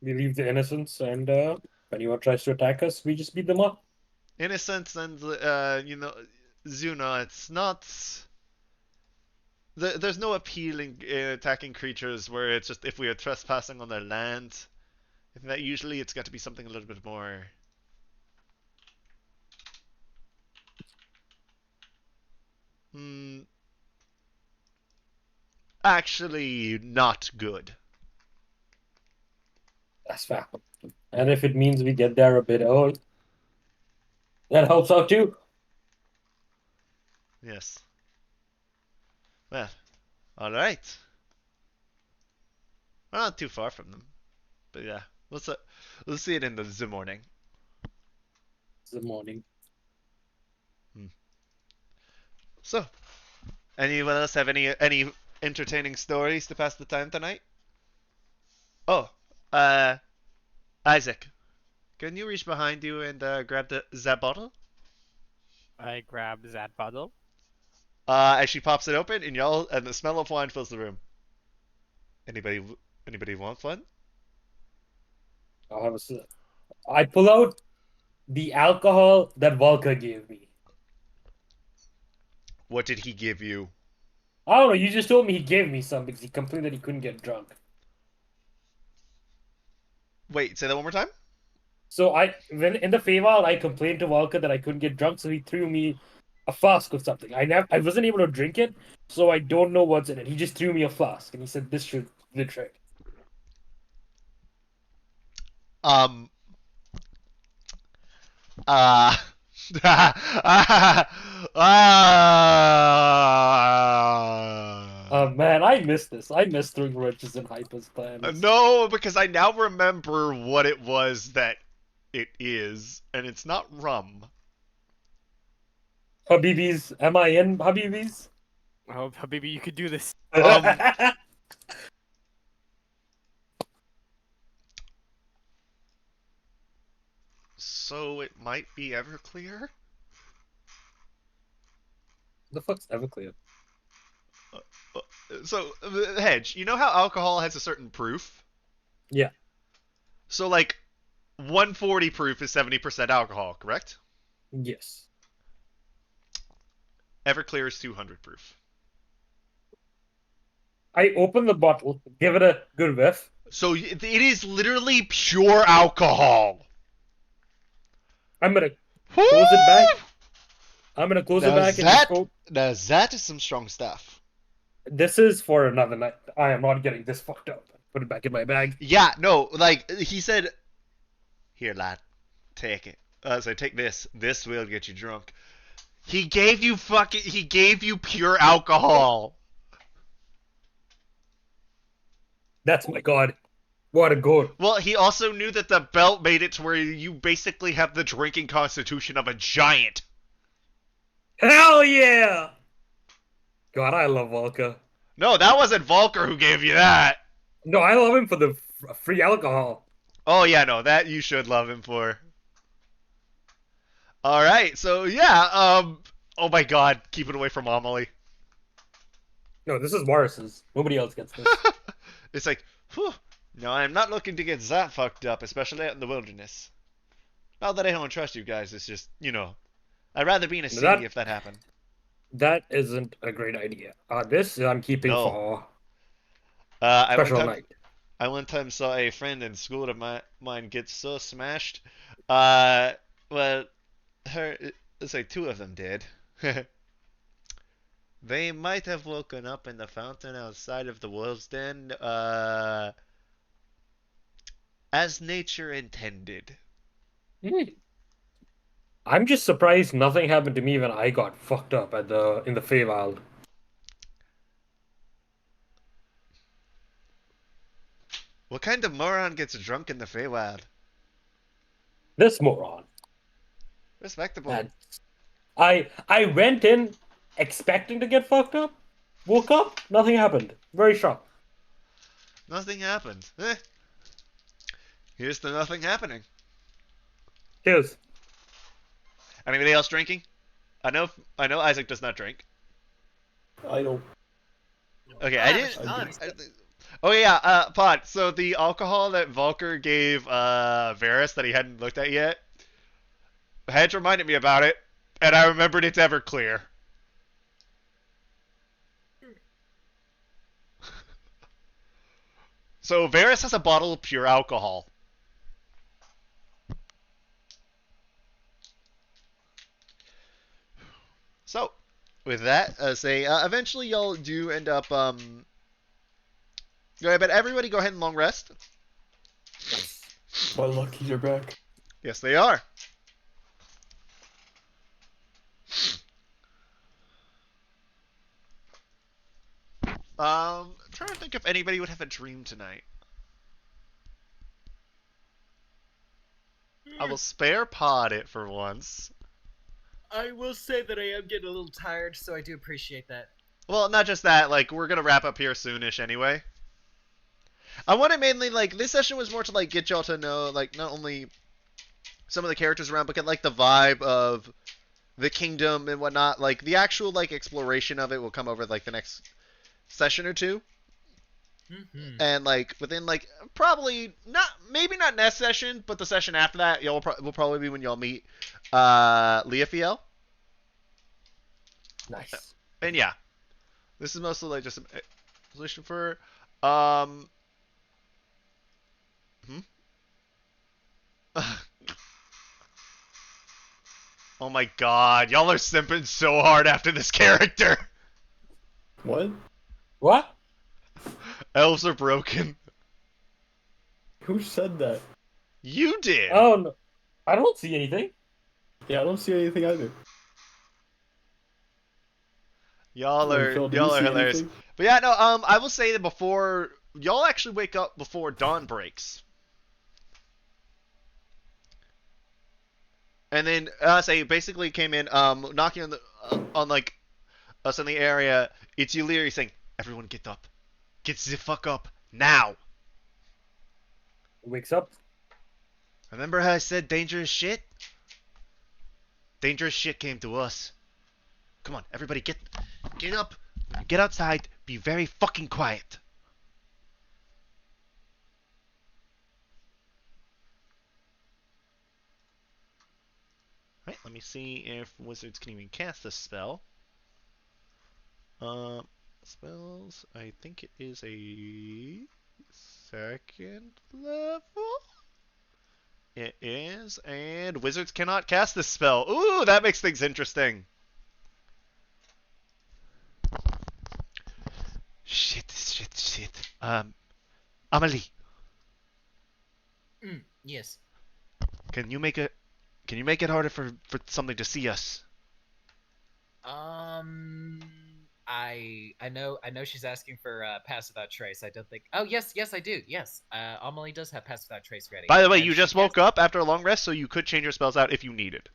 We leave the innocents, and if anyone tries to attack us, we just beat them up. Innocents and Zuna, it's not. There's no appealing attacking creatures where it's just if we are trespassing on their land. I think that usually it's got to be something a little bit more. Hmm, actually, not good. That's fair. And if it means we get there a bit early, that helps out too. Yes. Well, all right. We're not too far from them, but yeah, we'll see it in the morning. It's the morning. Hmm. So, anyone else have any entertaining stories to pass the time tonight? Oh, uh, Isaac, can you reach behind you and grab that bottle? I grab that bottle. As she pops it open, and the smell of wine fills the room. Anybody, anybody want one? I'll have a sip. I pull out the alcohol that Volker gave me. What did he give you? I don't know. You just told me he gave me some because he complained that he couldn't get drunk. Wait, say that one more time. So when in the Feywild, I complained to Volker that I couldn't get drunk, so he threw me a flask of something. I wasn't able to drink it, so I don't know what's in it. He just threw me a flask, and he said this should be the trick. Um. Uh. uh. Man, I miss this. I miss throwing wrenches in Hyper's plans. No, because I now remember what it was that it is, and it's not rum. Habibis, am I in Habibis? Oh, baby, you could do this. So it might be Everclear? The fuck's Everclear? So, Hedge, you know how alcohol has a certain proof? Yeah. So, like, 140 proof is 70% alcohol, correct? Yes. Everclear is 200 proof. I open the bottle, give it a good whiff. So it is literally pure alcohol. I'm gonna close it back. I'm gonna close it Now back and just that, go. now that is some strong stuff. This is for another night. I am not getting this fucked up. Put it back in my bag. Yeah, no, like he said, here, lad, take it. So take this. This will get you drunk. He gave you pure alcohol. That's my god. What a goal. Well, he also knew that the belt made it to where you basically have the drinking constitution of a giant. Hell yeah! God, I love Volker. No, that wasn't Volker who gave you that. No, I love him for the free alcohol. Oh yeah, no, that you should love him for. All right, so yeah, oh my God, keep it away from Amelie. No, this is Morris's. Nobody else gets this. It's like, whew, no, I'm not looking to get that fucked up, especially out in the wilderness. Not that I don't trust you guys, it's just, I'd rather be in a city if that happened. That isn't a great idea. This I'm keeping No. for Special night. I one time saw a friend in school of mine get so smashed. Well, it's like two of them did. They might have woken up in the fountain outside of the wolf's den, as nature intended. I'm just surprised nothing happened to me when I got fucked up in the Feywild. What kind of moron gets drunk in the Feywild? This moron. Respectable. I went in expecting to get fucked up. Woke up, nothing happened. Very shocked. Nothing happened. Here's to nothing happening. Cheers. Anybody else drinking? I know Isaac does not drink. I don't. Okay, Ah, I didn't. Sean's- Oh yeah, Pod. So the alcohol that Volker gave Varys that he hadn't looked at yet, Hedge reminded me about it, and I remembered it's Everclear. So Varys has a bottle of pure alcohol. So, with that, eventually y'all do end up Go but everybody go ahead and long rest. My luckies are back. Yes, they are. I'm trying to think if anybody would have a dream tonight. I will spare Pod it for once. I will say that I am getting a little tired, so I do appreciate that. Well, not just that, like, we're gonna wrap up here soonish anyway. I wanted mainly, like, this session was more to, like, get y'all to know, like, not only some of the characters around, but get, like, the vibe of the kingdom and whatnot. Like, the actual, like, exploration of it will come over, like, the next session or two. Mm-hmm. And, like, within, like, probably, maybe not next session, but the session after that, y'all will probably be when y'all meet Leofiel. Nice. And, yeah. This is mostly, like, just a solution for, Oh my god, y'all are simping so hard after this character. What? What? Elves are broken. Who said that? You did. Oh no, I don't see anything. Yeah, I don't see anything either. Y'all Wait, are Phil, do you see hilarious. anything? But yeah, no, I will say that before y'all actually wake up before dawn breaks. And then say basically came in knocking on the on like us in the area. It's you literally saying, "Everyone get up. Get the fuck up now." Wakes up. Remember how I said dangerous shit? Dangerous shit came to us. Come on, everybody get up. Get outside. Be very fucking quiet. Alright, let me see if wizards can even cast this spell. Spells, I think it is a second level. It is, and wizards cannot cast this spell. Ooh, that makes things interesting. Shit. Amelie, Yes. can you make it harder for something to see us? I know she's asking for pass without trace. I don't think. Oh yes, I do. Yes, Amelie does have pass without trace ready. By the way, And you she just cast- woke up after a long rest, so you could change your spells out if you needed.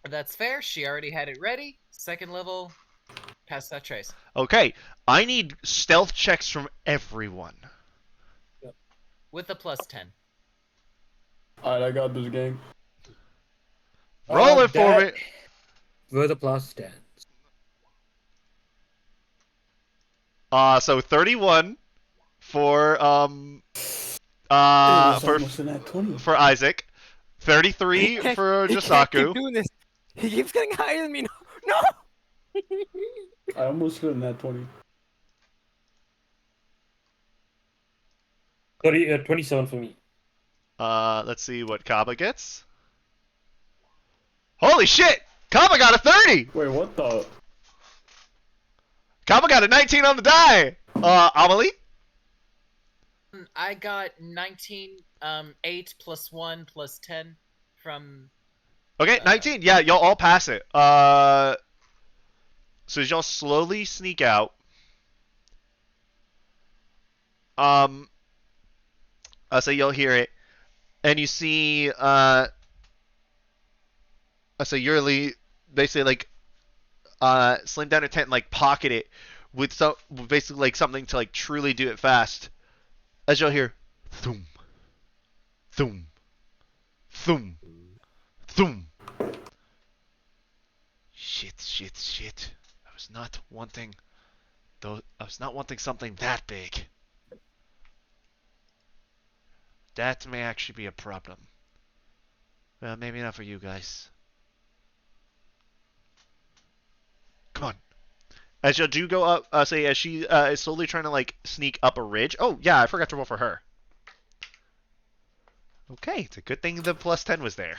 That's fair. She already had it ready. Second level, pass without trace. Okay, I need stealth checks from everyone. With a +10. Alright, I got this game. Roll it for me. Where the plus stands. So 31 for Almost in that 20. for Isaac, 33 for He can't keep Jasaku. doing this. He keeps getting higher than me. No. I almost got in that 20. 27 for me. Let's see what Kaba gets. Holy shit! Kaba got a 30! Wait, what the? Kaba got a 19 on the die! Amelie? I got 19. 8 + 1 + 10 from. Okay, 19. Yeah, y'all all pass it. So as y'all slowly sneak out, so you'll hear it, and you see, so Yurli basically like, slam down her tent and like pocket it with some, basically like something to like truly do it fast. As you'll hear, thum, thum, thum, thum. Shit. I was not wanting something that big. That may actually be a problem. Well, maybe not for you guys. Come on. As you do go up, say as she is slowly trying to like sneak up a ridge. Oh yeah, I forgot to roll for her. Okay, it's a good thing the +10 was there.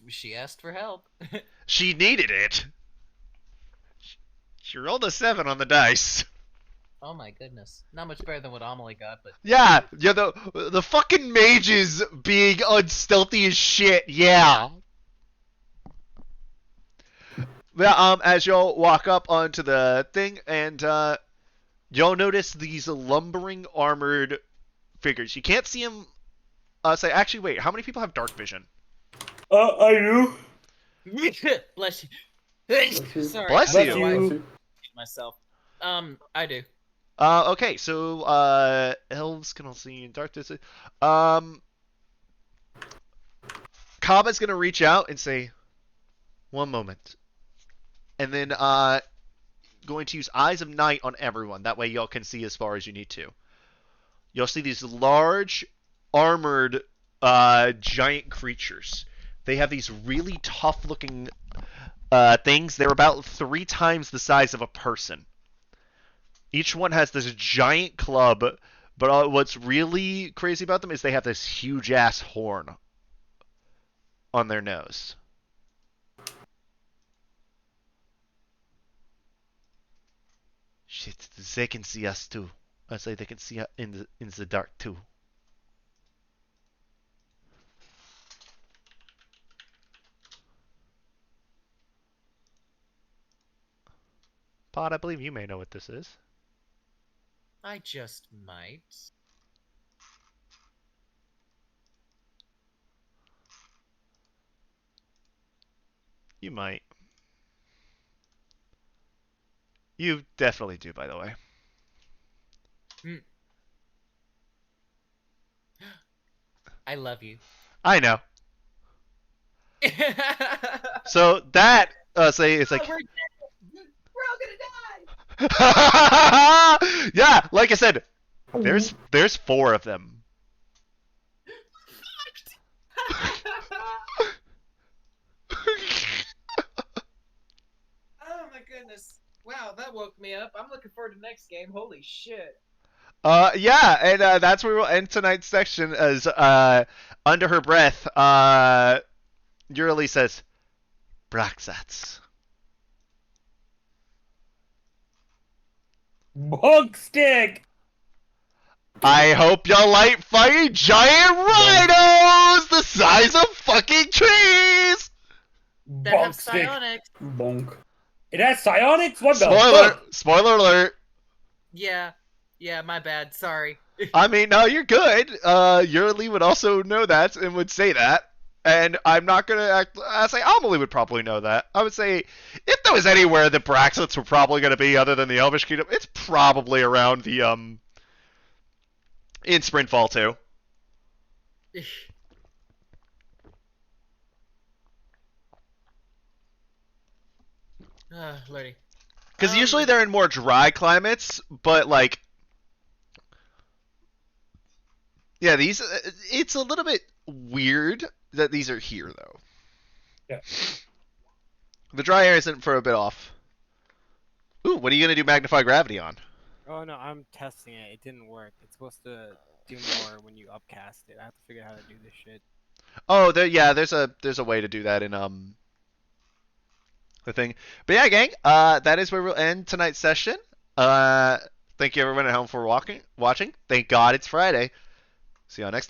She asked for help. She needed it. She rolled a 7 on the dice. Oh my goodness. Not much better than what Amelie got, but Yeah, the fucking mages being unstealthy as shit. Yeah. Yeah. As y'all walk up onto the thing, and y'all notice these lumbering armored figures. You can't see them. Actually, wait. How many people have dark vision? I do. bless you. you. Sorry, Bless I you. don't know why I you. hate myself. I do. Okay, so elves can all see in dark distance. Kaba's gonna reach out and say, "One moment," and then going to use Eyes of Night on everyone. That way, y'all can see as far as you need to. You'll see these large, armored, giant creatures. They have these really tough-looking things. They're about 3 times the size of a person. Each one has this giant club, but what's really crazy about them is they have this huge ass horn on their nose. Shit, they can see us too. I say they can see us in the dark too. Pod, I believe you may know what this is. I just might. You might. You definitely do, by the way. I love you. I know. So that say it's like we're all gonna die. yeah, like I said, there's 4 of them. Oh my goodness. Wow, that woke me up. I'm looking forward to next game. Holy shit. Yeah, and that's where we'll end tonight's section as under her breath, Yurili says, Braxats. Bug stick. I hope y'all like fighting giant rhinos the size of fucking trees! That Bug have stick. psionics. Bonk. It has psionics. What the Spoiler! fuck? Spoiler alert! Yeah, my bad. Sorry. I mean, no, you're good. Yurili would also know that and would say that. And I'm not gonna act. I say Amelie would probably know that. I would say if there was anywhere the Braxlets were probably gonna be other than the Elvish Kingdom, it's probably around the in Sprintfall too. Lordy. Because usually they're in more dry climates, but like, yeah, these it's a little bit weird that these are here though. Yeah. The dry air isn't for a bit off. Ooh, what are you gonna do magnify gravity on? Oh no, I'm testing it. It didn't work. It's supposed to do more when you upcast it. I have to figure out how to do this shit. Oh, there's a way to do that in the thing. But yeah, gang, that is where we'll end tonight's session. Thank you everyone at home for watching. Thank God it's Friday. See y'all next time.